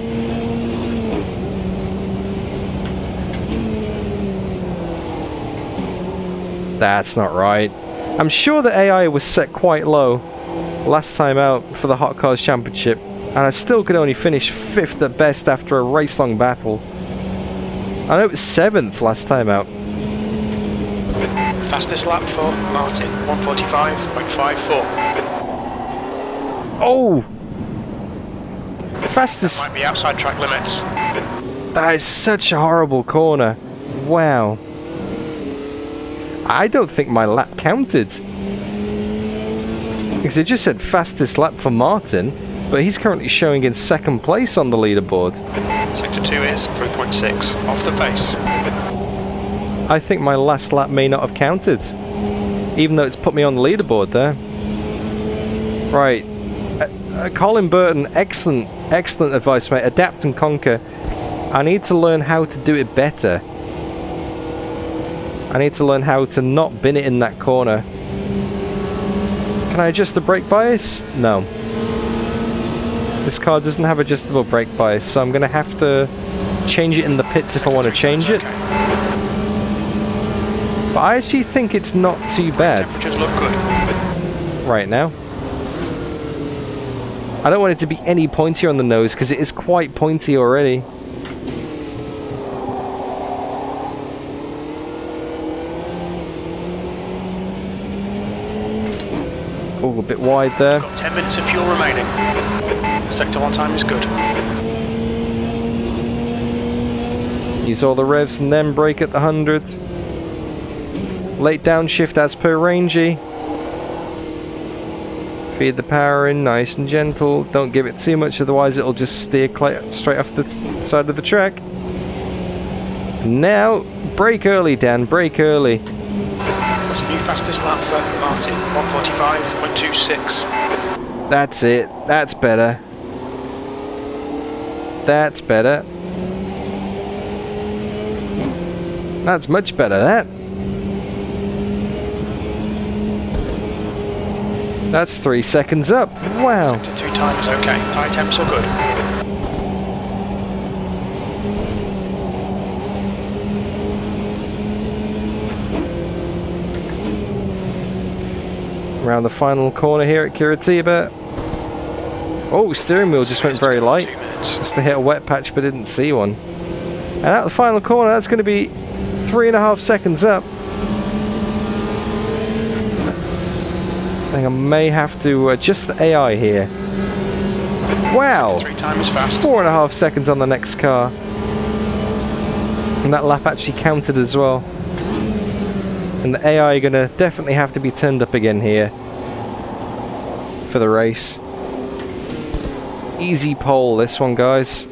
That's not right. I'm sure the AI was set quite low last time out for the Hot Cars Championship, and I still could only finish 5th at best after a race-long battle. I know it was 7th last time out. Fastest lap for Martin, 145.54. Oh! Fastest... Might be outside track limits. That is such a horrible corner. Wow. I don't think my lap counted. Because it just said fastest lap for Martin, but he's currently showing in 2nd place on the leaderboard. Sector 2 is 3.6, off the pace. I think my last lap may not have counted, even though it's put me on the leaderboard there. Right. Colin Burton, excellent advice, mate. Adapt and conquer. I need to learn how to do it better. I need to learn how to not bin it in that corner. Can I adjust the brake bias? No. This car doesn't have adjustable brake bias, so I'm going to have to change it in the pits if I want to change it. But I actually think it's not too bad. Temperatures look good. Right now. I don't want it to be any pointier on the nose, because it is quite pointy already. Oh, a bit wide there. Got 10 minutes of fuel remaining. Sector 1 time is good. Use all the revs and then brake at the 100. Late downshift as per Rangy. Feed the power in nice and gentle. Don't give it too much, otherwise it'll just steer straight off the side of the track. Now, brake early, Dan, brake early. That's a new fastest lap for Martin, 145.26. That's it. That's better. That's better. That's much better, that. That's 3 seconds up. Wow. Sector 2 time is okay. Tyre temps are good. Around the final corner here at Curitiba. Oh, steering wheel just went very light. 2 minutes. Just to hit a wet patch, but didn't see one. And at the final corner, that's going to be 3.5 seconds up. I think I may have to adjust the AI here. Wow! 3 time is fast. 4.5 seconds on the next car. And that lap actually counted as well. And the AI are going to definitely have to be turned up again here for the race. Easy pole, this one, guys.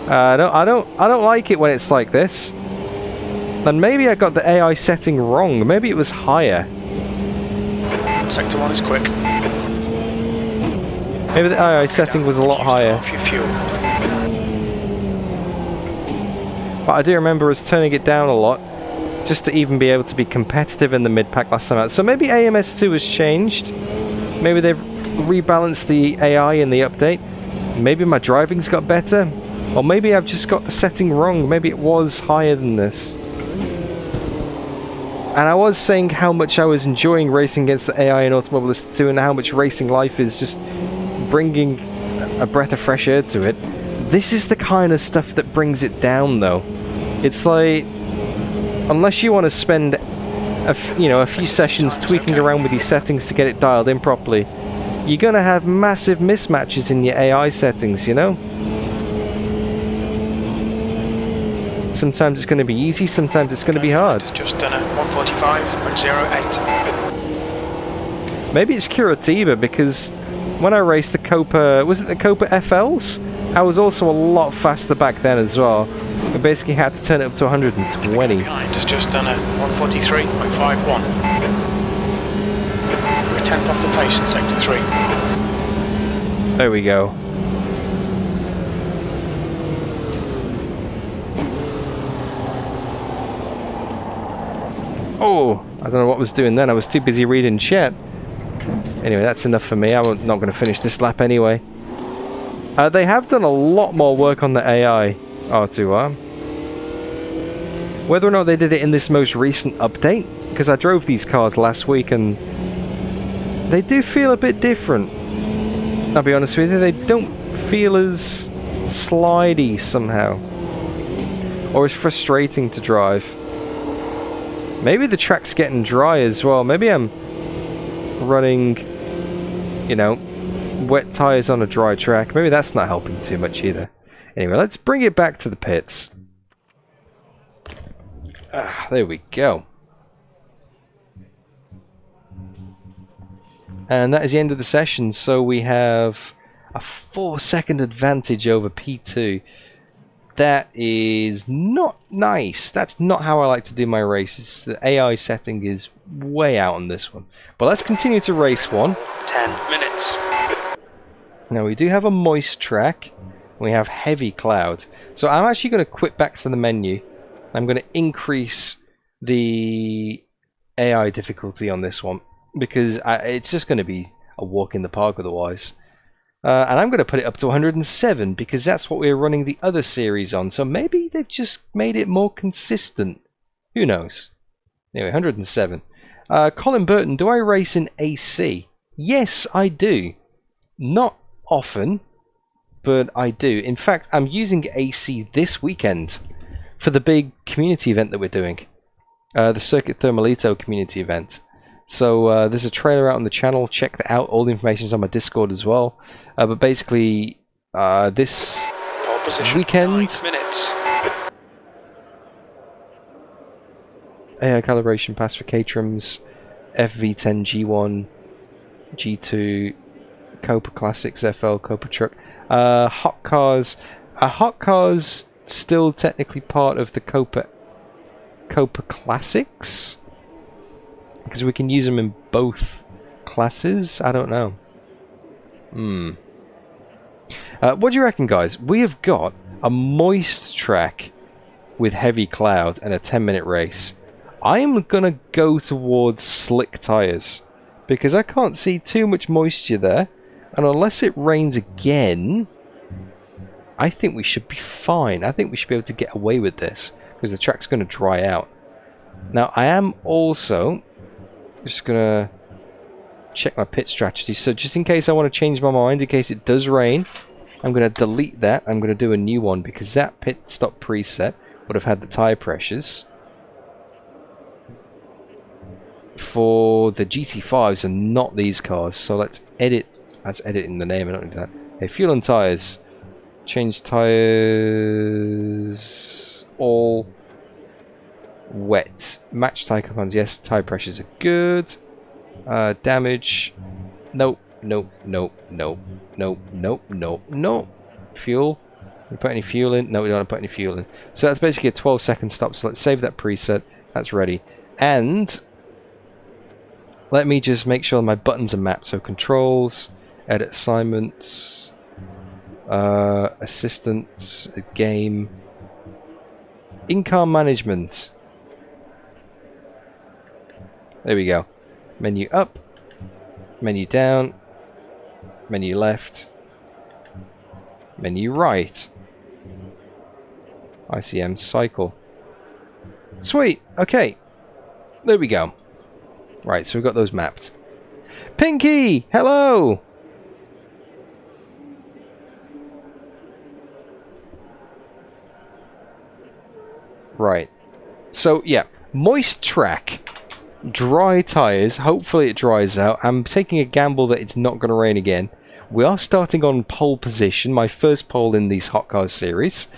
I don't like it when it's like this. And maybe I got the AI setting wrong. Maybe it was higher. Sector 1 is quick. Maybe the AI setting was a lot higher. Off your fuel. But I do remember us turning it down a lot just to even be able to be competitive in the mid-pack last time out. So maybe AMS2 has changed. Maybe they've rebalanced the AI in the update. Maybe my driving's got better. Or maybe I've just got the setting wrong. Maybe it was higher than this. And I was saying how much I was enjoying racing against the AI in Automobilista 2 and how much racing life is just bringing a breath of fresh air to it. This is the kind of stuff that brings it down, though. It's like, unless you want to spend a few sessions tweaking around with your settings to get it dialed in properly, you're going to have massive mismatches in your AI settings, you know? Sometimes it's going to be easy, sometimes it's going to be hard. Just done a 145.08. Maybe it's Curitiba, because when I raced the Copa, was it the Copa FLs? I was also a lot faster back then as well. I basically had to turn it up to 120. Behind has just done a 143.51. We're 10th off the pace in sector 3. There we go. Oh, I don't know what I was doing then. I was too busy reading chat. Anyway, that's enough for me. I'm not going to finish this lap anyway. They have done a lot more work on the AI, R2R. Whether or not they did it in this most recent update, because I drove these cars last week and they do feel a bit different. I'll be honest with you, they don't feel as slidey somehow. Or as frustrating to drive. Maybe the track's getting dry as well. Maybe I'm running, you know, wet tyres on a dry track. Maybe that's not helping too much either. Anyway, let's bring it back to the pits. There we go. And that is the end of the session. So we have a 4-second advantage over P2. That is not nice. That's not how I like to do my races. The AI setting is way out on this one. But let's continue to race one. 10 minutes. Now we do have a moist track. We have heavy clouds. So I'm actually going to quit back to the menu. I'm going to increase the AI difficulty on this one, because it's just going to be a walk in the park otherwise. And I'm going to put it up to 107 because that's what we're running the other series on. So maybe they've just made it more consistent. Who knows? Anyway, 107. Colin Burton, do I race in AC? Yes, I do. Not often, but I do. In fact, I'm using AC this weekend for the big community event that we're doing. The Circuit Thermalito community event. So there's a trailer out on the channel. Check that out. All the information's on my Discord as well. But basically, this weekend, AI calibration pass for Caterhams, FV10 G1, G2, Copa Classics FL, Copa Truck, Hot Cars. Hot Cars still technically part of the Copa Classics? Because we can use them in both classes? I don't know. What do you reckon, guys? We have got a moist track with heavy cloud and a 10-minute race. I'm going to go towards slick tyres, because I can't see too much moisture there. And unless it rains again, I think we should be fine. I think we should be able to get away with this, because the track's going to dry out. Now, I am also just gonna check my pit strategy, so just in case I want to change my mind, in case it does rain, I'm gonna delete that. I'm gonna do a new one, because that pit stop preset would have had the tire pressures for the GT5s and not these cars. So let's edit in the name. I don't do that. Okay, fuel and tires, change tires all wet. Match tire compounds, yes. Tire pressures are good. Damage, nope, nope, nope, nope, nope, nope, nope, nope. Fuel, we put any fuel in? No, we don't want to put any fuel in. So that's basically a 12-second stop. So let's save that preset. That's ready. And let me just make sure my buttons are mapped. So controls, edit assignments, assistants, game. In-car management. There we go. Menu up, menu down, menu left, menu right. ICM cycle. Sweet, okay. There we go. Right, so we've got those mapped. Pinky! Hello! Right. So, yeah. Moist track. Dry tyres. Hopefully it dries out. I'm taking a gamble that it's not going to rain again. We are starting on pole position. My first pole in these Hot Cars series.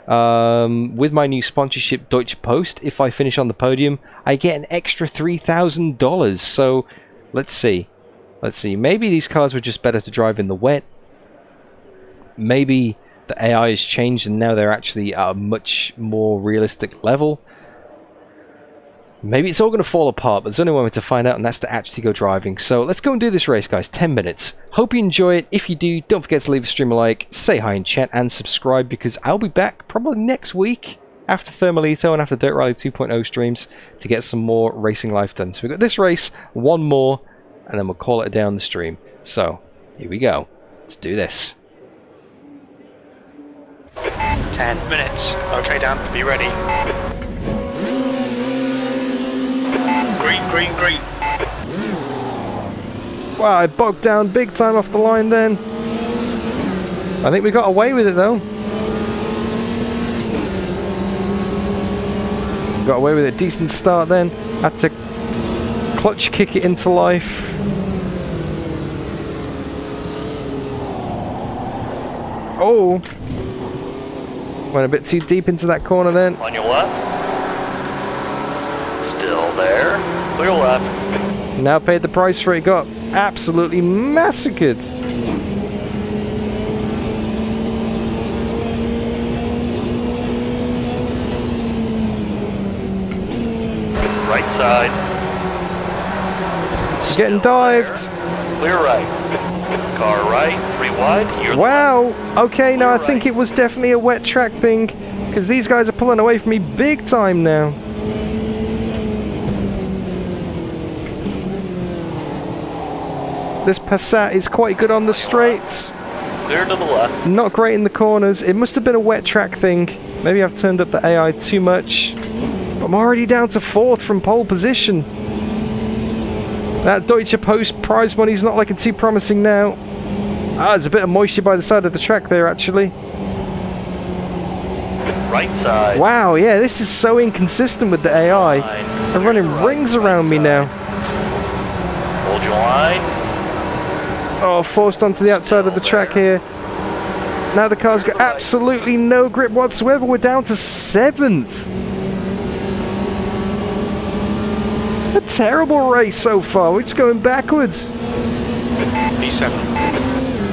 With my new sponsorship Deutsche Post, if I finish on the podium, I get an extra $3,000. So, let's see. Let's see. Maybe these cars were just better to drive in the wet. Maybe the AI has changed and now they're actually at a much more realistic level. Maybe it's all going to fall apart, but there's only one way to find out, and that's to actually go driving. So let's go and do this race, guys. 10 minutes. Hope you enjoy it. If you do, don't forget to leave a stream a like, say hi in chat, and subscribe, because I'll be back probably next week after Thermalito and after Dirt Rally 2.0 streams to get some more racing life done. So we've got this race, one more, and then we'll call it a day on the stream. So, here we go. Let's do this. 10 minutes. Okay, Dan, be ready. Green, green, green. Wow, I bogged down big time off the line then. I think we got away with it though. Got away with a decent start then. Had to clutch kick it into life. Oh! Went a bit too deep into that corner then. On your left. Still there. Clear left. Now paid the price for it. Got absolutely massacred. Right side. Getting Still dived. there. Clear right. Car right. 3 wide. You're Wow. Okay, now I Clear think right. it was definitely a wet track thing, because these guys are pulling away from me big time now. This Passat is quite good on the straights. clear to the left. Not great in the corners. It must have been a wet track thing. Maybe I've turned up the AI too much. I'm already down to 4th from pole position. That Deutsche Post prize money's not looking too promising now. Ah, there's a bit of moisture by the side of the track there, actually. Right side. Wow, yeah, this is so inconsistent with the AI. They're running rings around me now. Hold your line. Oh, forced onto the outside of the track here. Now the car's got absolutely no grip whatsoever. We're down to 7th. A terrible race so far. We're just going backwards. P7.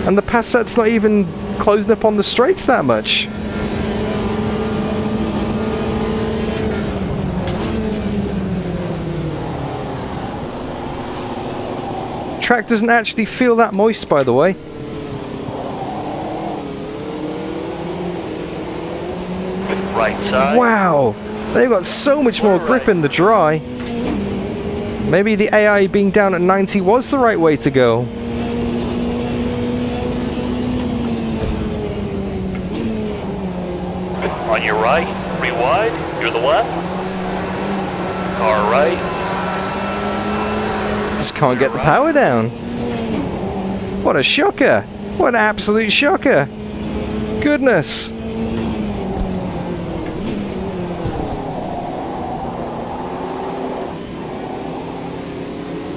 And the Passat's not even closing up on the straights that much. Track doesn't actually feel that moist, by the way. Right side. Wow, they've got so much more grip in the dry. Maybe the AI being down at 90 was the right way to go. On your right. 3 wide. You're the left. Car right. Just can't get the power down. What a shocker. What an absolute shocker. Goodness.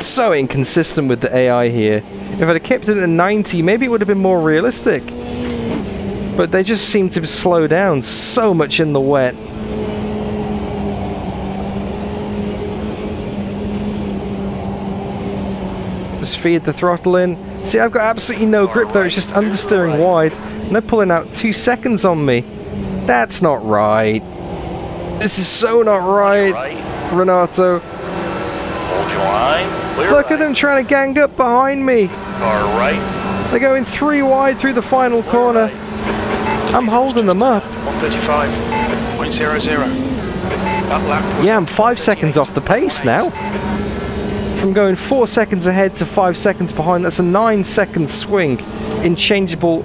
So inconsistent with the AI here. If I'd have kept it at 90, maybe it would have been more realistic. But they just seem to slow down so much in the wet. Just feed the throttle in. See, I've got absolutely no grip there. It's just understeering wide. And they're pulling out 2 seconds on me. That's not right. This is so not right, Renato. Hold your line. Clear Look right. at them trying to gang up behind me. Car right. They're going 3 wide through the final corner. I'm holding them up. 135.0. That lap was Yeah, I'm 5 seconds off the pace now. From going 4 seconds ahead to 5 seconds behind, that's a 9-second swing in changeable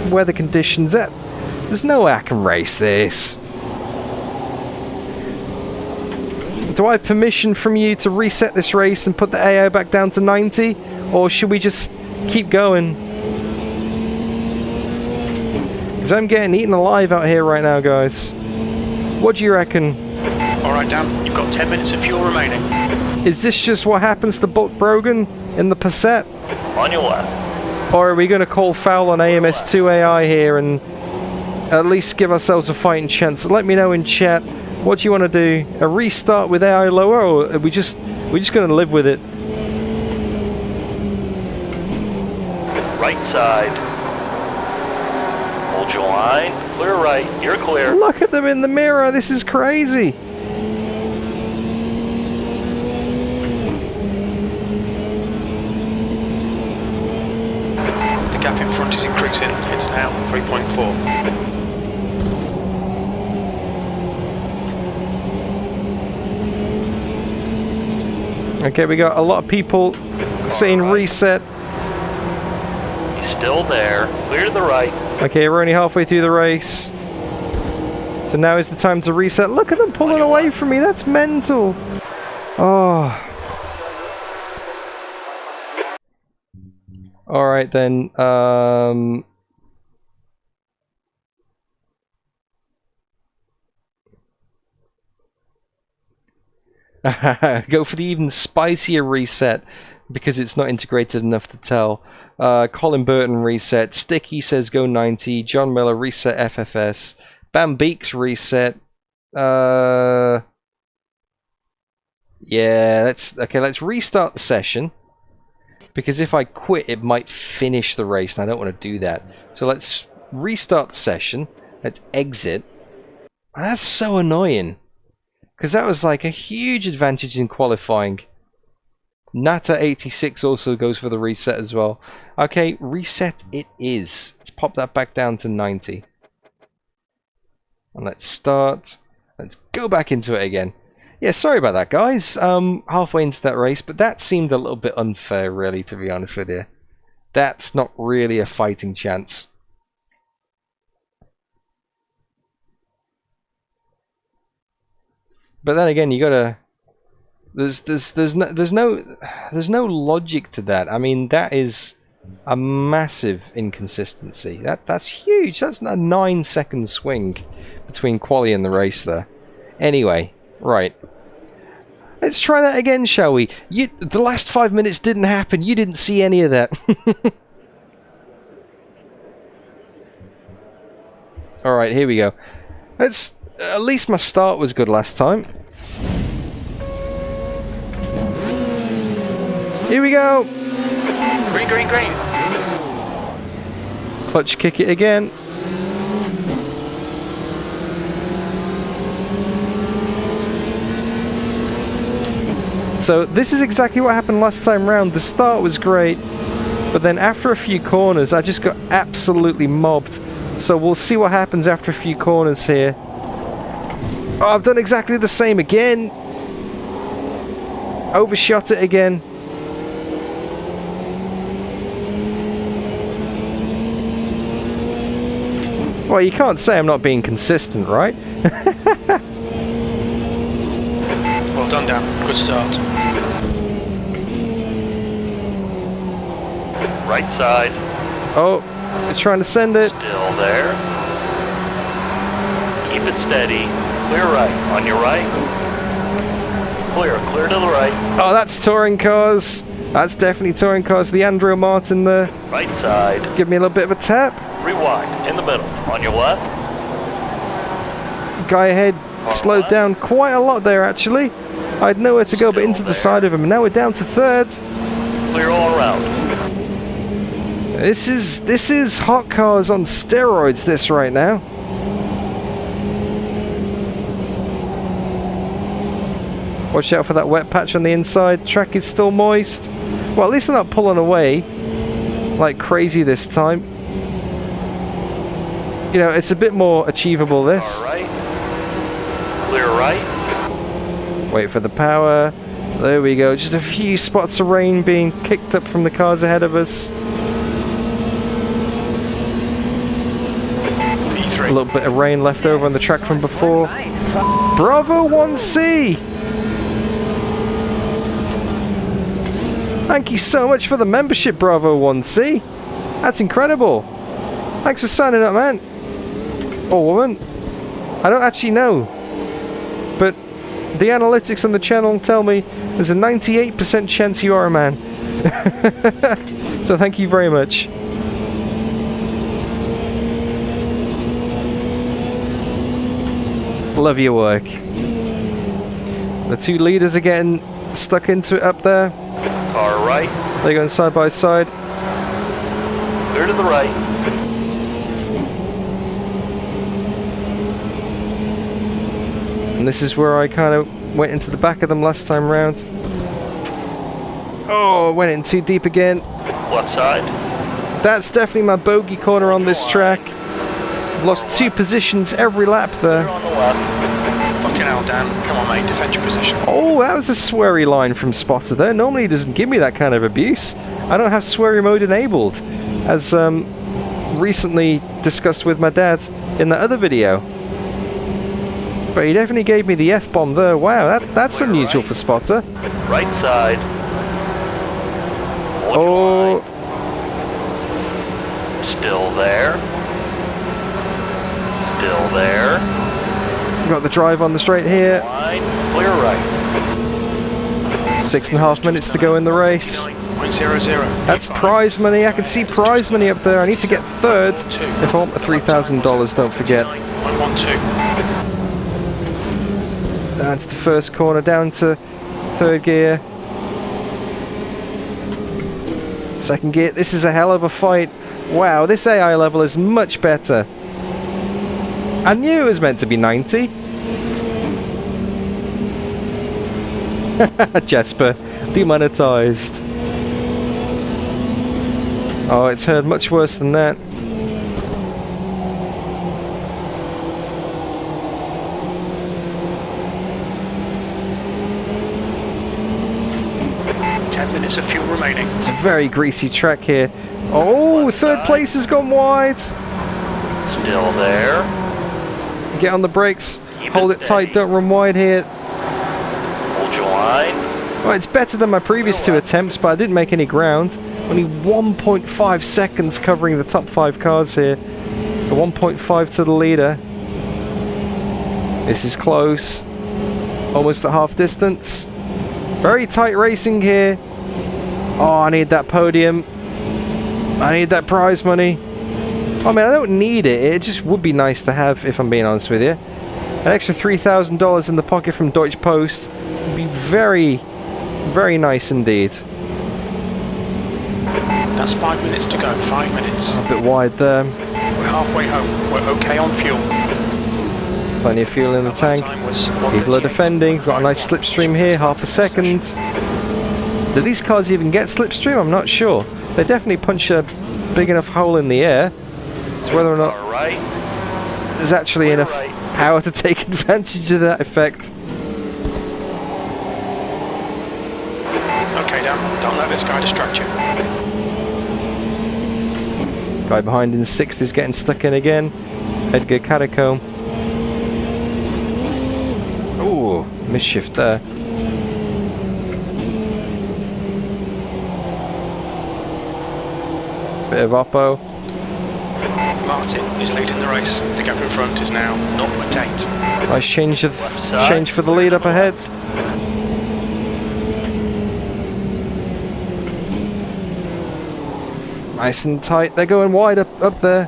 weather conditions. There's no way I can race this. Do I have permission from you to reset this race and put the AO back down to 90? Or should we just keep going? Because I'm getting eaten alive out here right now, guys. What do you reckon? Alright, Dan, you've got 10 minutes of fuel remaining. Is this just what happens to Brogan in the Passat? On your left. Or are we going to call foul on AMS2 AI here and at least give ourselves a fighting chance? Let me know in chat. What do you want to do? A restart with AI lower, or are we just going to live with it? Right side. Hold your line. Clear right. You're clear. Look at them in the mirror. This is crazy. The gap in front is increasing. It's now 3.4. Okay, we got a lot of people saying reset. He's still there. Clear to the right. Okay, we're only halfway through the race. So now is the time to reset. Look at them pulling away from me. That's mental. Oh. Alright then. Go for the even spicier reset because it's not integrated enough to tell. Colin Burton reset. Sticky says go 90. John Miller reset FFS. Bam Beeks reset. Yeah, let's restart the session. Because if I quit, it might finish the race, and I don't want to do that. So let's restart the session. Let's exit. That's so annoying. Because that was like a huge advantage in qualifying. Nata86 also goes for the reset as well. Okay, reset it is. Let's pop that back down to 90. And let's start. Let's go back into it again. Yeah, sorry about that, guys. Halfway into that race, but that seemed a little bit unfair, really, to be honest with you. That's not really a fighting chance. But then again, you gotta. There's no logic to that. I mean, that is a massive inconsistency. That's huge. That's a 9-second swing between quali and the race there. Anyway, right. Let's try that again, shall we? The last 5 minutes didn't happen. You didn't see any of that. Alright, here we go. Let's... At least my start was good last time. Here we go! Green, green, green! Clutch kick it again. So this is exactly what happened last time round. The start was great, but then after a few corners I just got absolutely mobbed. So we'll see what happens after a few corners here. Oh, I've done exactly the same again. Overshot it again. Well, you can't say I'm not being consistent, right? Well done, Dan. Good start. Right side. Oh, it's trying to send it. Still there. Keep it steady. Clear right. On your right. Clear. Clear to the right. Oh, that's touring cars. That's definitely touring cars. The Andrew Martin there. Right side. Give me a little bit of a tap. Rewind. In the middle. On your left. Guy ahead slowed down quite a lot there, actually. I had nowhere to go but into the side of him. And now we're down to third. Clear all around. This is hot cars on steroids, this right now. Watch out for that wet patch on the inside. Track is still moist. Well, at least they're not pulling away like crazy this time. You know, it's a bit more achievable, this. All right. right. Wait for the power. There we go. Just a few spots of rain being kicked up from the cars ahead of us. P3. A little bit of rain left over on the track from before. Bravo 1C! Thank you so much for the membership, Bravo 1C. That's incredible. Thanks for signing up, man. Or woman. I don't actually know. But the analytics on the channel tell me there's a 98% chance you are a man. So thank you very much. Love your work. The two leaders are getting stuck into it up there. Car right. They're going side by side. Clear to the right. And this is where I kind of went into the back of them last time round. Oh, went in too deep again. Left side. That's definitely my bogey corner on this track. Lost 2 positions every lap there. Clear on the left. Fucking hell, Dan. Come on, mate. Defend your position. Oh, that was a sweary line from Spotter there. Normally he doesn't give me that kind of abuse. I don't have sweary mode enabled, as recently discussed with my dad in that other video. But he definitely gave me the F-bomb there. Wow, that's unusual for Spotter. Right side. Oh, Still there. Still there. got the drive on the straight here. Line. Clear right. 6.5 minutes to go in the race. 9.00. That's prize money. I can see prize money up there. I need to get third if I want my $3,000, don't forget. 112. Down to the first corner, down to third gear. Second gear. This is a hell of a fight. Wow, this AI level is much better. I knew it was meant to be 90. Jesper, demonetized. Oh, it's heard much worse than that. Minutes of fuel remaining. It's a very greasy track here. Oh, third place has gone wide. Still there. Get on the brakes. Keep Hold it it tight. steady. Don't run wide here. Hold your line. Well, it's better than my previous 2 attempts, but I didn't make any ground. Only 1.5 seconds covering the top 5 cars here. So 1.5 to the leader. This is close. Almost at half distance. Very tight racing here. Oh, I need that podium. I need that prize money. I mean, I don't need it. It just would be nice to have, if I'm being honest with you. An extra $3,000 in the pocket from Deutsche Post would be very, very nice indeed. That's 5 minutes to go. 5 minutes. A bit wide there. We're halfway home. We're okay on fuel. Plenty of fuel in the tank. Time was People are 1:38. defending. Got a nice slipstream here, half a second. Do these cars even get slipstream? I'm not sure. They definitely punch a big enough hole in the air. It's whether or not Car right. there's actually Clear enough right. power to take advantage of that effect. Okay, Dan. Don't let this guy distract you. Guy behind in 6th is getting stuck in again. Edgar Catacomb. Ooh, misshift there. Bit of oppo. Martin is leading the race. The gap in front is now 0.8. Nice change side. for the lead up ahead. Nice and tight. They're going wide up there.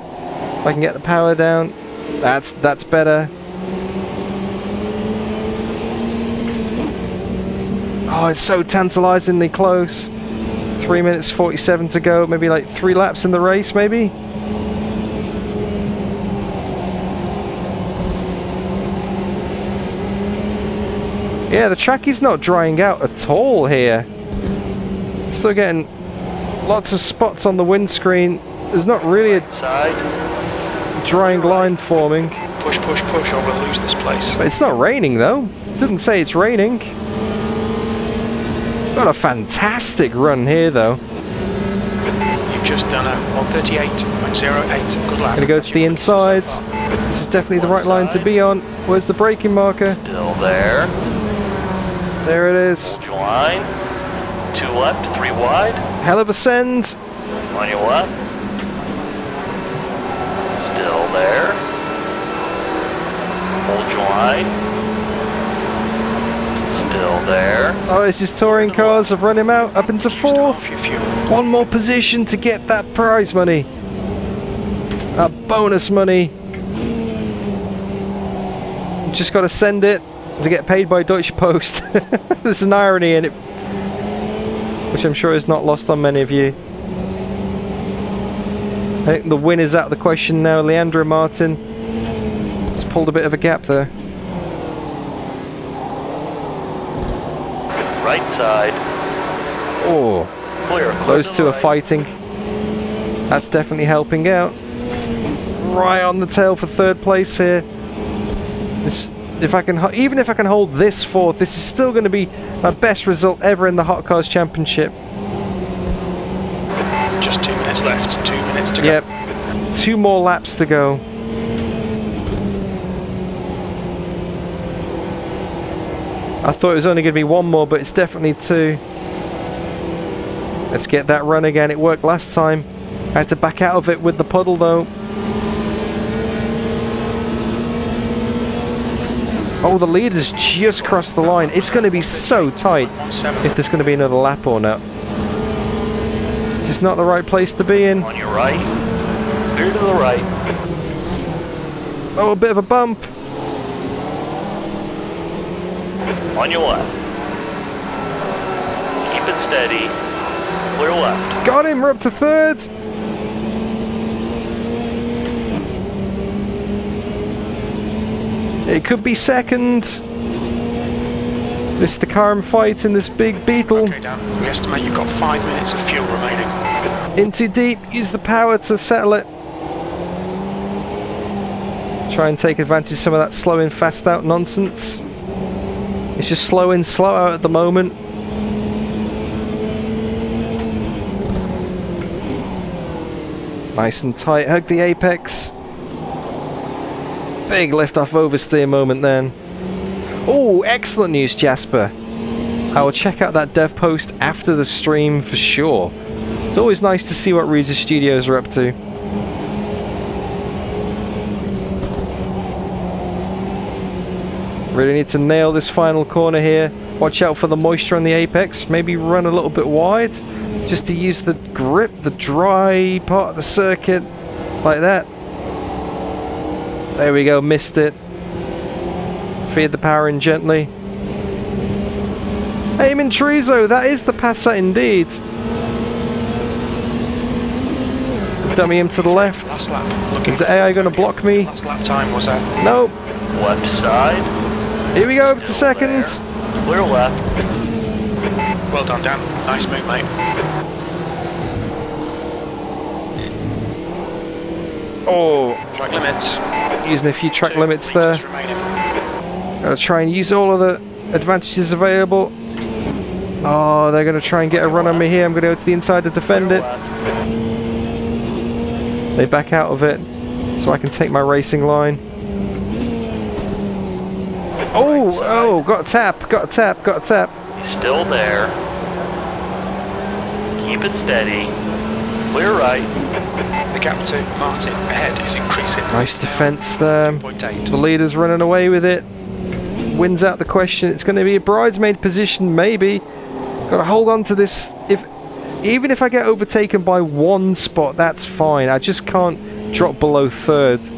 If I can get the power down. That's better. Oh, it's so tantalizingly close. 3 minutes 47 to go. Maybe like 3 laps in the race, maybe? Yeah, the track is not drying out at all here. Still getting lots of spots on the windscreen. There's not really a Side. drying line forming. Push, push, push, or we'll lose this place. But it's not raining though. Didn't say it's raining. Got a fantastic run here though. You've just done a 138.08. Good lap. Gonna go to the inside. This is definitely the right line to be on. Where's the braking marker? Still there. There it is. Hold your line. 2 left, 3 wide. Hell of a send. On your left. Still there. Hold your line. Still there. Oh, it's his touring cars. I've run him out up into Used half 4th. your fuel. One more position to get that prize money. That bonus money. Just got to send it to get paid by Deutsche Post. There's an irony in it, which I'm sure is not lost on many of you. I think the win is out of the question now. Leandro Martin has pulled a bit of a gap there. Right side. Oh, Clear. those two are fighting. That's definitely helping out. Right on the tail for 3rd place here. This, even if I can hold this 4th, this is still going to be my best result ever in the Hot Cars Championship. Just 2 minutes left. 2 minutes to go. Yep, 2 more laps to go. I thought it was only going to be 1 more, but it's definitely 2. Let's get that run again. It worked last time. I had to back out of it with the puddle though. Oh, the leaders just crossed the line. It's going to be so tight if there's going to be another lap or not. This is not the right place to be in. On your right. Clear to the right. Oh, a bit of a bump. On your left. Keep it steady. Clear left. Got him. We're up to 3rd. It could be 2nd. This is the car I'm fighting, this big Beetle. Okay, Dan. We estimate you've got 5 minutes of fuel remaining. In too deep. Use the power to settle it. Try and take advantage of some of that slow in, fast out nonsense. It's just slow in, slow out at the moment. Nice and tight. Hug the apex. Big lift off oversteer moment then. Oh, excellent news, Jasper. I will check out that dev post after the stream for sure. It's always nice to see what Reza Studios are up to. Really need to nail this final corner here. Watch out for the moisture on the apex. Maybe run a little bit wide just to use the grip, the dry part of the circuit, like that. There we go, missed it. Feed the power in gently. Aim in Trizo, that is the Passat indeed. Dummy him to the left. Last lap. Is the AI going to block me? Last lap time was that? Nope. Left side. Here we go, up to Still 2nd. there. Clear left. Well done, Dan. Nice move, mate. Oh, Track limits. using a few track 2 limits there. meters remaining. Gotta try and use all of the advantages available. Oh, they're gonna try and get a run on me here. I'm gonna go to the inside to defend Clear it. left. They back out of it, so I can take my racing line. Oh, oh, got a tap, got a tap, got a tap. He's still there. Keep it steady. Clear right. The gap to Martin ahead is increasing. Nice defense there. 0.8. The leader's running away with it. Wins out the question. It's going to be a bridesmaid position, maybe. Got to hold on to this. Even if I get overtaken by 1 spot, that's fine. I just can't drop below 3rd.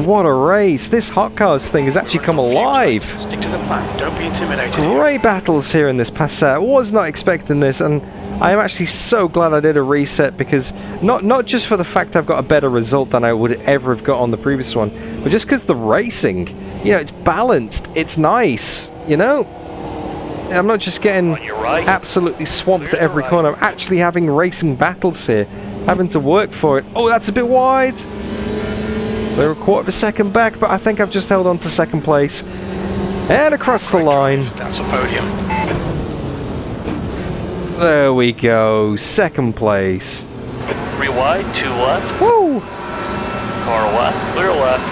What a race. This Hot Cars thing has actually come alive. Stick to the plan. Don't be intimidated. Great battles here in this Passat. I was not expecting this, and I am actually so glad I did a reset, because not just for the fact I've got a better result than I would ever have got on the previous one, but just because the racing, you know, it's balanced, it's nice, you know? I'm not just getting On your right. absolutely swamped Clear at every right. corner. I'm actually having racing battles here, having to work for it. Oh, that's a bit wide. They're a quarter of a second back, but I think I've just held on to second place. And across the line. That's a podium. There we go. Second place. 3 wide, 2 left. Woo! Car left, clear left.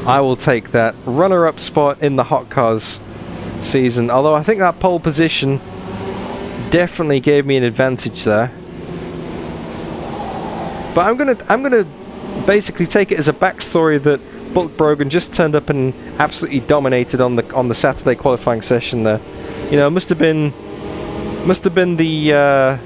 I will take that runner-up spot in the Hot Cars season. Although I think that pole position definitely gave me an advantage there. But I'm gonna basically take it as a backstory that Brogan just turned up and absolutely dominated on the Saturday qualifying session there. You know, must have been the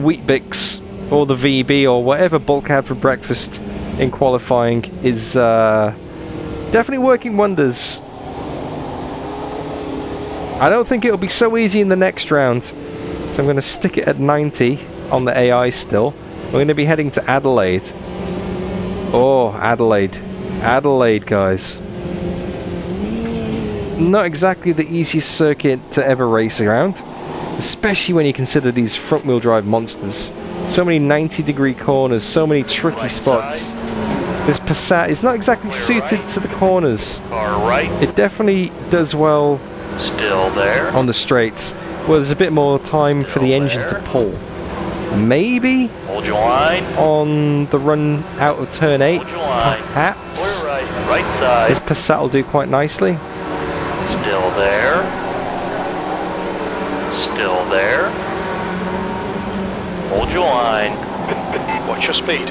Wheat Bix or the VB or whatever Bulk had for breakfast in qualifying is definitely working wonders. I don't think it'll be so easy in the next round, so I'm going to stick it at 90 on the AI still. We're going to be heading to Adelaide. Oh, Adelaide. Adelaide, guys. Not exactly the easiest circuit to ever race around, especially when you consider these front-wheel drive monsters. So many 90-degree corners, so many tricky spots. This Passat is not exactly suited to the corners. Car right. It definitely does well Still there. on the straights, where there's a bit more time for the engine to pull. Maybe Hold your line. on the run out of turn 8, Hold your line. perhaps Clear right. Right side. this Passat will do quite nicely. Still there. Still there. Hold your line. Watch your speed.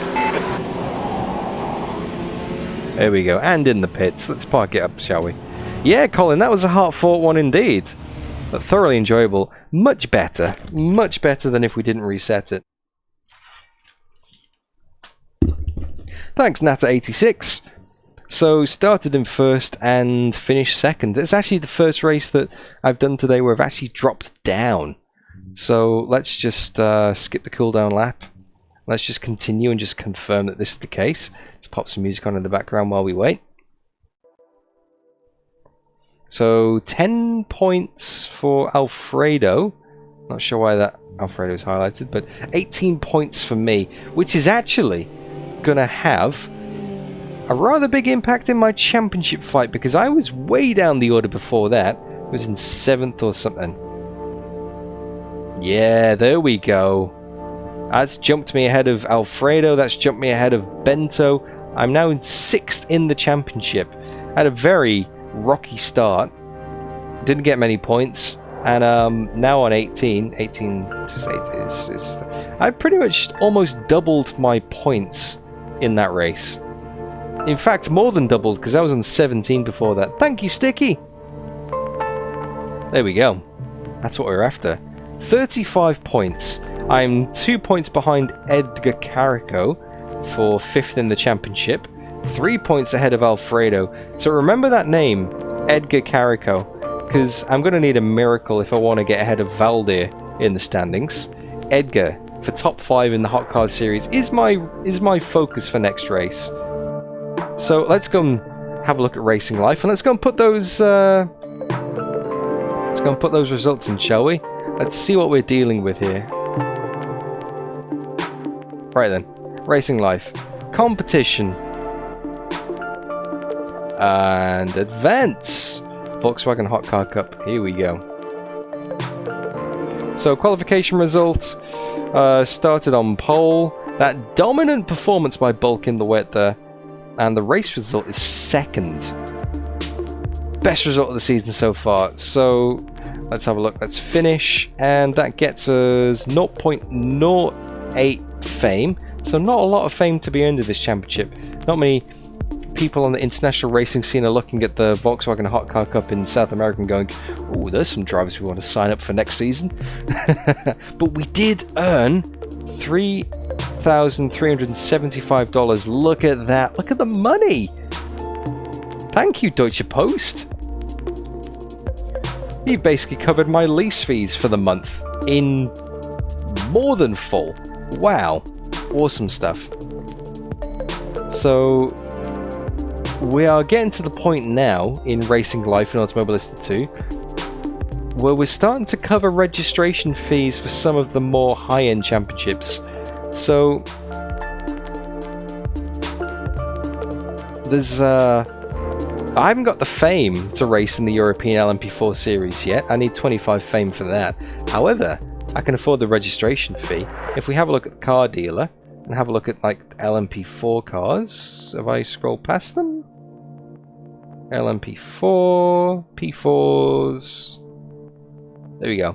There we go, and in the pits. Let's park it up, shall we? Yeah, Colin, that was a hard-fought one indeed. But thoroughly enjoyable. Much better than if we didn't reset it. Thanks, Nata86. So, started in first and finished second. It's actually the first race that I've done today where I've actually dropped down. So, let's just skip the cooldown lap. Let's just continue and just confirm that this is the case. Let's pop some music on in the background while we wait. So 10 points for Alfredo. Not sure why that Alfredo is highlighted, but 18 points for me, which is actually going to have a rather big impact in my championship fight because I was way down the order before that. I was in 7th or something. Yeah, there we go. That's jumped me ahead of Alfredo. That's jumped me ahead of Bento. I'm now in 6th in the championship. I had a very rocky start. Didn't get many points. And now on 18. 18 just 8 is I pretty much almost doubled my points in that race. In fact, more than doubled because I was on 17 before that. Thank you, Sticky. There we go. That's what we're after. 35 points. I'm 2 points behind Edgar Carico for 5th in the championship. 3 points ahead of Alfredo. So remember that name, Edgar Carico, because I'm going to need a miracle if I want to get ahead of Valdir in the standings. Edgar, for top 5 in the Hot Cars series, is my focus for next race. So let's go and have a look at Racing Life, and let's go and put those results in, shall we? Let's see what we're dealing with here. Right then, Racing Life, competition, and advance. Volkswagen Hot Car Cup, here we go. So qualification result, started on pole. That dominant performance by Bulk in the wet there, and the race result is 2nd. Best result of the season so far. So let's have a look. Let's finish, and that gets us 0.08 fame. So not a lot of fame to be earned in this championship. Not many people on the international racing scene are looking at the Volkswagen Hot Car Cup in South America and going, oh, there's some drivers we want to sign up for next season. But we did earn $3,375. Look at that. Look at the money. Thank you, Deutsche Post. You've basically covered my lease fees for the month in more than full. Wow. Awesome stuff. So we are getting to the point now in Racing Life and Automobilista 2 where we're starting to cover registration fees for some of the more high-end championships. So there's I haven't got the fame to race in the European LMP4 series yet. I need 25 fame for that. However, I can afford the registration fee. If we have a look at the car dealer and have a look at like LMP4 cars, have I scrolled past them? LMP4, P4s. There we go.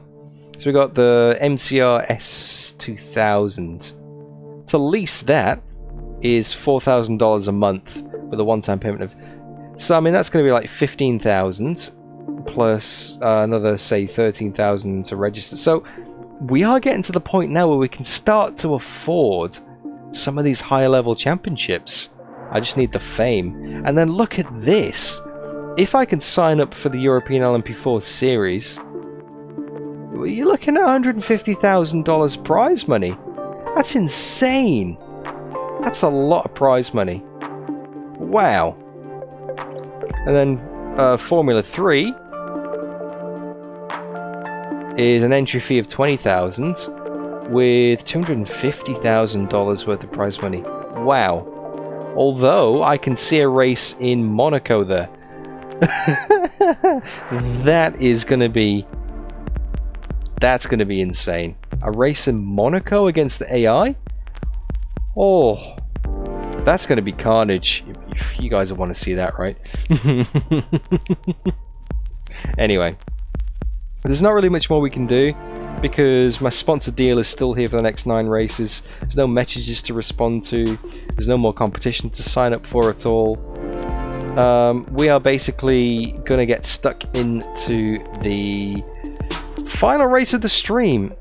So we got the MCR S2000. To lease that is $4,000 a month with a one-time payment of. So I mean that's going to be like 15,000 plus another say 13,000 to register. So we are getting to the point now where we can start to afford some of these higher level championships. I just need the fame. And then look at this. If I can sign up for the European LMP4 series, you're looking at $150,000 prize money. That's insane. That's a lot of prize money. Wow. And then Formula 3 is an entry fee of $20,000 with $250,000 worth of prize money. Wow. Although I can see a race in Monaco there. That's gonna be insane. A race in Monaco against the AI? Oh, that's gonna be carnage. You guys want to see that, right? Anyway, there's not really much more we can do because my sponsor deal is still here for the next 9 races. There's no messages to respond to. There's no more competition to sign up for at all. We are basically going to get stuck into the final race of the stream,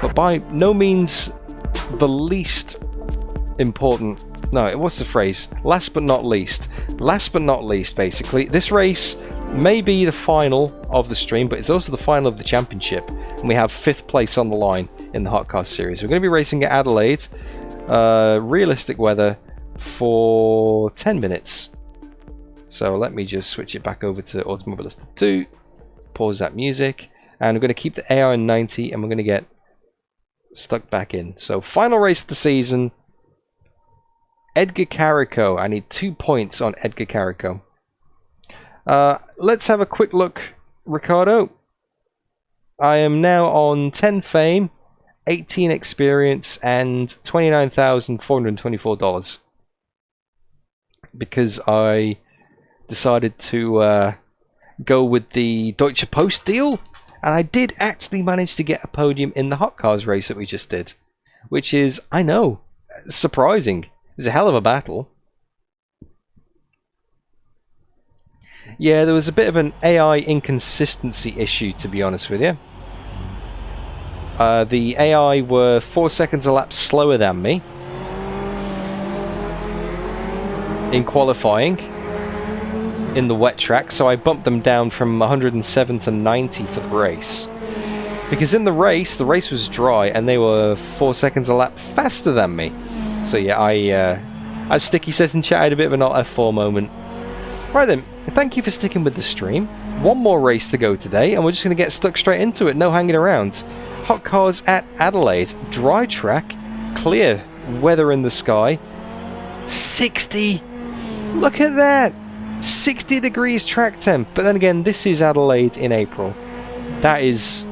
but by no means the least important. No, what's the phrase? Last but not least. Last but not least, basically. This race may be the final of the stream, but it's also the final of the championship. And we have 5th place on the line in the Hot Car Series. We're going to be racing at Adelaide. Realistic weather for 10 minutes. So let me just switch it back over to Automobilista 2. Pause that music. And we're going to keep the AR in 90 and we're going to get stuck back in. So final race of the season. Edgar Carico. I need 2 points on Edgar Carico. Let's have a quick look, Ricardo. I am now on 10 fame, 18 experience, and $29,424. Because I decided to go with the Deutsche Post deal. And I did actually manage to get a podium in the Hot Cars race that we just did. Which is, I know, surprising. It was a hell of a battle. Yeah, there was a bit of an AI inconsistency issue, to be honest with you. The AI were 4 seconds a lap slower than me in qualifying in the wet track, so I bumped them down from 107 to 90 for the race. Because in the race was dry and they were 4 seconds a lap faster than me. So yeah, as Sticky says in chat, I had a bit of an F4 moment. Right then, thank you for sticking with the stream. One more race to go today, and we're just going to get stuck straight into it, no hanging around. Hot Cars at Adelaide. Dry track, clear, weather in the sky. 60! Look at that! 60 degrees track temp, but then again, this is Adelaide in April. That is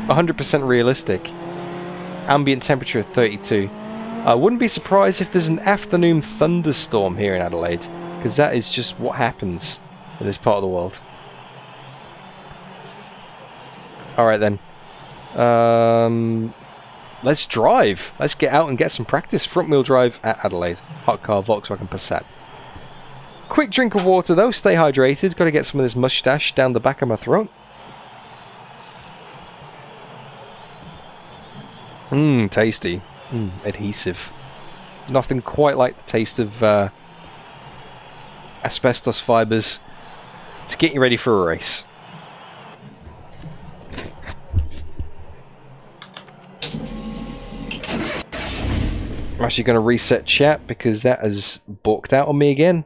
100% realistic. Ambient temperature of 32. I wouldn't be surprised if there's an afternoon thunderstorm here in Adelaide, because that is just what happens in this part of the world. Alright then. Let's drive. Let's get out and get some practice. Front wheel drive at Adelaide. Hot car, Volkswagen Passat. Quick drink of water though, stay hydrated. Got to get some of this mustache down the back of my throat. Tasty. Adhesive. Nothing quite like the taste of asbestos fibres to get you ready for a race. I'm actually going to reset chat because that has balked out on me again.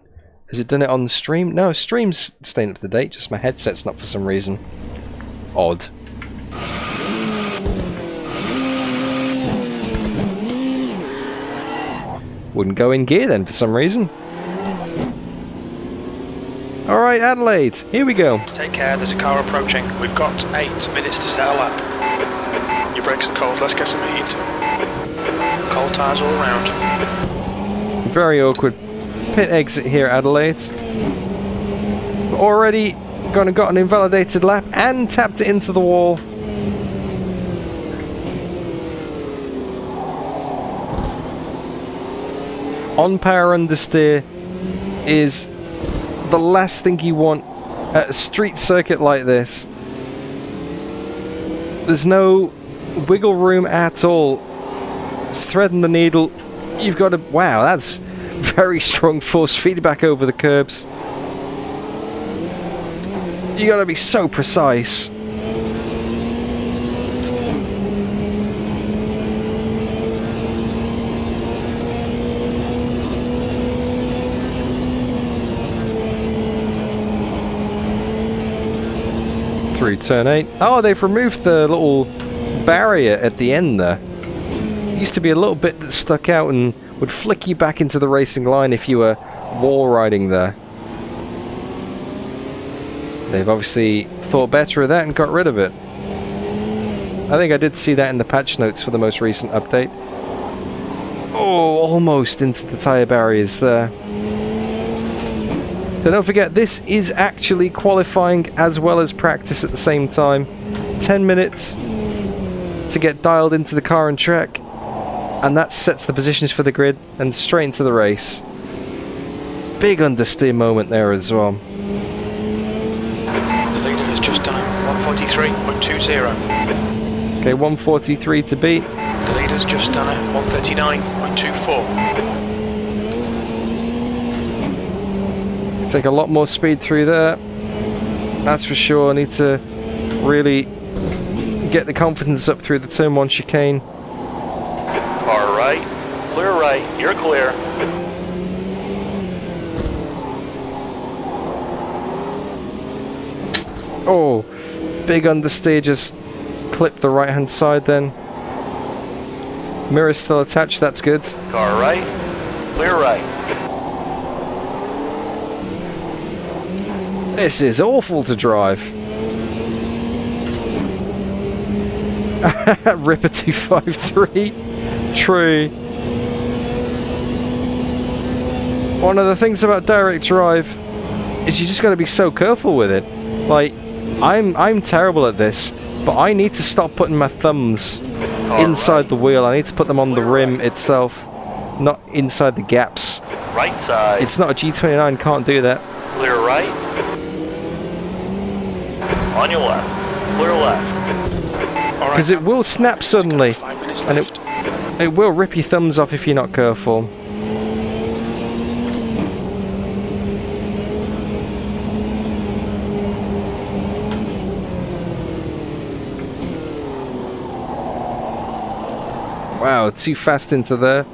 Has it done it on the stream? No, stream's staying up to date, just my headset's not for some reason. Odd. Wouldn't go in gear then for some reason. Alright, Adelaide, here we go. Take care, there's a car approaching. We've got 8 minutes to set a lap. Your brakes are cold, let's get some heat. Cold tyres all around. Very awkward pit exit here, Adelaide. Already got an invalidated lap and tapped it into the wall. On power understeer is the last thing you want at a street circuit like this. There's no wiggle room at all. It's threading the needle. You've got to... Wow, that's very strong force feedback over the curbs. You got to be so precise. Through turn 8. Oh, they've removed the little barrier at the end there. There used to be a little bit that stuck out and would flick you back into the racing line if you were wall riding there. They've obviously thought better of that and got rid of it. I think I did see that in the patch notes for the most recent update. Oh, almost into the tyre barriers there. But don't forget, this is actually qualifying as well as practice at the same time. 10 minutes to get dialed into the car and track, and that sets the positions for the grid and straight into the race. Big understeer moment there as well. The leader has just done 143.20. Okay, 143 to beat. The leader's just done 139.24. Take a lot more speed through there. That's for sure. Need to really get the confidence up through the turn 1 chicane. Car right, you're clear. Oh, big understeer, just clipped the right hand side then. Mirror's still attached, that's good. Car right, clear right. This is awful to drive. Ripper 253. True. One of the things about direct drive is you just got to be so careful with it. Like, I'm terrible at this, but I need to stop putting my thumbs inside the wheel. I need to put them on the rim itself, not inside the gaps. Right side. It's not a G29, can't do that. Clear right. On your left. Clear left. Because it will snap suddenly, and it will rip your thumbs off if you're not careful. Wow, too fast into there.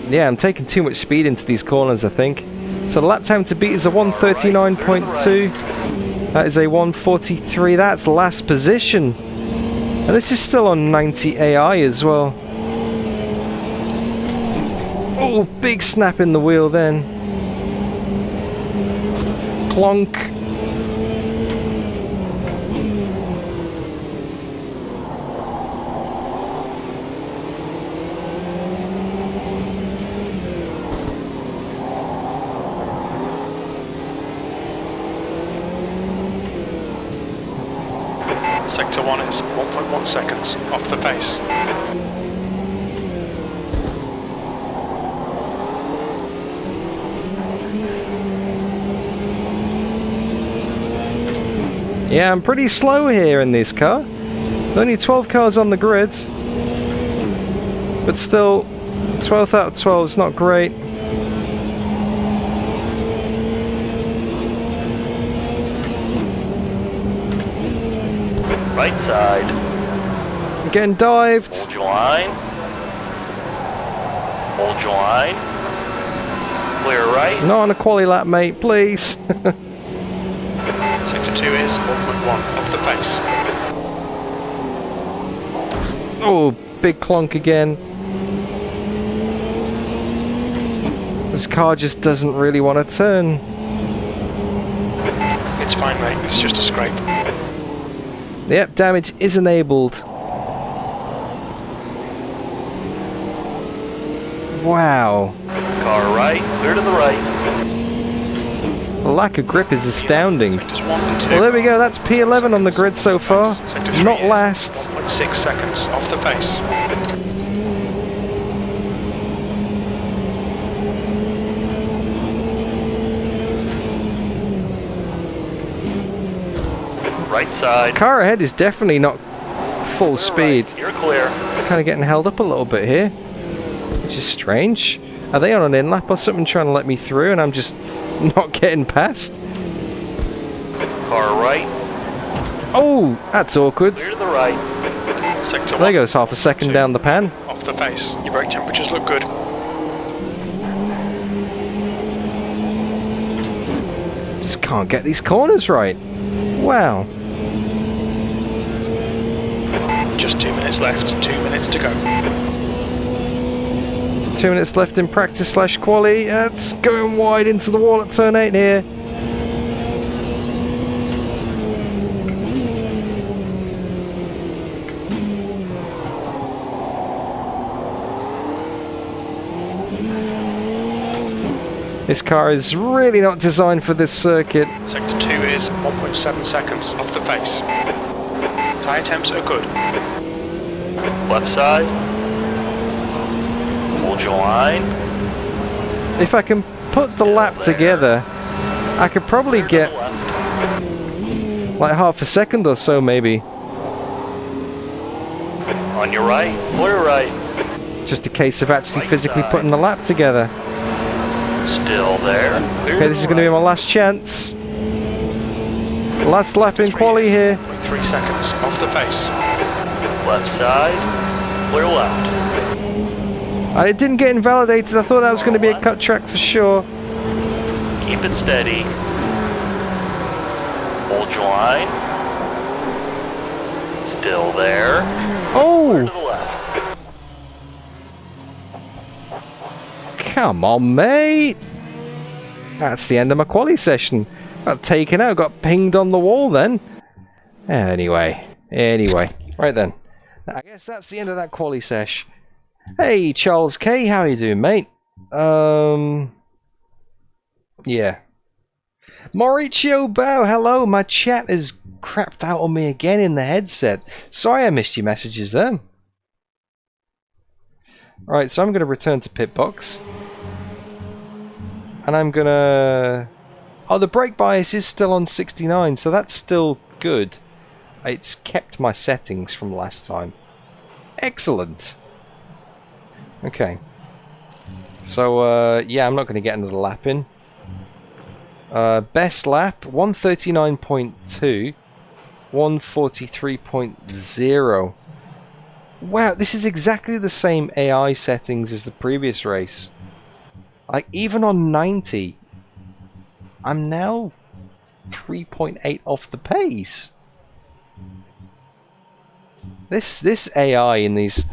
Yeah, I'm taking too much speed into these corners, I think. So the lap time to beat is a 139.2. That is a 143. That's last position. And this is still on 90 AI as well. Oh, big snap in the wheel then. Clonk. Sector 1 is 1.1 seconds off the pace. Yeah, I'm pretty slow here in this car. Only 12 cars on the grid. But still, 12th out of 12 is not great. Right side. Getting dived. Hold your line. Hold your line. Clear right. Not on a quali lap, mate, please. Sector 2 is 1.1 off the pace. Oh, big clonk again. This car just doesn't really want to turn. It's fine, mate. It's just a scrape. Yep, damage is enabled. Wow. Car right, clear to the right. The lack of grip is astounding. Sectors 1 and 2. Well, there we go. That's P11 on the grid so far. Sector 3 Not is last. 1.6 seconds off the pace. Right side. Car ahead is definitely not full speed. Right. You're clear. Kind of getting held up a little bit here, which is strange. Are they on an in-lap or something trying to let me through and I'm just not getting past? Car right, Oh, that's awkward. clear to the right. Sector 1. There goes half a second down the pan. Off the pace. Your brake temperatures look good. Just can't get these corners right. Wow. Just 2 minutes left. 2 minutes to go. 2 minutes left in practice / quali. That's going wide into the wall at turn 8 here. This car is really not designed for this circuit. Sector 2 is 1.7 seconds off the pace. Tyre temps are good. Left side. Hold your line. If I can put the lap together, I could probably Clear to get the left. like half a second or so maybe. On your right, clear right. Just a case of actually Right physically side. putting the lap together. Still there. Clear Okay, this is going to be my last chance. Last lap in quali here. 3 seconds off the pace. Left side, clear left. And it didn't get invalidated. I thought that was going to be a cut track for sure. Keep it steady. Hold your line. Still there. To Oh, the left. come on, mate. That's the end of my quali session. Got taken out, got pinged on the wall then. Anyway. Right then. I guess that's the end of that quali sesh. Hey, Charles K, how you doing, mate? Yeah. Mauricio Bao, hello. My chat has crapped out on me again in the headset. Sorry I missed your messages there. Right, so I'm going to return to pit box. And I'm going to... Oh, the brake bias is still on 69, so that's still good. It's kept my settings from last time. Excellent. Okay. So, yeah, I'm not going to get another lap in. Best lap, 139.2. 143.0. Wow, this is exactly the same AI settings as the previous race. Like, even on 90, I'm now 3.8 off the pace. This AI in this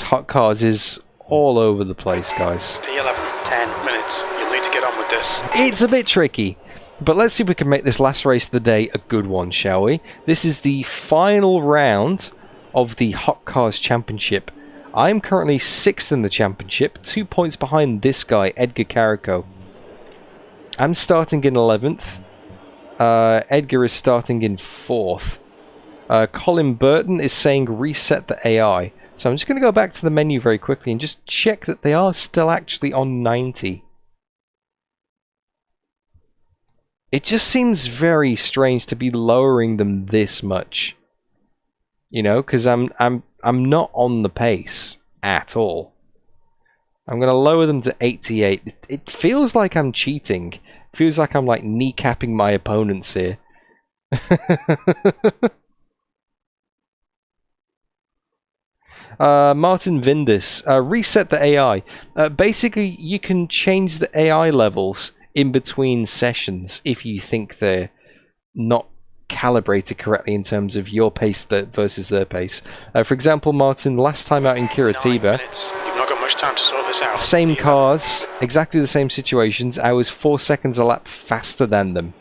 hot cars is all over the place, guys. P11, 10 minutes. You'll need to get on with this. It's a bit tricky, but let's see if we can make this last race of the day a good one, shall we? This is the final round of the Hot Cars Championship. I'm currently 6th in the championship, 2 points behind this guy, Edgar Carico. I'm starting in 11th. Edgar is starting in 4th. Colin Burton is saying reset the AI. So I'm just going to go back to the menu very quickly and just check that they are still actually on 90. It just seems very strange to be lowering them this much. You know, because I'm not on the pace at all. I'm going to lower them to 88. It feels like I'm cheating. It feels like I'm like kneecapping my opponents here. Martin Vindis, reset the AI. Basically, you can change the AI levels in between sessions if you think they're not calibrated correctly in terms of your pace versus their pace. For example, Martin, last time out in 9 Curitiba, minutes. You've not got much time to sort this out. same cars, exactly the same situations. I was 4 seconds a lap faster than them.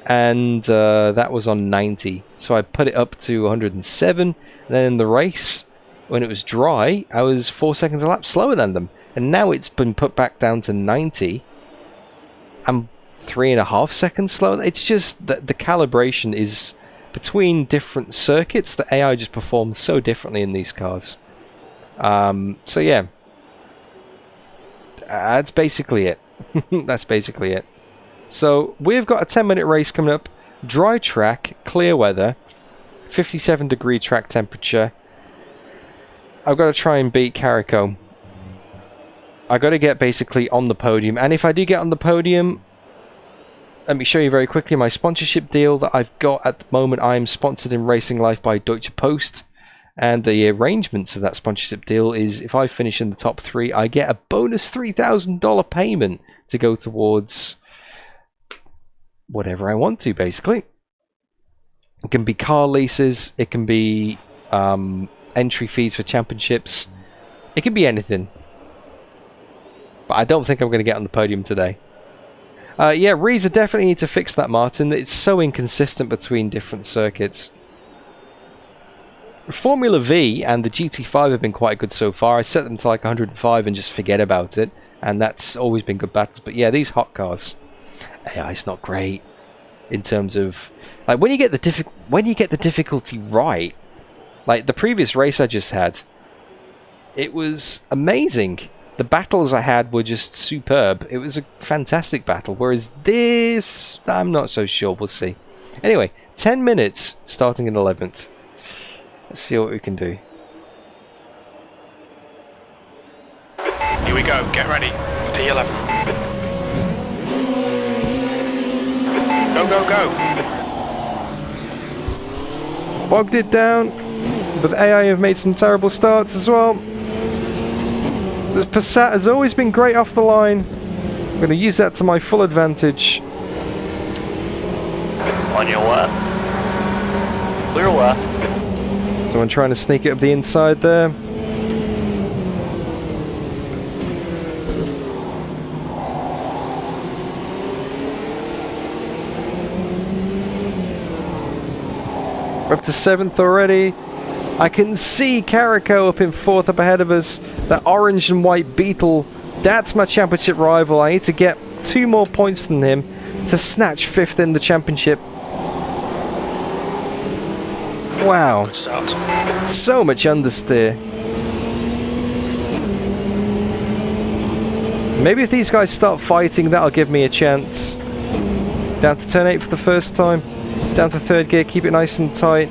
and that was on 90. So I put it up to 107. And then in the race, when it was dry, I was 4 seconds a lap slower than them. And now it's been put back down to 90. I'm 3.5 seconds slower. It's just that the calibration is between different circuits. The AI just performs so differently in these cars. So yeah, that's basically it. That's basically it. So we've got a 10-minute race coming up. Dry track, clear weather, 57-degree track temperature. I've got to try and beat Carico. I've got to get basically on the podium. And if I do get on the podium, let me show you very quickly my sponsorship deal that I've got at the moment. I am sponsored in Racing Life by Deutsche Post. And the arrangements of that sponsorship deal is if I finish in the top 3, I get a bonus $3,000 payment to go towards whatever I want to, basically. It can be car leases, it can be entry fees for championships, it can be anything. But I don't think I'm going to get on the podium today. Yeah, Reza definitely need to fix that, Martin. It's so inconsistent between different circuits. Formula V and the GT5 have been quite good so far. I set them to like 105 and just forget about it, and that's always been good battles. But yeah, these hot cars, AI is not great in terms of like when you get the difficulty right. Like the previous race I just had, it was amazing. The battles I had were just superb. It was a fantastic battle. Whereas this, I'm not so sure. We'll see. Anyway, 10 minutes starting in 11th. Let's see what we can do. Here we go, get ready. P11. Go, go, go. Bogged it down, but the AI have made some terrible starts as well. This Passat has always been great off the line. I'm going to use that to my full advantage. On your left. Clear left. Someone trying to sneak it up the inside there. We're up to 7th already. I can see Carico up in 4th up ahead of us. That orange and white Beetle. That's my championship rival. I need to get 2 more points than him to snatch 5th in the championship. Wow. Good start. So much understeer. Maybe if these guys start fighting, that'll give me a chance. Down to turn 8 for the first time. Down to 3rd gear, keep it nice and tight.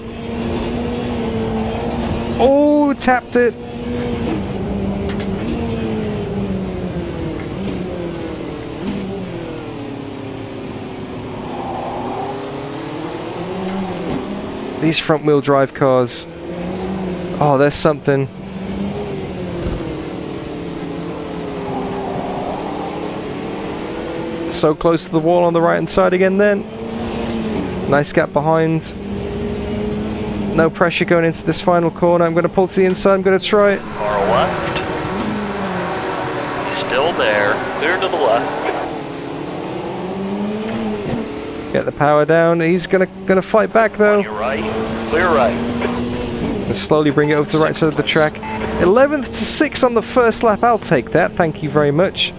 Oh, tapped it. These front-wheel drive cars. Oh, there's something. So close to the wall on the right-hand side again then. Nice gap behind. No pressure going into this final corner. I'm going to pull to the inside. I'm going to try it. Far left. He's still there. Clear to the left. Get the power down. He's gonna fight back though. On your right. Clear right. Let's slowly bring it over to the right side of the track. 11th to 6 on the first lap. I'll take that. Thank you very much.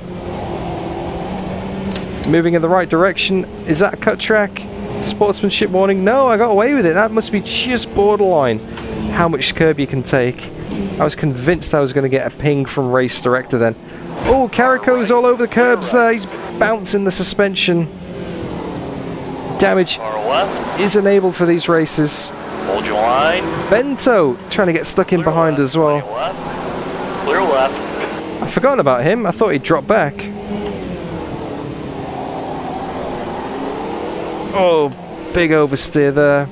Moving in the right direction. Is that a cut track? Sportsmanship warning. No, I got away with it. That must be just borderline how much curb you can take. I was convinced I was going to get a ping from race director then. Oh, Carico's all over the curbs there. He's bouncing the suspension. Damage is enabled for these races. Hold your line. Bento trying to get stuck in behind as well. Clear left. I forgot about him. I thought he'd drop back. Oh, big oversteer there.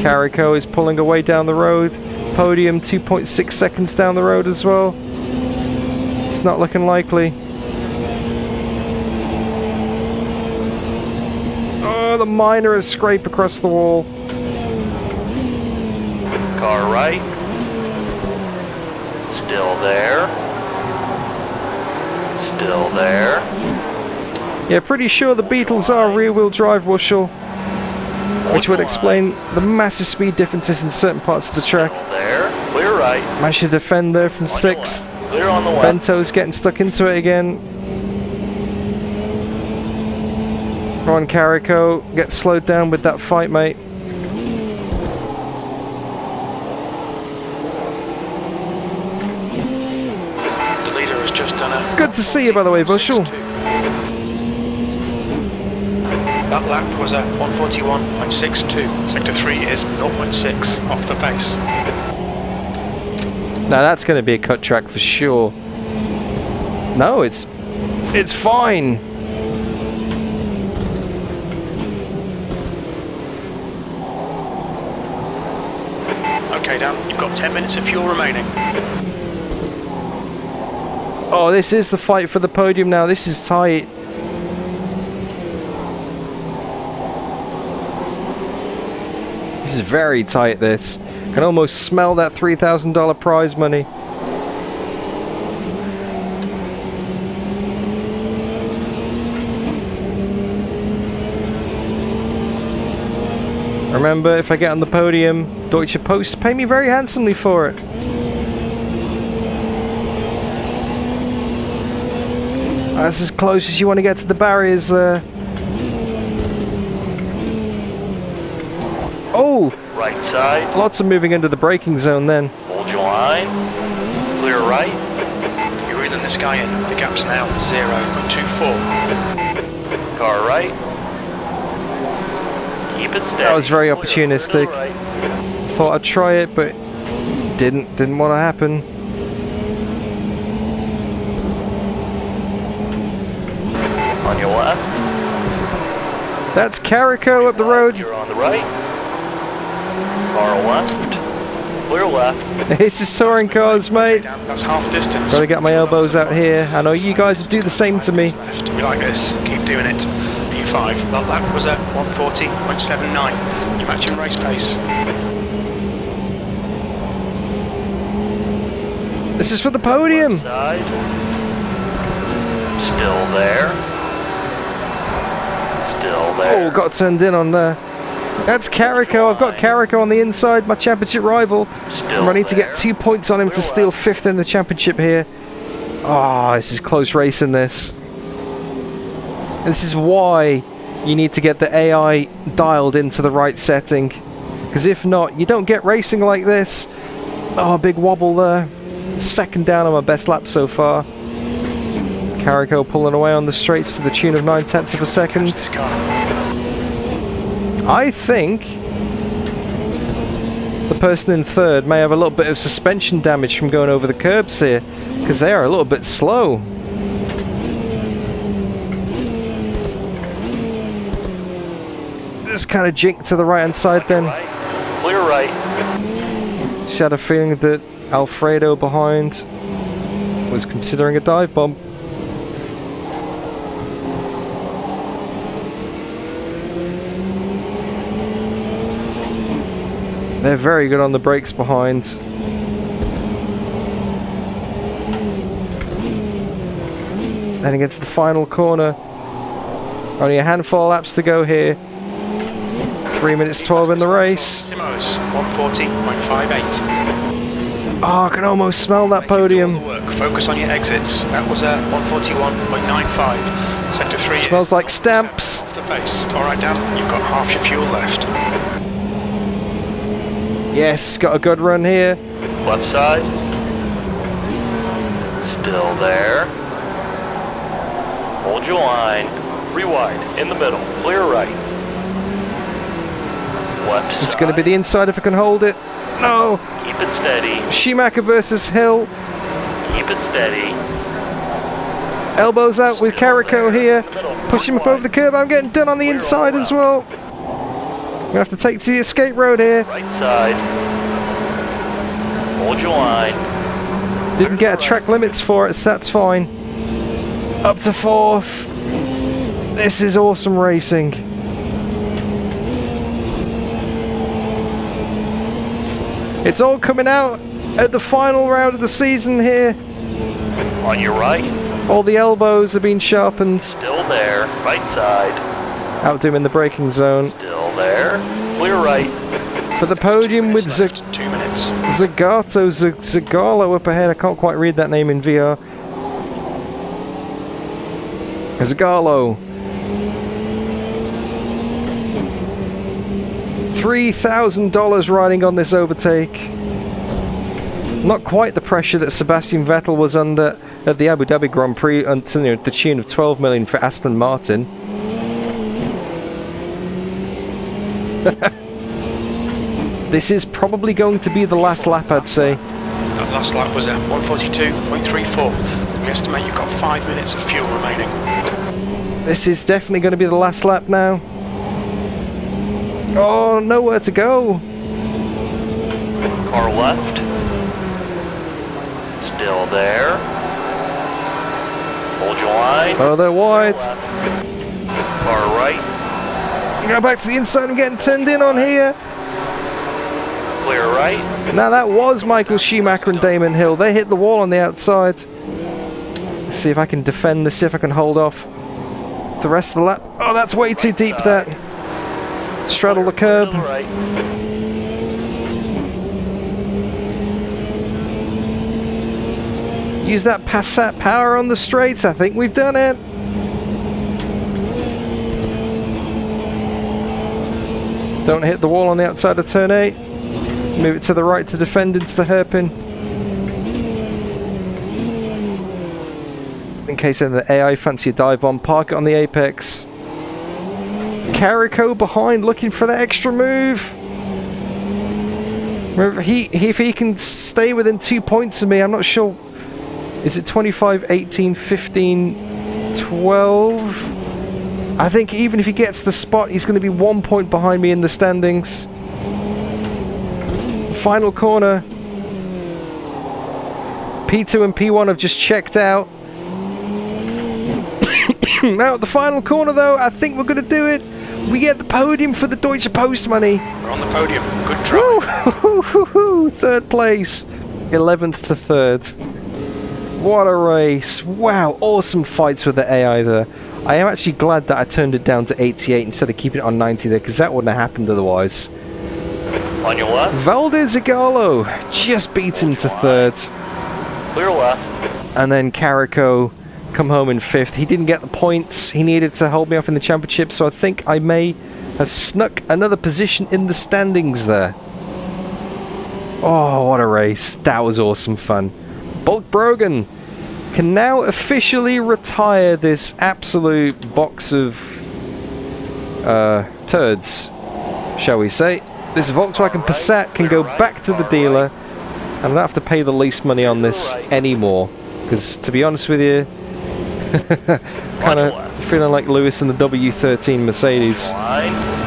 Carico is pulling away down the road. Podium 2.6 seconds down the road as well. It's not looking likely. Oh, the minor scrape across the wall. Car right. Still there. Still there. Yeah, pretty sure the Beetles are rear-wheel drive, Wushel, which would explain the massive speed differences in certain parts of the track. There, clear right. Managed to defend there from 6th. Clear on the left. Bento's getting stuck into it again. Come on, Carico, get slowed down with that fight, mate. The leader has just done a... Good to see you, by the way, Vushel. That lap was at 141.62. Sector 3 is 0.6 off the pace. Now that's going to be a cut track for sure. No, it's fine. Okay, Dan, you've got 10 minutes of fuel remaining. Oh, this is the fight for the podium now. This is tight. This is very tight, this. Can almost smell that $3,000 prize money. Remember, if I get on the podium, Deutsche Post pay me very handsomely for it. That's as close as you want to get to the barriers there. Oh! Right side. Lots of moving into the braking zone then. Hold your line. Clear right. You're reeling this guy in. The gap's now 0.24. Car right. Keep it steady. That was very Clear opportunistic. right. Thought I'd try it, but didn't want to happen. On your left. That's Carico up the road. You're on the right. Car left. Clear left. It's just touring cars, mate. That's half distance. Gotta get my elbows out here. I know you guys do the same to me. Left. We like this. Keep doing it. P5. That lap was at 140.79. You're matching race pace. This is for the podium. Side. Still there. Still there. Oh, got turned in on there. That's Carico. I've got Carico on the inside, my championship rival. Still I need to there. get 2 points on him to steal 5th in the championship here. Ah, this is close racing, this. And this is why you need to get the AI dialed into the right setting. Because if not, you don't get racing like this. Oh, big wobble there. 2nd down on my best lap so far. Carico pulling away on the straights to the tune of 9/10 of a second. This car. I think the person in 3rd may have a little bit of suspension damage from going over the curbs here, because they are a little bit slow. Just kind of jinked to the right hand side then. Right. Clear right. Just had a feeling that Alfredo behind was considering a dive bomb. They're very good on the brakes behind. Heading into the final corner. Only a handful of laps to go here. 3 minutes 12 in the race. Simos, 140.58. Oh, I can almost smell that podium. Focus on your exits. That was at 141.95. Sector 3 Smells like stamps. off the pace. Alright, Dan, you've got half your fuel left. Yes, got a good run here. Left side. Still there. Hold your line. Free wide. In the middle. Clear right. Left side. It's going to be the inside if I can hold it. No! Keep it steady. Schumacher versus Hill. Keep it steady. Elbows out with Carico here. Push him up over the curb. I'm getting done on the inside as well. I'm going to have to take to the escape road here. Right side. Hold your line. Didn't get a track limits for it, so that's fine. Up to 4th. This is awesome racing. It's all coming out at the final round of the season here. On your right. All the elbows have been sharpened. Still there. Right side. Outdoing the braking zone. Still there. Clear right. For the podium with 2 minutes. Zagalo up ahead. I can't quite read that name in VR. Zagalo. $3,000 riding on this overtake. Not quite the pressure that Sebastian Vettel was under at the Abu Dhabi Grand Prix, until the tune of 12 million for Aston Martin. This is probably going to be the last lap, I'd say. That last lap was at 1:42.34. We estimate you've got 5 minutes of fuel remaining. This is definitely going to be the last lap now. Oh, nowhere to go. Car left. Still there. Hold your line. Oh, they're wide. Car right. Go back to the inside. I'm getting turned in on here. Clear right. Now that was Michael Schumacher and Damon Hill. They hit the wall on the outside. Let's see if I can defend this, see if I can hold off the rest of the lap. Oh, that's way too deep, that. Straddle the curb. Right. Use that Passat power on the straights. I think we've done it. Don't hit the wall on the outside of turn 8. Move it to the right to defend into the hairpin. In case any of the AI fancy a dive bomb, park it on the apex. Carico behind, looking for that extra move. Remember, if he can stay within 2 points of me, I'm not sure. Is it 25, 18, 15, 12? I think even if he gets the spot, he's going to be 1 point behind me in the standings. Final corner. P2 and P1 have just checked out. Now at the final corner though, I think we're going to do it. We get the podium for the Deutsche Post money. We're on the podium. Good try. Woo! Third place. 11th to 3rd. What a race. Wow, awesome fights with the AI there. I am actually glad that I turned it down to 88 instead of keeping it on 90 there, because that wouldn't have happened otherwise. On your left. Valdez Zagalo just beat him to 3rd. Clear left. And then Carico come home in 5th. He didn't get the points he needed to hold me off in the championship, so I think I may have snuck another position in the standings there. Oh, what a race. That was awesome fun. Bulk Brogan can now officially retire this absolute box of turds, shall we say. This Volkswagen Passat can go back to the dealer, and I don't have to pay the lease money on this anymore, because to be honest with you, kind of feeling like Lewis in the W13 Mercedes.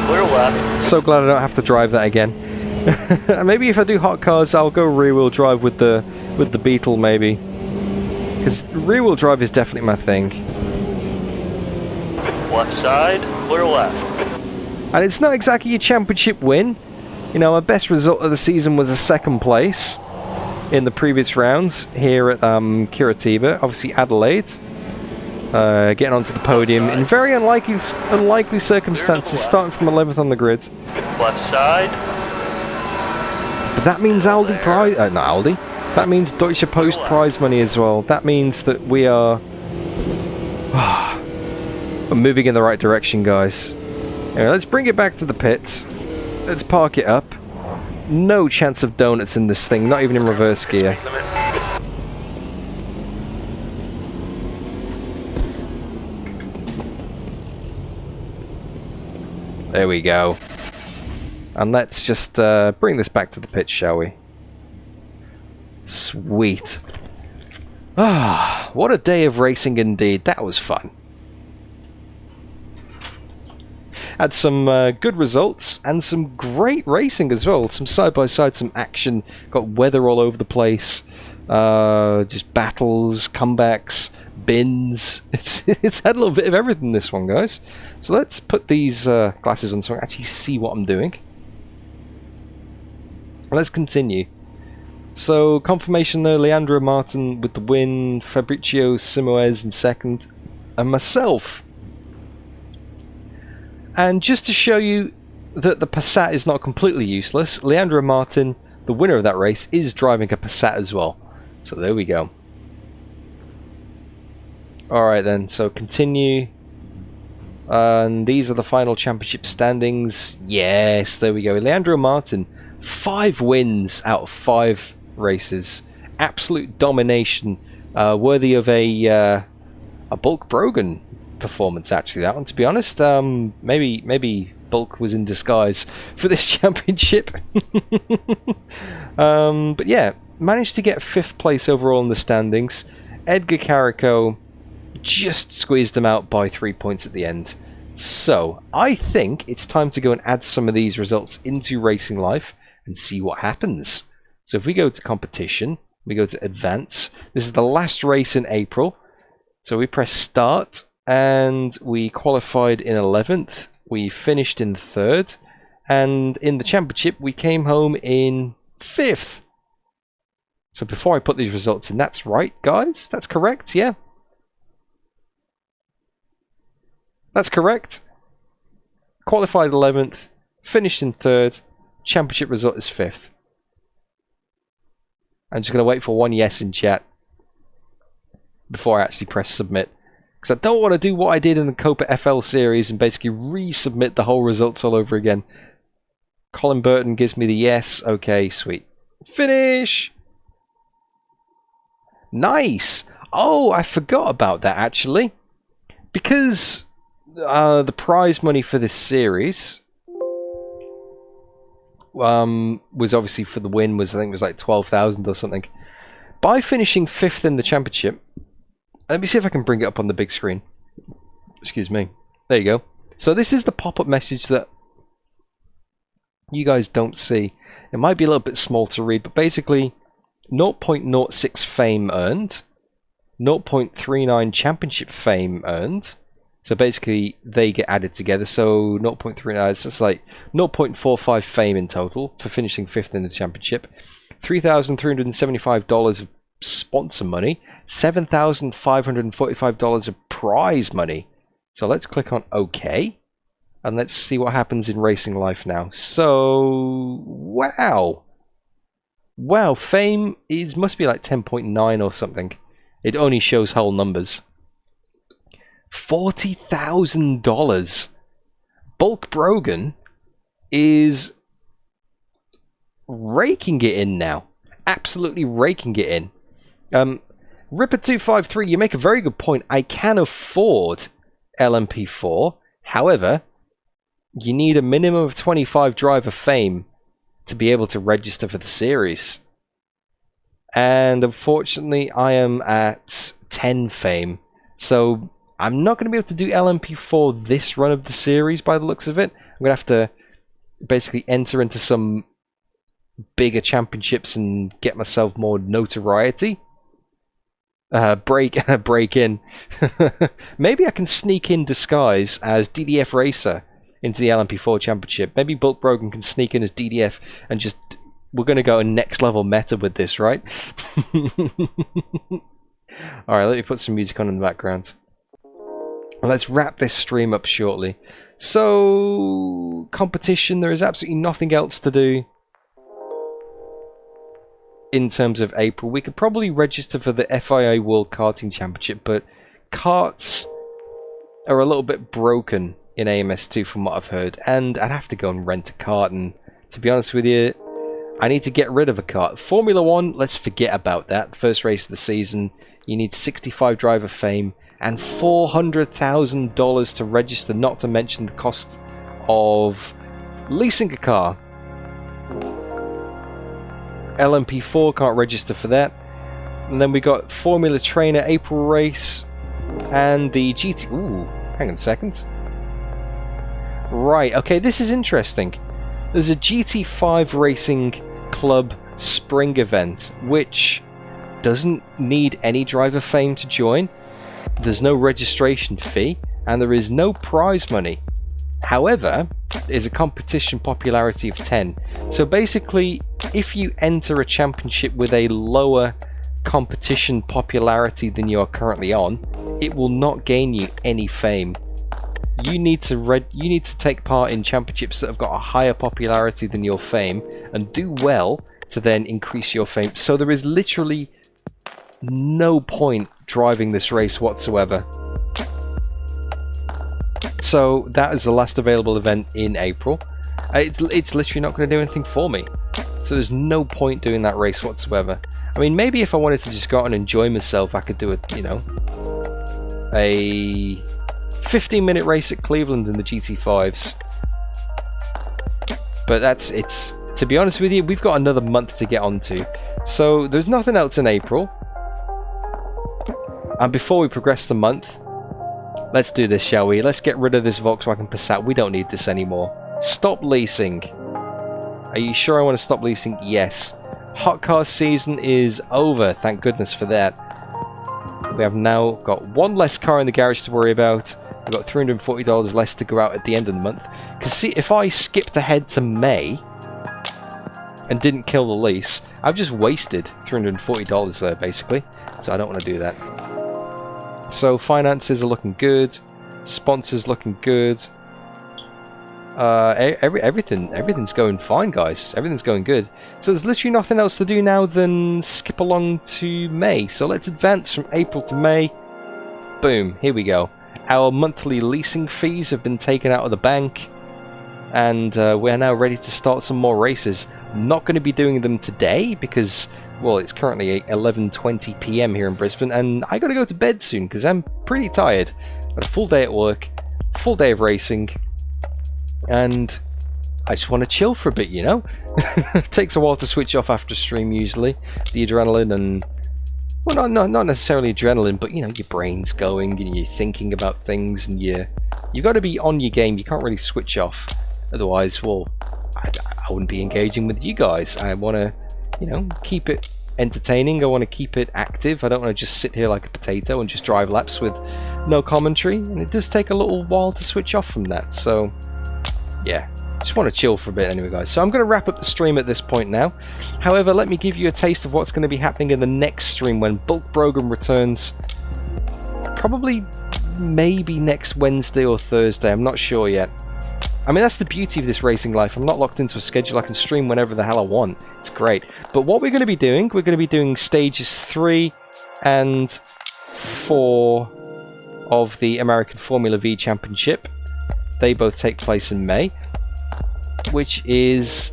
Clear left. So glad I don't have to drive that again. Maybe if I do hot cars, I'll go rear-wheel drive with the Beetle, maybe, because rear-wheel drive is definitely my thing. Left side. Clear left. And it's not exactly a championship win. You know, my best result of the season was a 2nd place in the previous rounds here at Curitiba. Obviously Adelaide. Getting onto the podium in very unlikely circumstances, starting from 11th on the grid. Left side. But that means Aldi prize... not Aldi. That means Deutsche Post prize money as well. That means that we are... we're moving in the right direction, guys. Anyway, let's bring it back to the pits. Let's park it up. No chance of donuts in this thing, not even in reverse gear. There we go. And let's just bring this back to the pit, shall we? Sweet. Ah, what a day of racing indeed. That was fun. Had some good results and some great racing as well. Some side-by-side, some action. Got weather all over the place. Just battles, comebacks, bins. It's had a little bit of everything, this one, guys. So let's put these glasses on so I can actually see what I'm doing. Let's continue. So confirmation there, Leandro Martin with the win, Fabricio Simoes in second, and myself. And just to show you that the Passat is not completely useless, Leandro Martin, the winner of that race, is driving a Passat as well. So there we go. Alright then, so continue. And these are the final championship standings. Yes, there we go. Leandro Martin, 5 wins out of 5 races. Absolute domination. Worthy of a Bulk Brogan performance, actually, that one, to be honest. Maybe Bulk was in disguise for this championship. But yeah, managed to get 5th place overall in the standings. Edgar Carico just squeezed them out by 3 points at the end. So I think it's time to go and add some of these results into Racing Life and see what happens. So if we go to competition, we go to advance. This is the last race in April. So we press start and we qualified in 11th. We finished in 3rd. And in the championship, we came home in 5th. So before I put these results in, that's right, guys? That's correct, yeah? That's correct. Qualified 11th, finished in 3rd, championship result is 5th. I'm just going to wait for one yes in chat before I actually press submit. Because I don't want to do what I did in the Copa FL series and basically resubmit the whole results all over again. Colin Burton gives me the yes. Okay, sweet. Finish! Nice! Oh, I forgot about that actually. Because the prize money for this series was obviously for the win was, I think it was like 12,000 or something. By finishing 5th in the championship, let me see if I can bring it up on the big screen. Excuse me. There you go. So this is the pop-up message that you guys don't see. It might be a little bit small to read, but basically 0.06 fame earned, 0.39 championship fame earned. So basically they get added together. So 0.39, it's just like 0.45 fame in total for finishing 5th in the championship. $3,375 of sponsor money, $7,545 of prize money. So let's click on OK. And let's see what happens in Racing Life now. So, wow. Wow, fame must be like 10.9 or something. It only shows whole numbers. $40,000. Bulk Brogan is raking it in now. Absolutely raking it in. Ripper253, you make a very good point. I can afford LMP4. However, you need a minimum of 25 driver fame to be able to register for the series. And unfortunately, I am at 10 fame. So I'm not going to be able to do LMP4 this run of the series by the looks of it. I'm going to have to basically enter into some bigger championships and get myself more notoriety. Break in. Maybe I can sneak in disguise as DDF Racer into the LMP4 championship. Maybe Bulk Brogan can sneak in as DDF and just... We're going to go next level meta with this, right? Alright, let me put some music on in the background. Let's wrap this stream up shortly. So, competition, there is absolutely nothing else to do in terms of April. We could probably register for the FIA World Karting Championship, but karts are a little bit broken in AMS2 from what I've heard, and I'd have to go and rent a kart, and to be honest with you, I need to get rid of a kart. Formula 1, let's forget about that. First race of the season, you need 65 driver fame and $400,000 to register, not to mention the cost of leasing a car. LMP4 can't register for that. And then we got Formula Trainer April race and the GT... Ooh, hang on a second. Right, okay, this is interesting. There's a GT5 Racing Club Spring event, which doesn't need any driver fame to join. There's no registration fee, and there is no prize money. However, there's a competition popularity of 10. So basically, if you enter a championship with a lower competition popularity than you are currently on, it will not gain you any fame. You need to take part in championships that have got a higher popularity than your fame and do well to then increase your fame. So there is literally no point driving this race whatsoever. So that is the last available event in April. It's literally not going to do anything for me. So there's no point doing that race whatsoever. I mean, maybe if I wanted to just go out and enjoy myself, I could do it, you know, a 15-minute race at Cleveland in the GT5s. But to be honest with you, we've got another month to get onto. So there's nothing else in April. And before we progress the month, let's do this, shall we? Let's get rid of this Volkswagen Passat. We don't need this anymore. Stop leasing. Are you sure I want to stop leasing? Yes. Hot car season is over. Thank goodness for that. We have now got one less car in the garage to worry about. We've got $340 less to go out at the end of the month. Because see, if I skipped ahead to May and didn't kill the lease, I've just wasted $340 there, basically. So I don't want to do that. So finances are looking good. Sponsors looking good. Everything's going fine, guys. Everything's going good. So there's literally nothing else to do now than skip along to May. So let's advance from April to May. Boom, here we go. Our monthly leasing fees have been taken out of the bank, and we're now ready to start some more races. I'm not going to be doing them today because, well, it's currently 11:20 PM here in Brisbane, and I got to go to bed soon because I'm pretty tired. Got a full day at work, full day of racing, and I just want to chill for a bit, you know? It takes a while to switch off after stream usually. The adrenaline and, well, not necessarily adrenaline, but, you know, your brain's going and you're thinking about things, and you've got to be on your game. You can't really switch off. Otherwise, well, I wouldn't be engaging with you guys. I want to, you know, keep it entertaining. I want to keep it active. I don't want to just sit here like a potato and just drive laps with no commentary. And it does take a little while to switch off from that. So, yeah, just want to chill for a bit anyway, guys. So I'm going to wrap up the stream at this point now. However, let me give you a taste of what's going to be happening in the next stream when Bulk Brogan returns. Probably, maybe next Wednesday or Thursday. I'm not sure yet. I mean, that's the beauty of this racing life. I'm not locked into a schedule. I can stream whenever the hell I want. It's great. But what we're going to be doing, we're going to be doing stages 3 and 4 of the American Formula V Championship. They both take place in May, which is,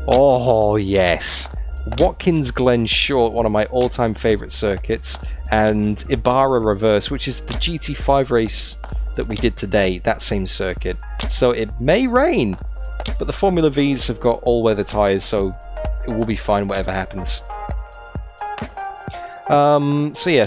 oh yes, Watkins Glen Short, one of my all-time favourite circuits, and Ibarra Reverse, which is the GT5 race that we did today, that same circuit. So it may rain, but the Formula Vs have got all-weather tyres, so it will be fine whatever happens. So yeah,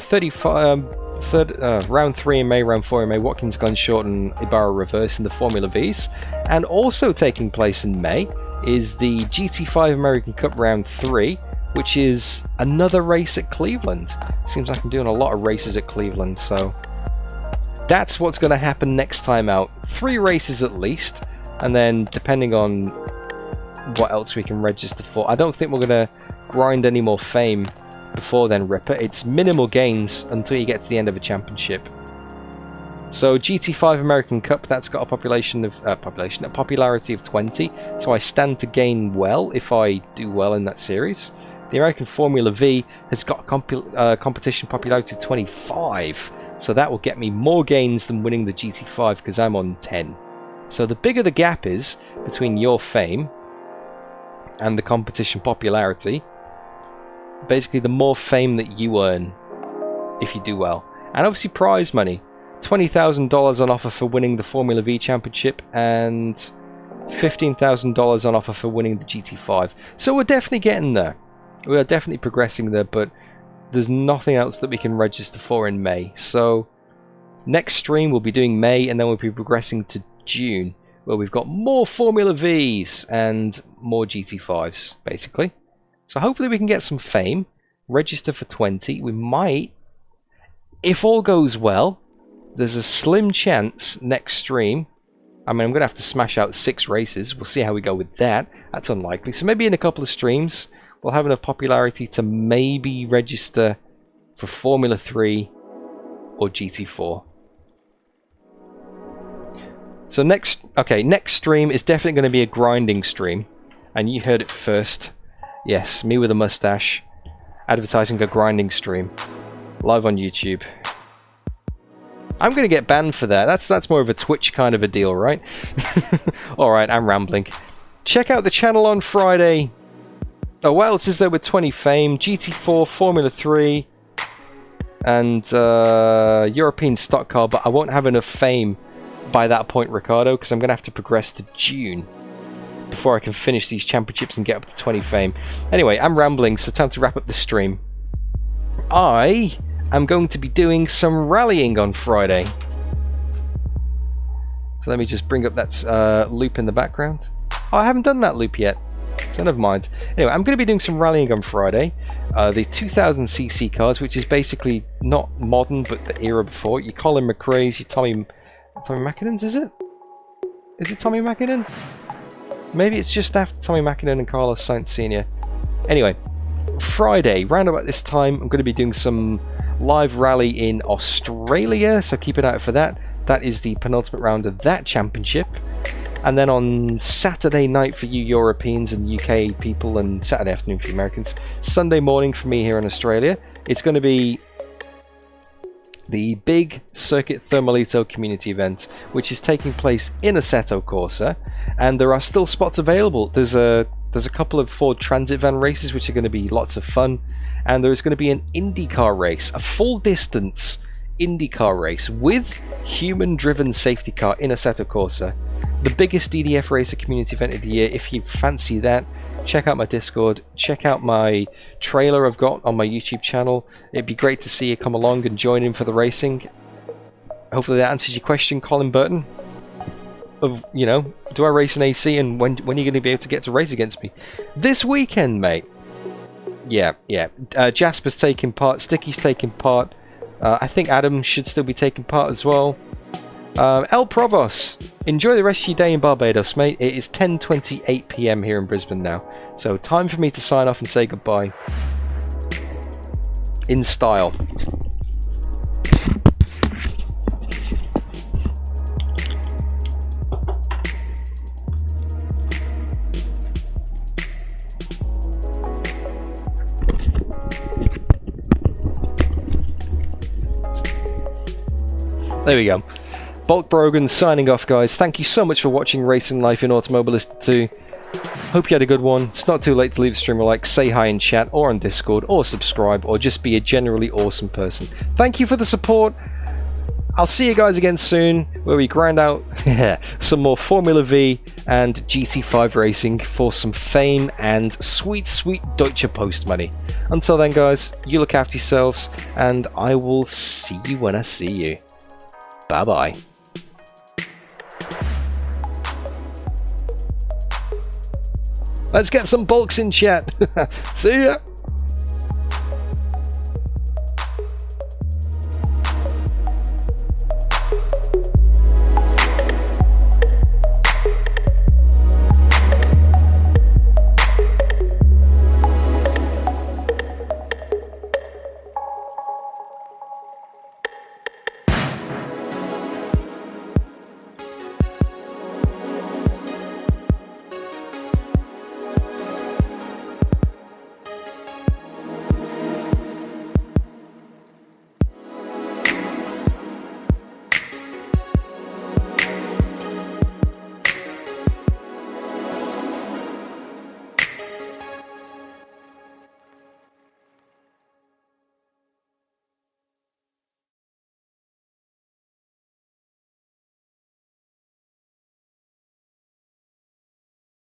round 3 in May, round 4 in May, Watkins Glen Short and Ibarra Reverse in the Formula Vs. And also taking place in May is the GT5 American Cup round 3, which is another race at Cleveland. Seems like I'm doing a lot of races at Cleveland, so that's what's going to happen next time out. 3 races at least, and then depending on what else we can register for. I don't think we're going to grind any more fame before then, Ripper. It's minimal gains until you get to the end of a championship. So GT5 American Cup, that's got a popularity of 20, so I stand to gain well if I do well in that series. The American Formula V has got a competition popularity of 25, so that will get me more gains than winning the GT5 because I'm on 10. So the bigger the gap is between your fame and the competition popularity, basically the more fame that you earn if you do well. And obviously prize money. $20,000 on offer for winning the Formula V Championship and $15,000 on offer for winning the GT5. So we're definitely getting there. We are definitely progressing there, but there's nothing else that we can register for in May. So next stream we'll be doing May, and then we'll be progressing to June, where we've got more Formula Vs and more GT5s, basically. So hopefully we can get some fame, register for 20. We might, if all goes well, there's a slim chance next stream I mean, I'm going to have to smash out 6 races. We'll see how we go with that. That's unlikely. So maybe in a couple of streams, we'll have enough popularity to maybe register for Formula 3 or GT4. So next stream is definitely going to be a grinding stream. And you heard it first. Yes, me with a mustache advertising a grinding stream live on YouTube. I'm going to get banned for that. That's more of a Twitch kind of a deal, right? Alright, I'm rambling. Check out the channel on Friday. Oh, well, it says there with 20 fame, GT4, Formula 3, and European stock car, but I won't have enough fame by that point, Ricardo, because I'm going to have to progress to June before I can finish these championships and get up to 20 fame. Anyway, I'm rambling, so time to wrap up the stream. I am going to be doing some rallying on Friday. So let me just bring up that loop in the background. Oh, I haven't done that loop yet, so never mind. Anyway, I'm going to be doing some rallying on Friday. The 2000cc cars, which is basically not modern, but the era before. Your Colin McRae's, your Tommy Mackinnon's, is it? Is it Tommy Mackinnon? Maybe it's just after Tommy Mackinnon and Carlos Sainz Sr. Anyway, Friday, round about this time, I'm going to be doing some live rally in Australia, so keep an eye out for that. That is the penultimate round of that championship. And then on Saturday night for you Europeans and UK people, and Saturday afternoon for you Americans, Sunday morning for me here in Australia, it's going to be the big Circuit Thermalito community event, which is taking place in Assetto Corsa, and there are still spots available. There's a couple of Ford Transit van races which are going to be lots of fun, and there is going to be an IndyCar race, a full distance IndyCar race with human driven safety car in Assetto Corsa. The biggest DDF racer community event of the year. If you fancy that, check out my Discord, check out my trailer I've got on my YouTube channel. It'd be great to see you come along and join in for the racing. Hopefully that answers your question, Colin Burton. Of, you know, do I race in AC, and when are you going to be able to get to race against me? This weekend, mate. Yeah. Jasper's taking part, Sticky's taking part. I think Adam should still be taking part as well. El Provos, enjoy the rest of your day in Barbados, mate. It is 10:28 PM here in Brisbane now, so time for me to sign off and say goodbye in style. There we go. Bulk Brogan signing off, guys. Thank you so much for watching Racing Life in Automobilista 2. Hope you had a good one. It's not too late to leave the stream a like, say hi in chat or on Discord, or subscribe, or just be a generally awesome person. Thank you for the support. I'll see you guys again soon, where we grind out some more Formula V and GT5 racing for some fame and sweet, sweet Deutsche Post money. Until then, guys, you look after yourselves, and I will see you when I see you. Bye-bye. Let's get some bulks in chat. See ya.